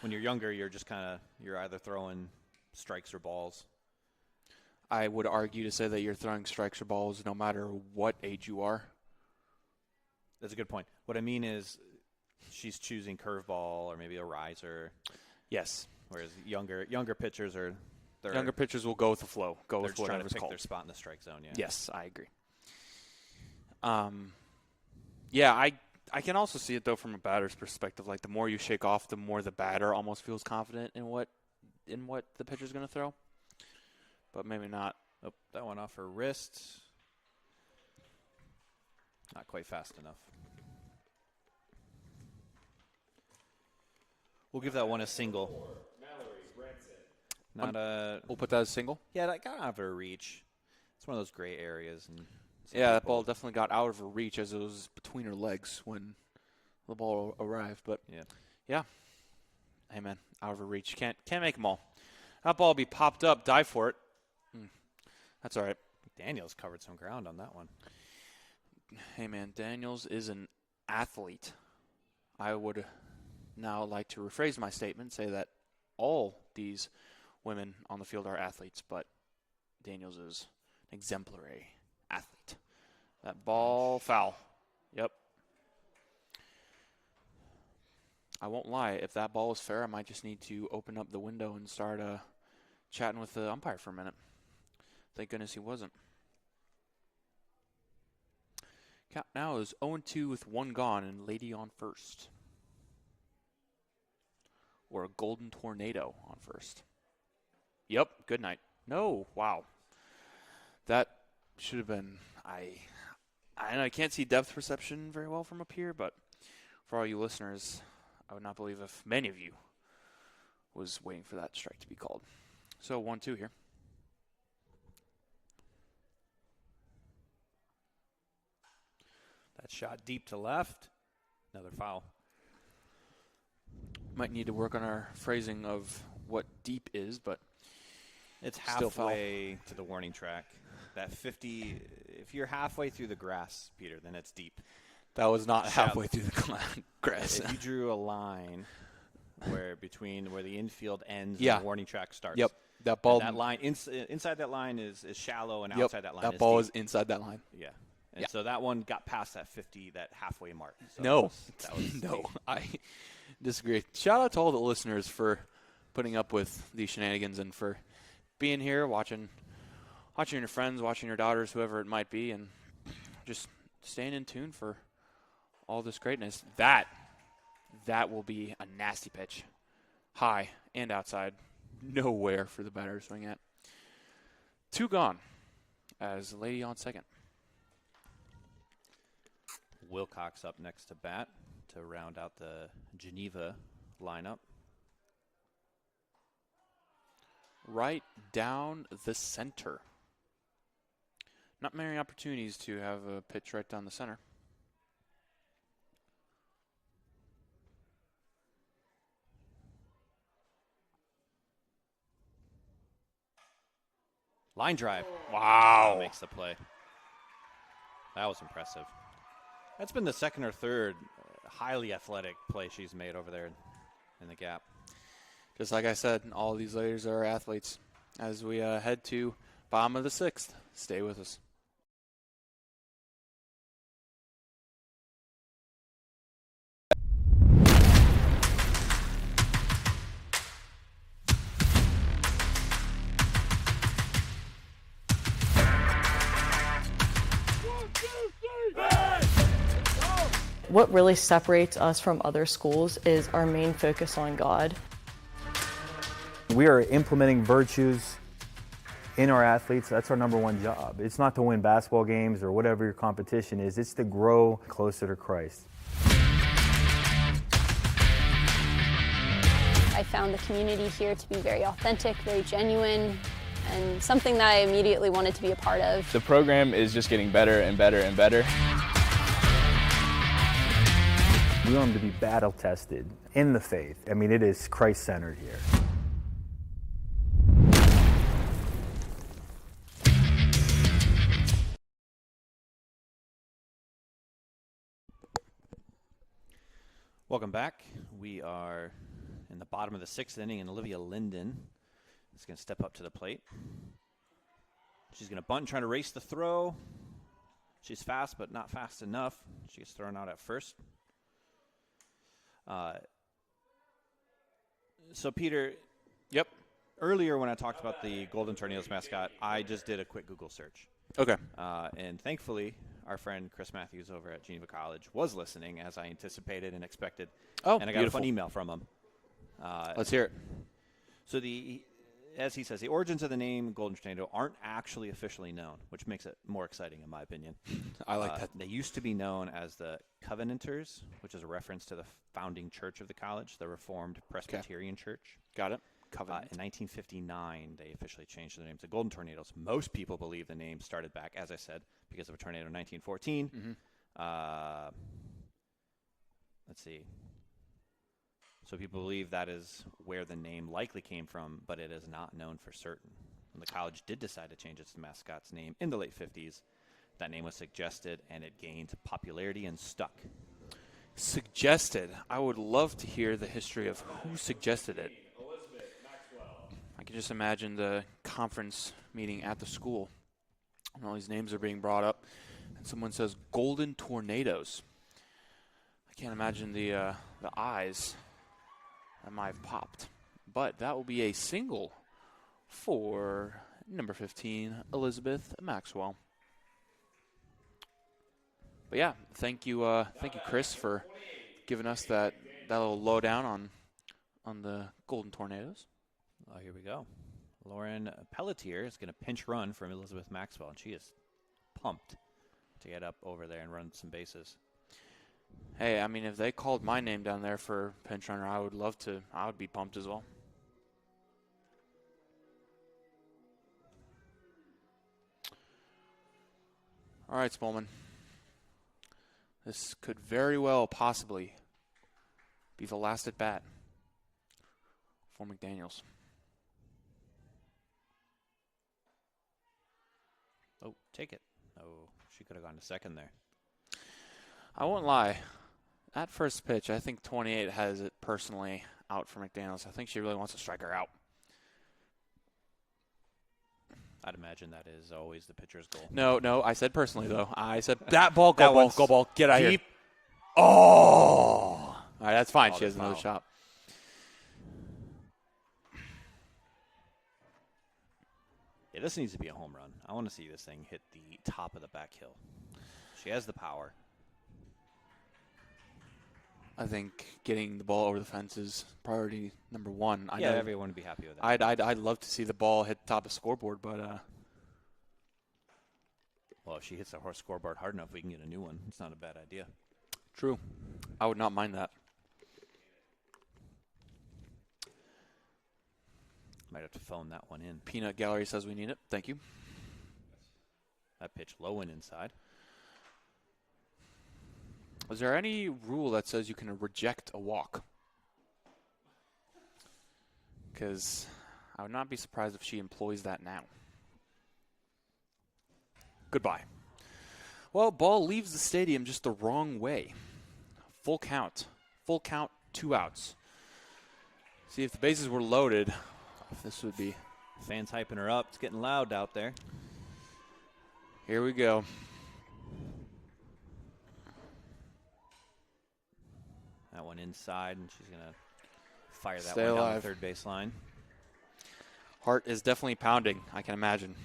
When you're younger, you're either throwing strikes or balls. I would argue to say that you're throwing strikes or balls no matter what age you are. That's a good point. What I mean is she's choosing curveball or maybe a riser. Yes. Whereas younger pitchers are younger pitchers will go with the flow. Go with trying to whatever's pick called. their spot in the strike zone. Yeah. Yes, I agree. Yeah, I can also see it though from a batter's perspective. Like the more you shake off, the more the batter almost feels confident in what the pitcher's going to throw. But maybe not. Oh, that went off her wrist. Not quite fast enough. We'll give that one a single. Not a. We'll put that as single. Yeah, that got out of her reach. It's one of those gray areas, and yeah, that ball definitely got out of her reach as it was between her legs when the ball arrived. But yeah. Hey man, out of her reach. Can't make them all. That ball be popped up. Dive for it. That's all right. Daniels covered some ground on that one. Hey man, Daniels is an athlete. I would now like to rephrase my statement, say that all these women on the field are athletes, but Daniels is exemplary athlete. That ball, foul. Yep. I won't lie. If that ball is fair, I might just need to open up the window and start chatting with the umpire for a minute. Thank goodness he wasn't. Count now is 0-2 with one gone and Lady on first. Or a golden tornado on first. Yep, good night. No, wow. That should have been, I can't see depth perception very well from up here, but for all you listeners, I would not believe if many of you was waiting for that strike to be called. So 1-2 here. That shot deep to left. Another foul. Might need to work on our phrasing of what deep is, but it's still foul. halfway to the warning track. That 50, if you're halfway through the grass, Peter, then it's deep. That was not halfway through the grass. If you drew a line where the infield ends yeah. and the warning track starts. Yep. That ball. That line inside that line is shallow, and outside that line that is ball deep. is inside that line. Yeah. And so that one got past that 50, that halfway mark. So no. That was no. deep. I disagree. Shout out to all the listeners for putting up with these shenanigans and for being here, watching your friends, watching your daughters, whoever it might be, and just staying in tune for all this greatness. That will be a nasty pitch. High and outside. Nowhere for the batter to swing at. 2 gone as Lady on second. Wilcox up next to bat to round out the Geneva lineup. Right down the center. Not many opportunities to have a pitch right down the center. Line drive. Wow. Makes the play. That was impressive. That's been the second or third highly athletic play she's made over there in the gap. Just like I said, all these ladies are athletes. As we head to bottom of the 6th, stay with us. What really separates us from other schools is our main focus on God. We are implementing virtues in our athletes. That's our number one job. It's not to win basketball games or whatever your competition is. It's to grow closer to Christ. I found the community here to be very authentic, very genuine, and something that I immediately wanted to be a part of. The program is just getting better and better and better. We want them to be battle tested in the faith. I mean, it is Christ-centered here. Welcome back. We are in the bottom of the 6th inning, and Olivia Linden is going to step up to the plate. She's going to bunt, trying to race the throw. She's fast, but not fast enough. She gets thrown out at first. So, Peter, Yep. earlier when I talked about the Golden Tornadoes mascot, I just did a quick Google search. Okay. And thankfully, our friend Chris Matthews over at Geneva College was listening, as I anticipated and expected. Oh, and I got beautiful. a fun email from him. Let's hear it. So as he says, the origins of the name Golden Tornado aren't actually officially known, which makes it more exciting in my opinion. I like that. They used to be known as the Covenanters, which is a reference to the founding church of the college, the Reformed Presbyterian Church. Got it. Covenant. In 1959, they officially changed their name to Golden Tornadoes. Most people believe the name started back, as I said, because of a tornado in 1914. Mm-hmm. Let's see. So people believe that is where the name likely came from, but it is not known for certain. When the college did decide to change its mascot's name in the late 50s, that name was suggested, and it gained popularity and stuck. Suggested. I would love to hear the history of who suggested it. I can just imagine the conference meeting at the school. And all these names are being brought up. And someone says Golden Tornadoes. I can't imagine the eyes that might have popped. But that will be a single for number 15, Elizabeth Maxwell. But yeah, thank you, Chris, for giving us that little lowdown on the Golden Tornadoes. Oh, here we go. Lauren Pelletier is going to pinch run from Elizabeth Maxwell, and she is pumped to get up over there and run some bases. Hey, I mean, if they called my name down there for pinch runner, I would be pumped as well. All right, Spolman. This could very well possibly be the last at bat for McDaniels. Oh, take it. Oh, she could have gone to second there. I won't lie. At first pitch, I think 28 has it personally out for McDaniels. I think she really wants to strike her out. I'd imagine that is always the pitcher's goal. No, I said personally, though. I said that ball, go ball, get out of here. Deep. Oh! All right, that's fine. Oh, She has that's another foul. shot. Yeah, this needs to be a home run. I want to see this thing hit the top of the back hill. She has the power. I think getting the ball over the fence is priority number one. I know everyone would be happy with that. I'd love to see the ball hit the top of the scoreboard, but well, if she hits the horse scoreboard hard enough, we can get a new one. It's not a bad idea. true. I would not mind that. Might have to phone that one in. Peanut Gallery says we need it. Thank you. That pitch low and inside. Is there any rule that says you can reject a walk? Because I would not be surprised if she employs that now. Goodbye. Well, ball leaves the stadium just the wrong way. Full count. Full count, 2 outs. See, if the bases were loaded, this would be... Fans hyping her up. It's getting loud out there. Here we go. That one inside, and she's going to fire that Stay one down alive. the third base line. Heart is definitely pounding, I can imagine.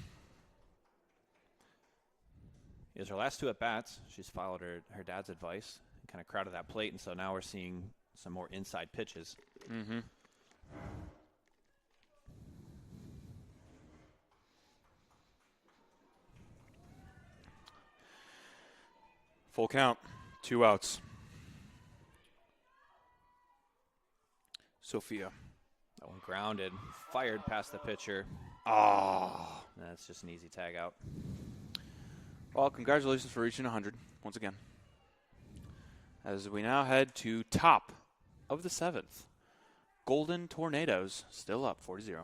It was her last 2 at-bats. She's followed her dad's advice and kind of crowded that plate, and so now we're seeing some more inside pitches. Mm-hmm. Full count, 2 outs. Sophia. That one grounded, fired past the pitcher. Oh. That's just an easy tag out. Well, congratulations for reaching 100 once again. As we now head to top of the 7th. Golden Tornadoes still up 4-0.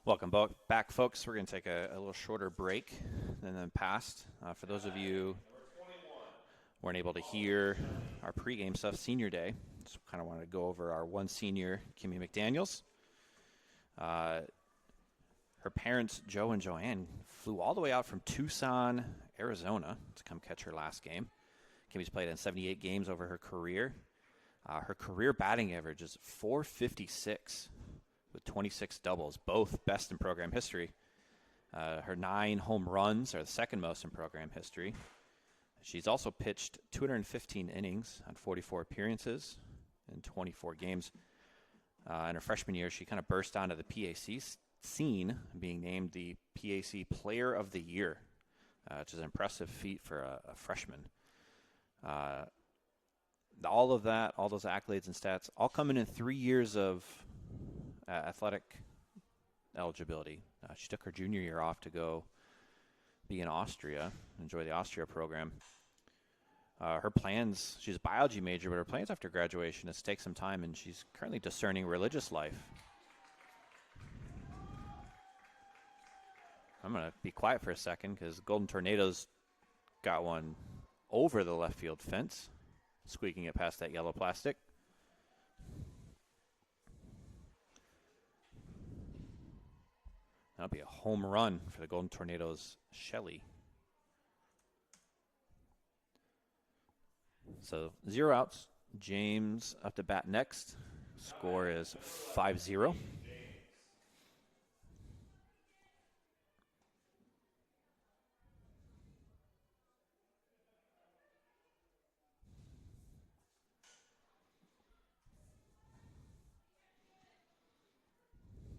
Welcome back, folks. We're going to take a little shorter break than the past. For those of you who weren't able to hear our pregame stuff, Senior Day, just kind of wanted to go over our one senior, Kimmy McDaniels. Her parents, Joe and Joanne, flew all the way out from Tucson, Arizona to come catch her last game. Kimmy's played in 78 games over her career. Her career batting average is .456. With 26 doubles, both best in program history. Her 9 home runs are the second most in program history. She's also pitched 215 innings on 44 appearances in 24 games. In her freshman year, she kind of burst onto the PAC scene, being named the PAC Player of the Year, which is an impressive feat for a freshman. All of that, all those accolades and stats, all coming in 3 years of athletic eligibility. She took her junior year off to go be in Austria, enjoy the Austria program. Her plans, she's a biology major, but her plans after graduation is to take some time, and she's currently discerning religious life. I'm going to be quiet for a second because Golden Tornadoes got one over the left field fence, squeaking it past that yellow plastic. That'll be a home run for the Golden Tornadoes' Shelley. So 0 outs. James up to bat next. Score is 5-0.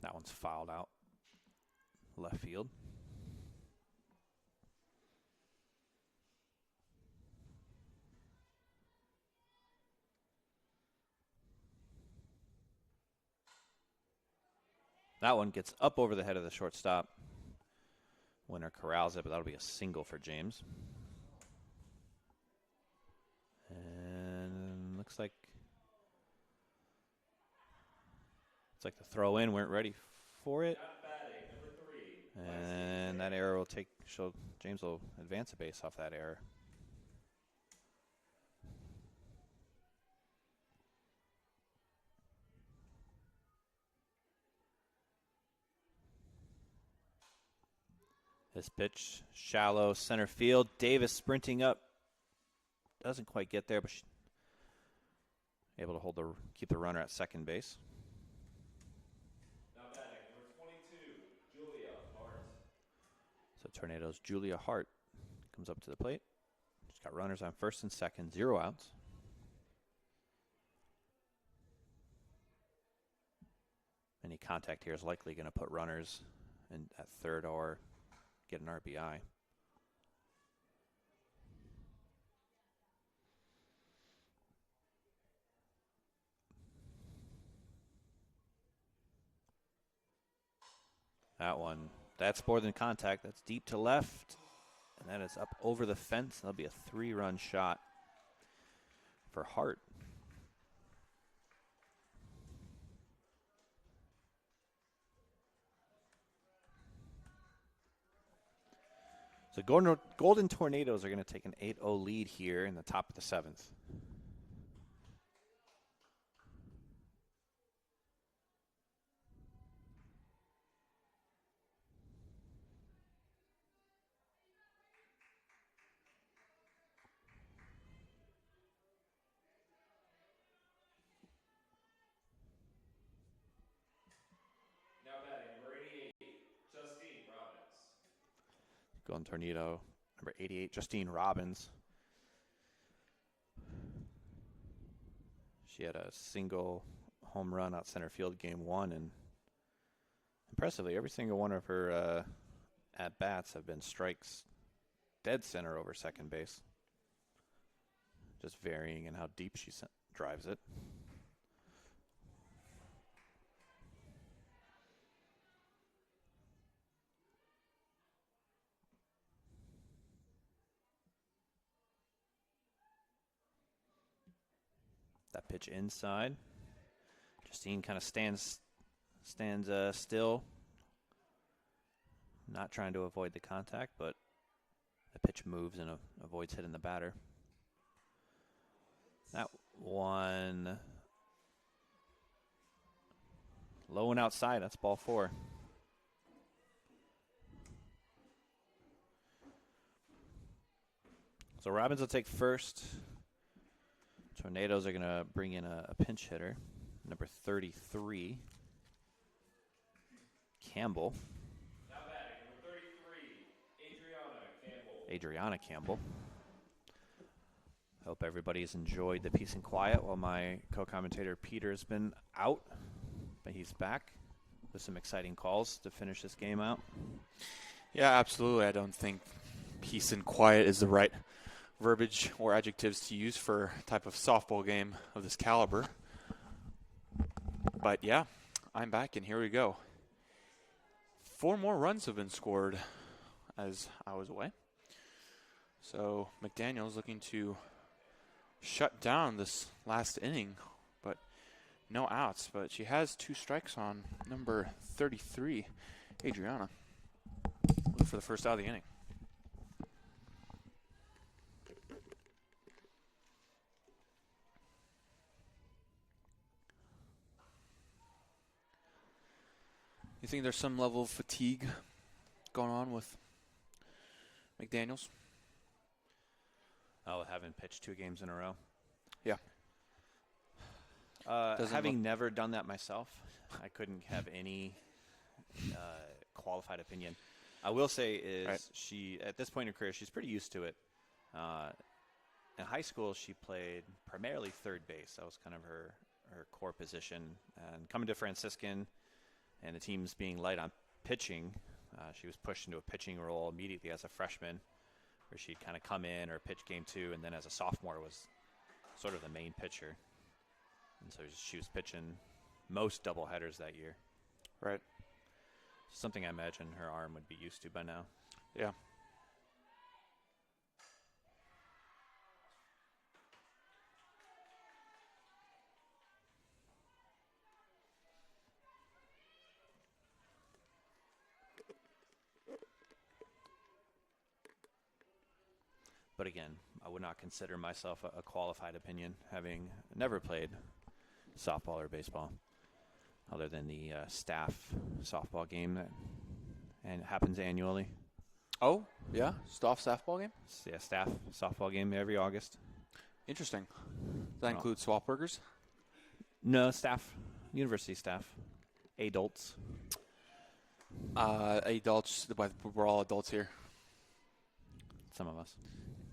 That one's fouled out left field. That one gets up over the head of the shortstop. Winner corrals it, but that'll be a single for James. And looks like the throw in weren't ready for it. And that error will James will advance a base off that error. This pitch, shallow center field. Davis sprinting up. Doesn't quite get there, but able to keep the runner at second base. Now batting, number 22, Julia Hart. So Tornadoes' Julia Hart comes up to the plate. She's got runners on first and second, 0 outs. Any contact here is likely going to put runners at third or get an RBI. That's more than contact. That's deep to left, and that is up over the fence. That'll be a 3-run shot for Hart. So Golden Tornadoes are going to take an 8-0 lead here in the top of the 7th. Now batting, number 88, Justine Robbins. Golden Tornado, number 88, Justine Robbins. She had a single home run out center field game 1, and impressively, every single one of her at-bats have been strikes dead center over second base. Just varying in how deep she drives it. That pitch inside. Justine kind of stands still, not trying to avoid the contact, but the pitch moves and avoids hitting the batter. That one low and outside. That's ball 4. So Robbins will take first. Tornadoes are going to bring in a pinch hitter, number 33, Campbell. Now batting, number Adriana Campbell. Hope everybody's enjoyed the peace and quiet while my co-commentator Peter has been out, but he's back with some exciting calls to finish this game out. Yeah, absolutely. I don't think peace and quiet is the right verbiage or adjectives to use for a type of softball game of this caliber. But yeah, I'm back, and here we go. 4 more runs have been scored as I was away. So McDaniel's looking to shut down this last inning, but no outs. But she has 2 strikes on number 33, Adriana. Looking for the first out of the inning. You think there's some level of fatigue going on with McDaniels? Oh, having pitched 2 games in a row. Yeah. Having never done that myself, I couldn't have any qualified opinion. I will say is she, at this point in her career, she's pretty used to it. In high school, she played primarily third base. That was kind of her core position. And coming to Franciscan and the teams being light on pitching, she was pushed into a pitching role immediately as a freshman, where she'd kind of come in or pitch game 2, and then as a sophomore was sort of the main pitcher. And so she was pitching most doubleheaders that year. Right. Something I imagine her arm would be used to by now. Yeah. But again, I would not consider myself a qualified opinion, having never played softball or baseball, other than the staff softball game that happens annually. Oh, yeah? Staff softball game? Yeah, staff softball game every August. Interesting. Does that include swap burgers? No, staff, university staff, adults. Adults, we're all adults here. Some of us.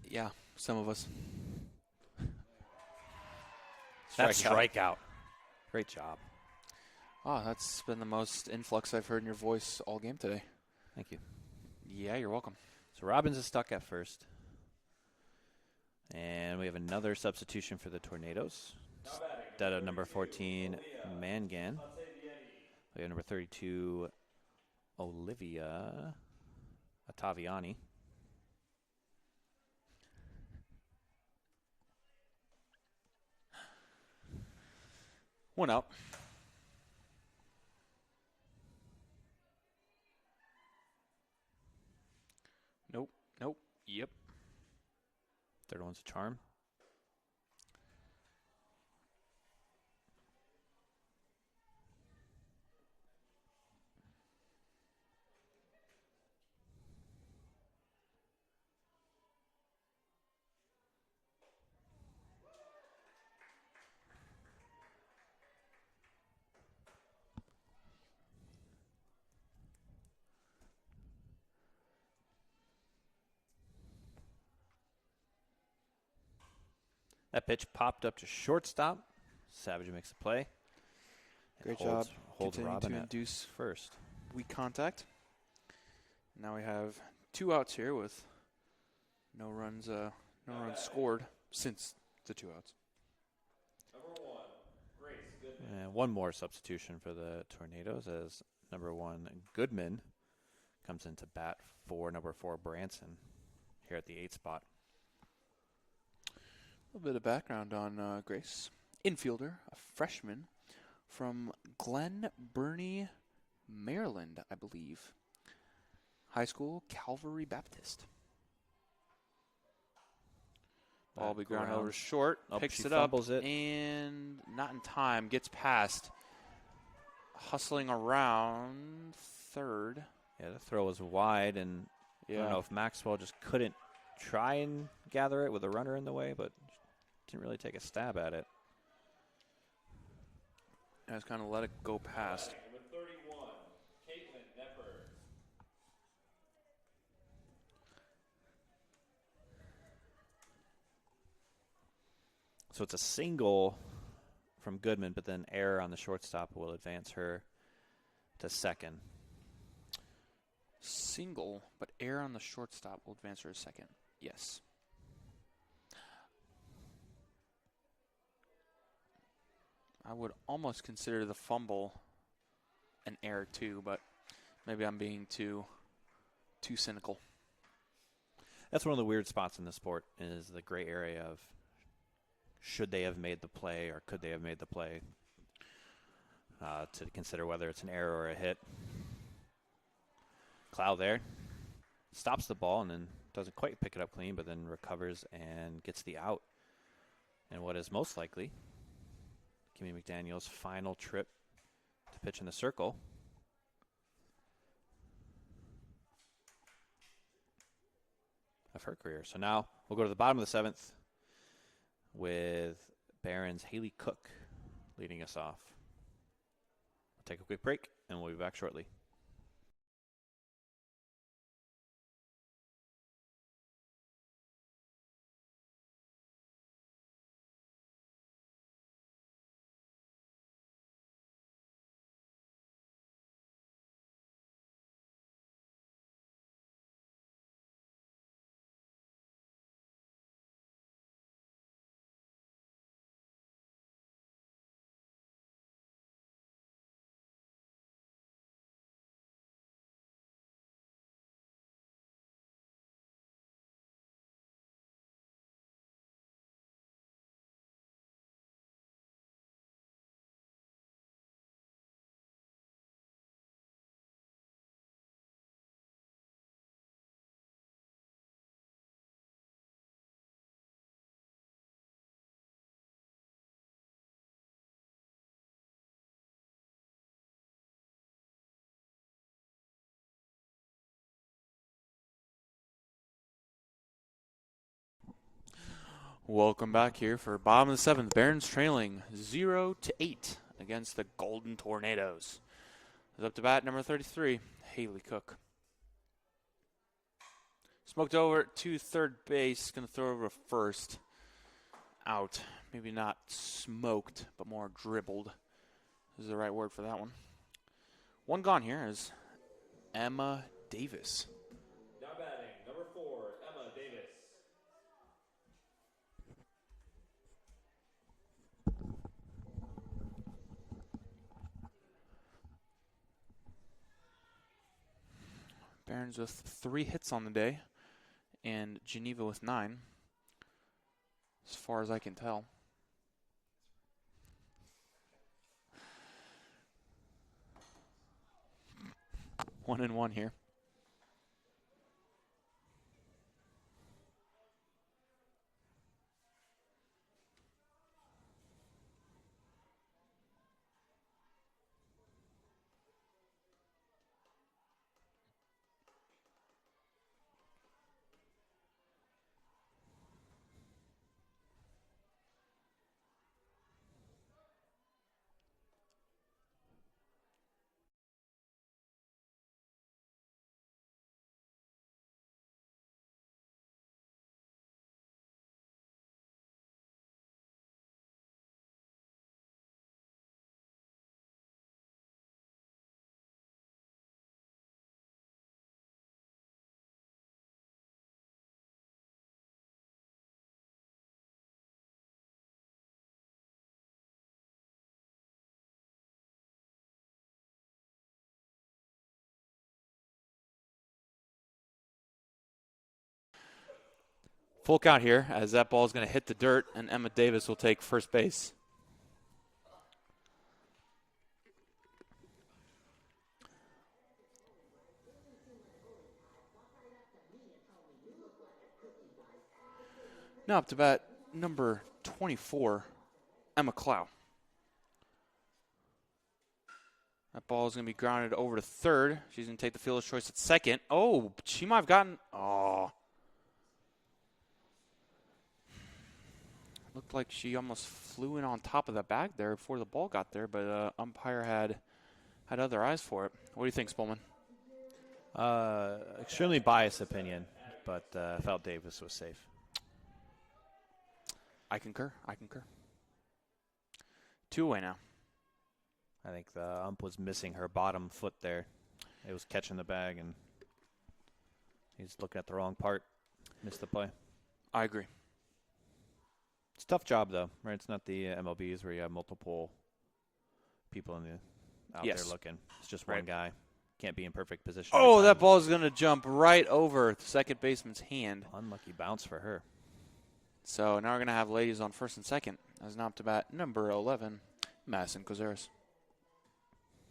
Yeah, some of us. That's strikeout. Great job. Oh, that's been the most influx I've heard in your voice all game today. Thank you. Yeah, you're welcome. So Robbins is stuck at first. And we have another substitution for the Tornadoes. Instead of number 14, Mangan, we have number 32, Olivia Ottaviani. One out. Nope. Yep. Third one's a charm. That pitch popped up to shortstop. Savage makes the play. Great Holds Continuing Robin to at induce first. weak contact. Now we have 2 outs here with no runs scored since the 2 outs. Number 1, Grace Goodman. And one more substitution for the Tornadoes as number 1, Goodman, comes into bat for number 4, Branson, here at the 8th spot. A little bit of background on Grace. Infielder, a freshman from Glen Burnie, Maryland, I believe. High school, Calvary Baptist. Ball be ground over short, picks it up, and not in time, gets past. Hustling around third. Yeah, the throw was wide, and I don't know if Maxwell just couldn't try and gather it with a runner in the way, but didn't really take a stab at it. I just kind of let it go past. Number 31, Caitlin Neppers. So it's a single from Goodman, but then error on the shortstop will advance her to second. Single, but error on the shortstop will advance her to second. Yes. I would almost consider the fumble an error too, but maybe I'm being too cynical. That's one of the weird spots in the sport, is the gray area of should they have made the play or could they have made the play, to consider whether it's an error or a hit. Clow there stops the ball and then doesn't quite pick it up clean, but then recovers and gets the out. And what is most likely Kimmy McDaniel's final trip to pitch in the circle. Of her career. So now we'll go to the bottom of the seventh with Barron's Haley Cook leading us off. We'll take a quick break and we'll be back shortly. Welcome back here for bottom of the seventh. Barons trailing 0-8 against the Golden Tornadoes. Is up to bat number 33, Haley Cook. Smoked over to third base, going to throw over to first. Out. Maybe not smoked, but more dribbled is the right word for that one. One gone here is Emma Davis. Now batting, number 4, Emma Davis. Barons with 3 hits on the day, and Geneva with 9, as far as I can tell. One and one here. Full count here as that ball is going to hit the dirt, and Emma Davis will take first base. Now up to bat number 24, Emma Clow. That ball is going to be grounded over to third. She's going to take the fielder's choice at second. Oh, she might have gotten... Oh. Looked like she almost flew in on top of the bag there before the ball got there, but umpire had other eyes for it. What do you think, Spolman? Extremely biased opinion, but felt Davis was safe. I concur. 2 away now. I think the ump was missing her bottom foot there. It was catching the bag, and he's looking at the wrong part. Missed the play. I agree. It's a tough job, though, right? It's not the MLBs where you have multiple people out there looking. It's just one guy. Can't be in perfect position. Oh, that ball is going to jump right over the second baseman's hand. Unlucky bounce for her. So now we're going to have ladies on first and second as now up to bat number 11, Madison Cazares.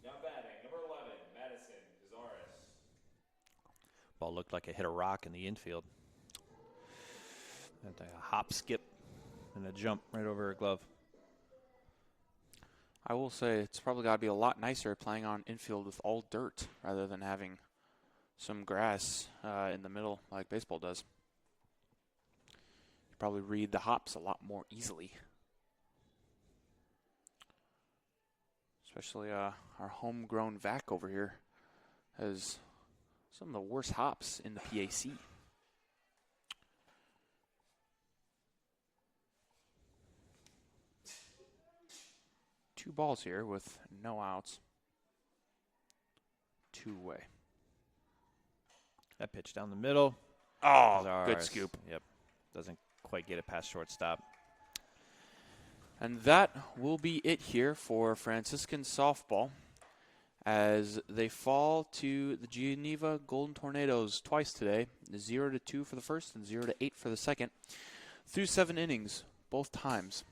Now batting, number 11, Madison Cazares. Ball looked like it hit a rock in the infield. And a hop, skip, and a jump right over her glove. I will say it's probably got to be a lot nicer playing on infield with all dirt rather than having some grass in the middle like baseball does. You probably read the hops a lot more easily. Especially our homegrown vac over here has some of the worst hops in the PAC. Two balls here with no outs. 2 away. That pitch down the middle. Oh, Cazares, good scoop. Yep. Doesn't quite get it past shortstop. And that will be it here for Franciscan softball as they fall to the Geneva Golden Tornadoes twice today. 0-2 for the first and 0-8 for the second. Through 7 innings, both times.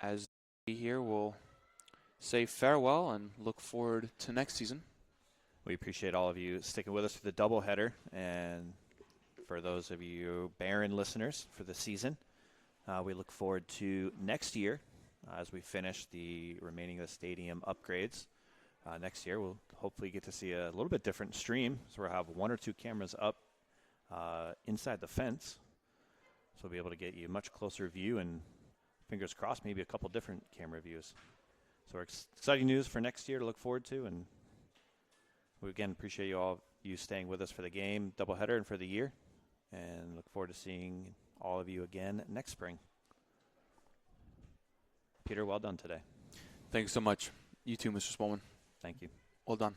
As we here will say farewell and look forward to next season. We appreciate all of you sticking with us for the doubleheader, and for those of you Barron listeners for the season, we look forward to next year as we finish the remaining of the stadium upgrades. Next year we'll hopefully get to see a little bit different stream, so we'll have 1 or 2 cameras up inside the fence, so we'll be able to get you a much closer view, and fingers crossed, maybe a couple different camera views. So exciting news for next year to look forward to, and we again appreciate you staying with us for the game, doubleheader, and for the year, and look forward to seeing all of you again next spring. Peter, well done today. Thanks so much. You too, Mr. Smallman. Thank you. Well done.